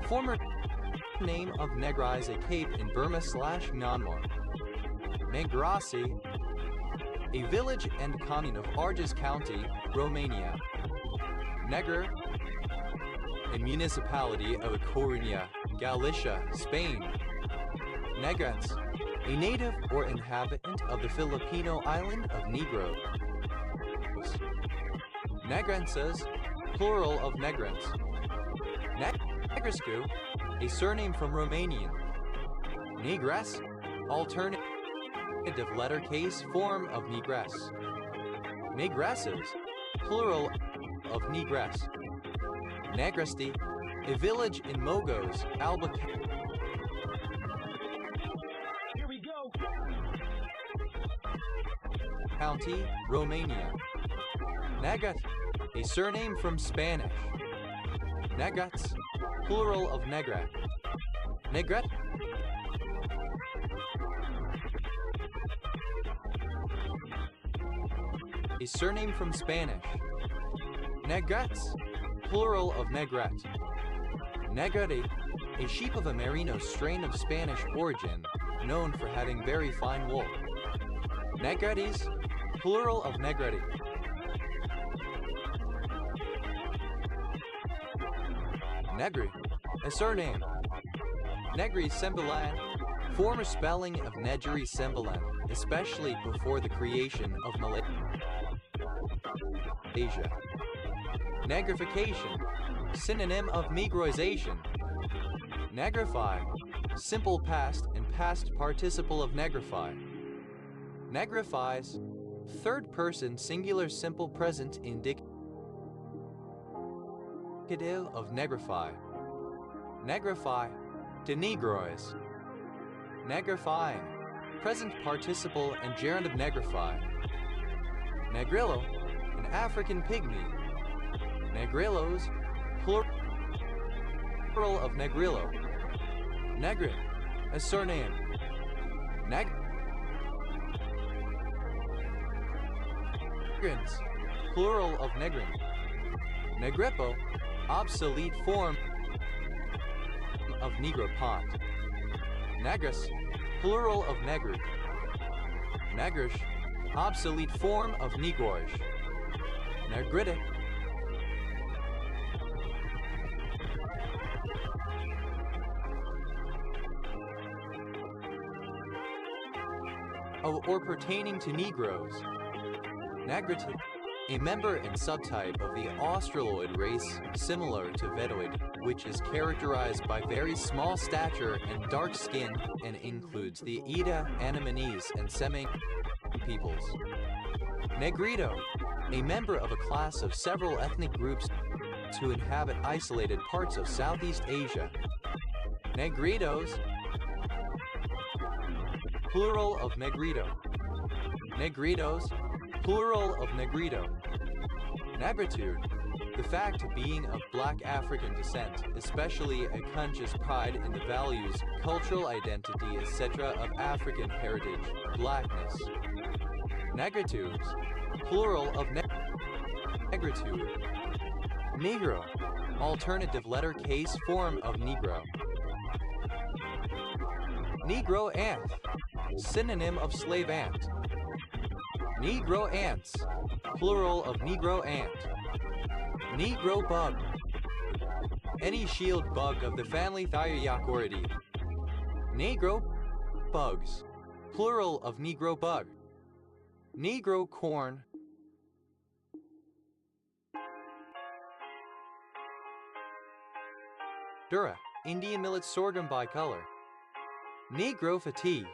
A: former name of Negrais, a cape in Burma/Myanmar. Negrasi, a village and commune of Argeș County, Romania. Negre, a municipality of Coruña, Galicia, Spain. Negrets, a native or inhabitant of the Filipino island of Negros. Negrenses, plural of negrens. Negrescu, a surname from Romanian. Negres, alternative letter case form of negress. Negresses, plural of negress. Negresti, a village in Mogos, Albuquerque.
B: Here we go.
A: County, Romania. Negat, a surname from Spanish. Negats, plural of negret. Negret, a surname from Spanish. Negrets, plural of negret. Negrete, a sheep of a merino strain of Spanish origin, known for having very fine wool. Negretis, plural of negreti. Negri, a surname. Negri Sembilan, former spelling of Negri Sembilan, especially before the creation of Malaysia. Negrification, synonym of negroization. Negrify, simple past and past participle of negrify. Negrifies, third person singular simple present indicative. Vocative of negrify. Negrify, to negroize. Negrifying, present participle and gerund of negrify. Negrillo, an African pygmy. Negrillos, plural of negrillo. Negrin, a surname. Negrins, plural of negrin. Negrippo, obsolete form of negropont. Negris, plural of negri. Negrish, obsolete form of negroish. Negritic, of or pertaining to Negroes. Negritic, a member and subtype of the Australoid race similar to Vedoid, which is characterized by very small stature and dark skin and includes the Eta, Anamines, and Semang peoples. Negrito, a member of a class of several ethnic groups who inhabit isolated parts of Southeast Asia. Negritos, plural of negrito. Negritos, plural of negrito. Negritude, the fact of being of Black African descent, especially a conscious pride in the values, cultural identity, etc. of African heritage, blackness. Negritudes, plural of negritude. Negro, alternative letter case form of Negro. Negro ant, synonym of slave ant. Negro ants, plural of Negro ant. Negro bug, any shield bug of the family Thyriochoridae. Negro bugs, plural of Negro bug. Negro corn. Dura, Indian millet sorghum bicolor. Negro fatigue,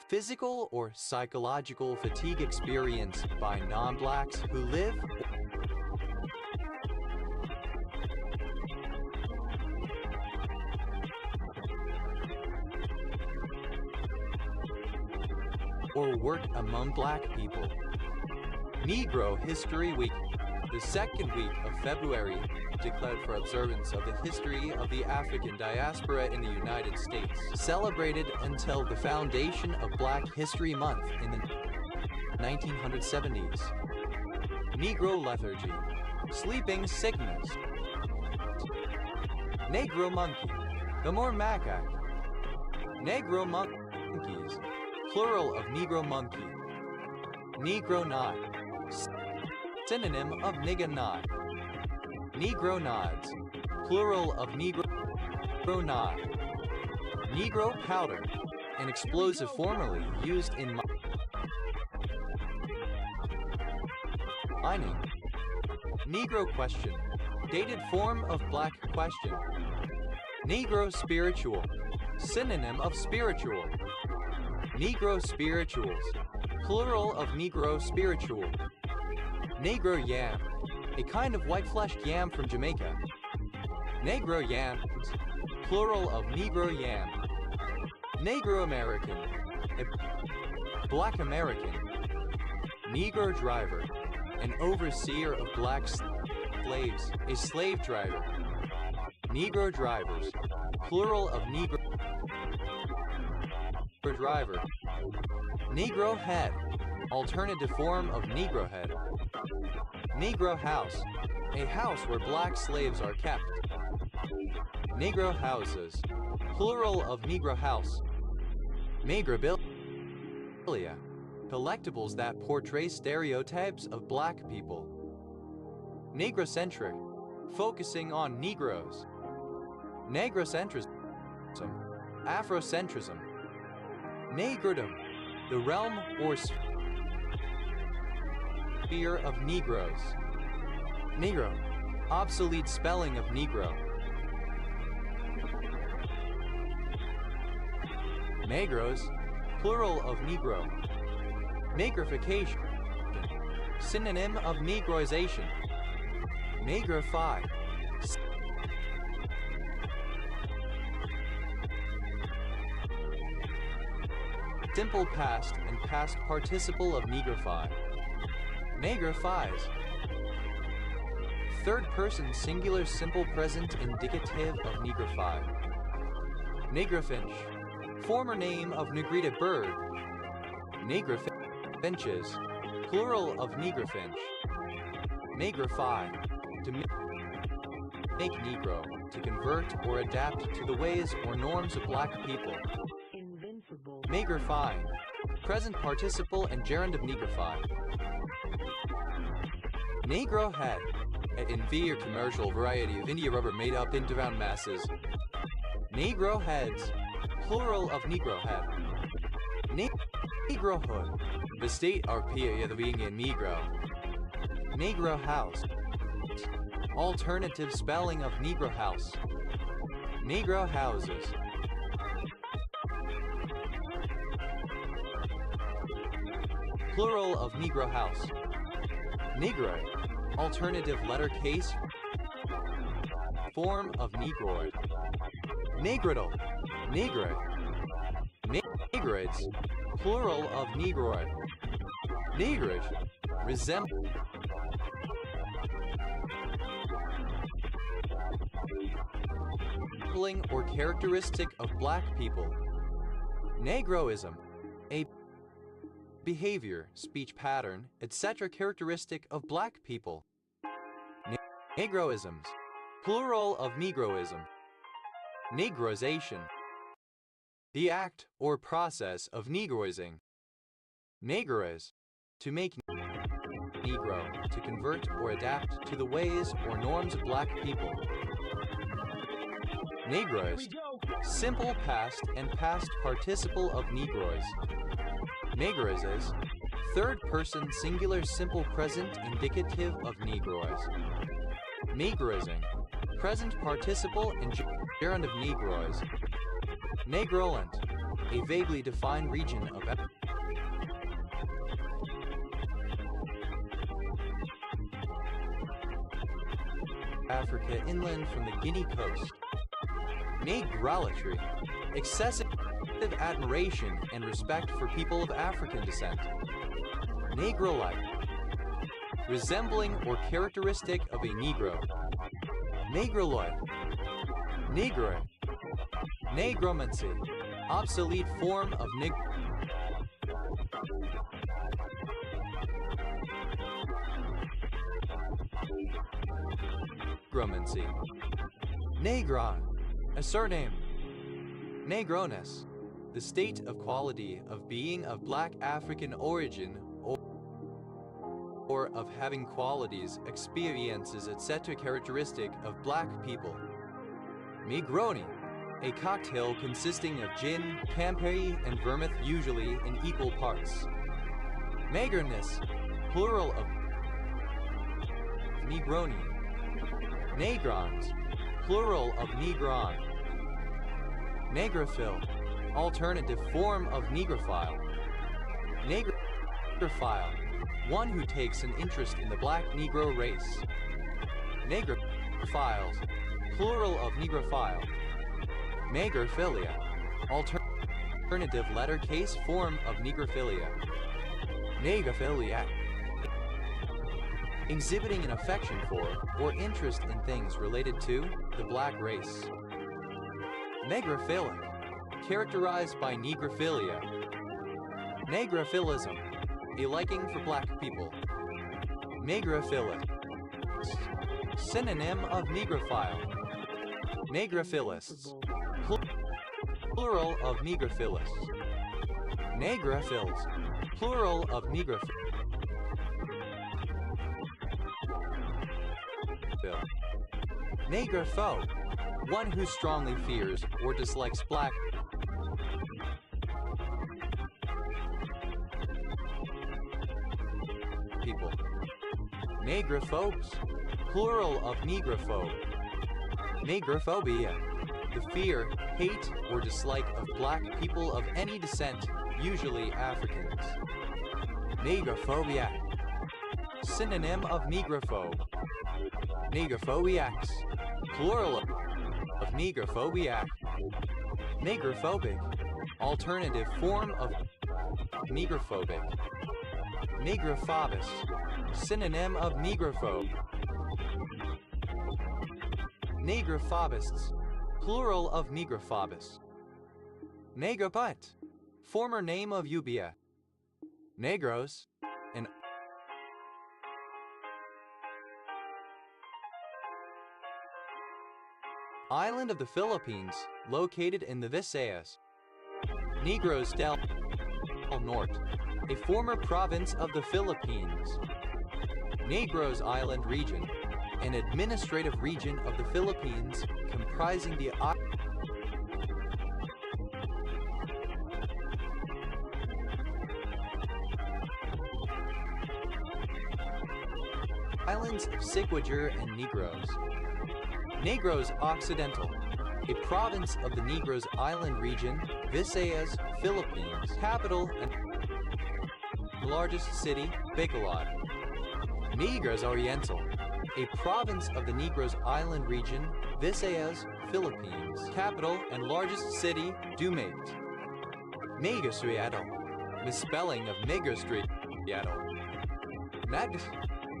A: physical or psychological fatigue experienced by non-blacks who live or work among black people. Negro History Week, the second week of February, declared for observance of the history of the African diaspora in the United States, celebrated until the foundation of Black History Month in the 1970s. Negro lethargy, sleeping sickness. Negro monkey, the more macaque. Negro monkeys, plural of Negro monkey. Negro nod, synonym of nigga nod. Negro nods, plural of Negro nod. Negro powder, an explosive formerly used in mining. Negro question, dated form of black question. Negro spiritual, synonym of spiritual. Negro spirituals, plural of Negro spiritual. Negro yam, a kind of white-fleshed yam from Jamaica. Negro yams, plural of Negro yam. Negro American, a Black American. Negro driver, an overseer of black slaves, a slave driver. Negro drivers, plural of Negro driver. Negro head, alternative form of Negro head. Negro house, a house where black slaves are kept. Negro houses, plural of Negro house. Memorabilia, collectibles that portray stereotypes of black people. Negrocentric, focusing on Negroes. Negrocentrism, Afrocentrism. Negrodom, the realm or sphere of Negroes. Negro, obsolete spelling of Negro. Negros, plural of Negro. Negrification, synonym of Negroization. Negrify, Simple past and past participle of nigrify. Negrifies. Third person singular simple present indicative of nigrify. Negrifinch. Former name of negrita bird. Negrifinches. Plural of negrifinch. Negrify. To make negro. To convert or adapt to the ways or norms of black people.
B: Invincible.
A: Negrify. Present participle and gerund of negrify. Negro head. An India commercial variety of India rubber made up into round masses. Negro heads. Plural of negro head. Negrohood. The state or period of being a negro. Negro house. Alternative spelling of negro house. Negro houses. Plural of negro house. Negro. Alternative letter case. Form of negroid. Negridal. Negrid. Negrids. Plural of negroid. Negrish. Resembling or characteristic of black people. Negroism. A behavior, speech pattern, etc. characteristic of black people. Negroisms. Plural of negroism. Negroization. The act or process of negroizing. Negroiz. To make negro. To convert or adapt to the ways or norms of black people. Negroiz. Simple past and past participle of negroiz. Negroizes. Third person singular simple present indicative of negroiz. Negroizing. Present participle and gerund of negroiz. Negroland. A vaguely defined region of Africa inland from the Guinea coast. Negrolatry. Excessive admiration and respect for people of African descent. Negrolike. Resembling or characteristic of a Negro. Negroloid. Negro. Negromancy. Obsolete form of negromancy. Negron. A surname. Negroness. The state of quality of being of black African origin or of having qualities, experiences, etc. characteristic of black people. Negroni. A cocktail consisting of gin, Campari, and vermouth usually in equal parts. Magerness. Plural of Negroni. Negrons. Plural of negron. Negrophile. Alternative form of negrophile. Negrophile. One who takes an interest in the black Negro race. Negrophiles. Plural of negrophile. Negrophilia. Alternative letter case form of negrophilia. Negrophiliac. Exhibiting an affection for or interest in things related to the black race. Negrophilic. Characterized by negrophilia. Negrophilism. A liking for black people. Negrophilic. Synonym of negrophile. Negrophilus. Plural of negrophilus. Negrophils. Plural of negrophil. Negrophobe. One who strongly fears or dislikes black people. Negrophobes. Plural of negrophobe. Negrophobia. The fear, hate, or dislike of black people of any descent, usually Africans. Negrophobia. Synonym of negrophobe. Negrophobiacs. Plural of negrophobiac. Negrophobic. Alternative form of Negrophobic. Negrophobus. Synonym of negrophobe. Negrophobists. Plural of negrophobus. Negroput. Former name of Ubia. Negros. An island of the Philippines, located in the Visayas. Negros del Norte, a former province of the Philippines. Negros Island region, an administrative region of the Philippines comprising the islands of Siquijor and Negros. Negros Occidental, a province of the Negros Island region, Visayas, Philippines. Capital and largest city, Bacolod. Negros Oriental, a province of the Negros Island region, Visayas, Philippines. Capital and largest city, Dumait. Megasuiatl, misspelling of Megastreetl. Nag,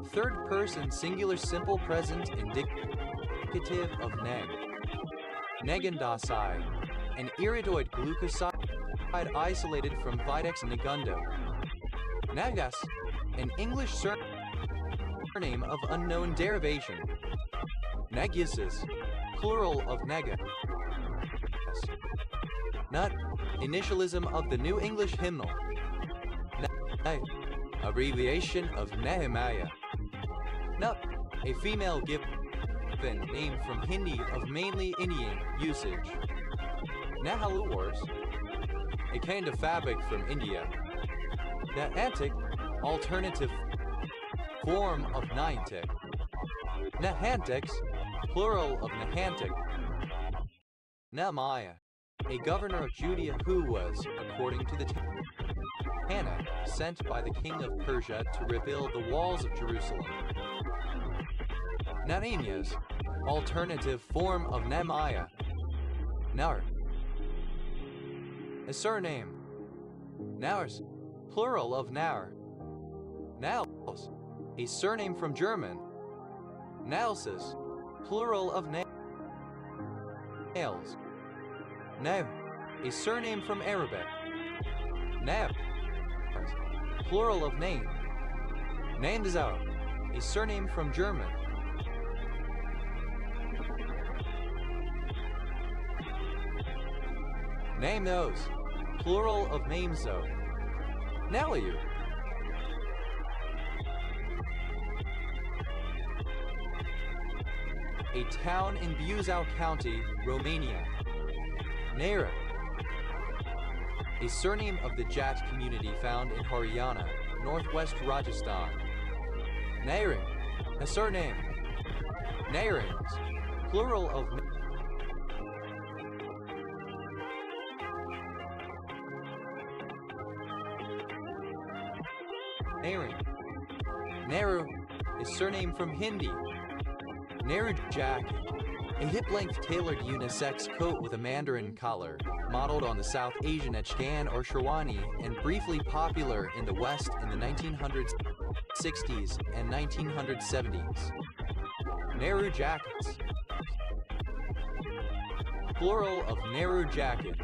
A: third person singular simple present indicative of neg. Negandoside, an iridoid glucoside isolated from Videx negundo. Nagas, an English surname of unknown derivation. Nagises, plural of nega. Nut, initialism of the New English hymnal. Abbreviation of Nehemiah. Nup, a female given name from Hindi of mainly Indian usage. Nahalu Wars, a kind of fabric from India. Nahantic, alternative form of Niantic. Nahantics, plural of Nahantic. Nehemiah, a governor of Judea who was, according to the Tana, sent by the king of Persia to rebuild the walls of Jerusalem. Nehemiah's, alternative form of Nehemiah. Naur, a surname. Naurs, plural of Naur. Nails, a surname from German. Nailses, plural of nails. Nau, a surname from Arabic. Nab, plural of name. Namzau, a surname from German. Name those, plural of namezo. Naliu, a town in Buzău County, Romania. Naira, a surname of the Jat community found in Haryana, northwest Rajasthan. Nairing, a surname. Nairings, plural of Nairing. Nehru, a surname from Hindi. Nehru jacket, a hip-length tailored unisex coat with a mandarin collar, modeled on the South Asian Afghan or Sherwani and briefly popular in the West in the 1960s and 1970s. Nehru jackets, plural of Nehru jacket.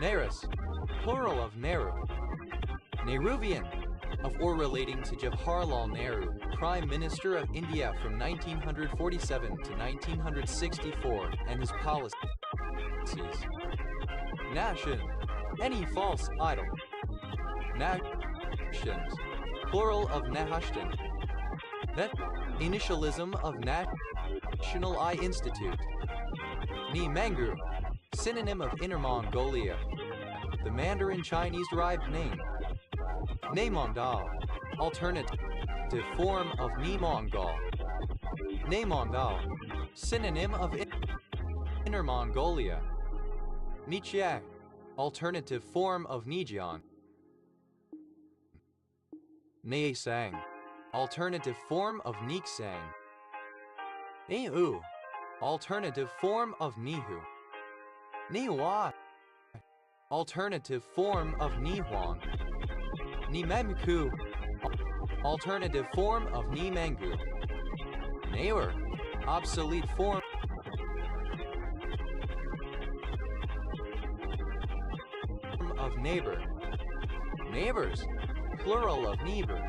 A: Nehrus, plural of Nehru. Nehruvian, of or relating to Jawaharlal Nehru, Prime Minister of India from 1947 to 1964, and his policies. Nation, any false idol. Nations, plural of Nahashtan. Net, initialism of National Eye Institute. Ni Mangu, synonym of Inner Mongolia, the Mandarin Chinese derived name. Naemongdal, alternative form of Ni-Mongol. Naemongdal, synonym of Inner Mongolia. Nichiak, alternative form of Nijian. Naesang, alternative form of Niksang. Nihu, alternative form of Nihu. Nihua, alternative form of Nihuang. Nimemku, alternative form of Nimengu. Neighbor, obsolete form of neighbor. Neighbors, plural of neighbor.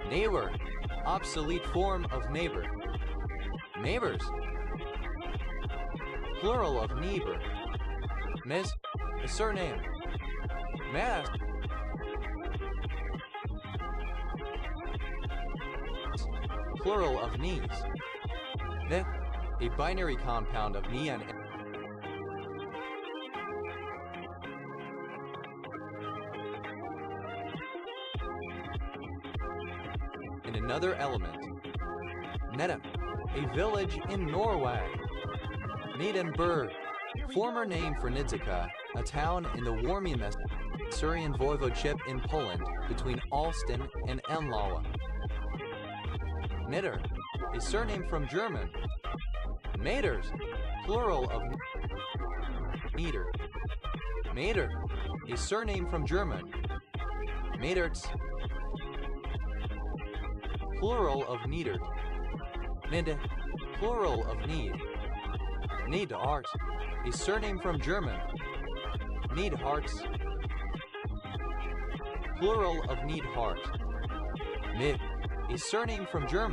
A: Neighbor, obsolete form of neighbor. Neighbors, plural of neighbor. Ms, a surname. Mas, plural of knees. Ne, a binary compound of ni and in another element. Netta, a village in Norway. Nedenburg, former name for Nidzika, a town in the Warmia-Masurian voivodeship in Poland between Alston and Enlawa. Nitter, a surname from German. Maters, plural of Meter. Mater, a surname from German. Materts, plural of Niedert. Nid, plural of Need. Needhart, a surname from German. Needharts, plural of Needhart. Mid, a surname from German.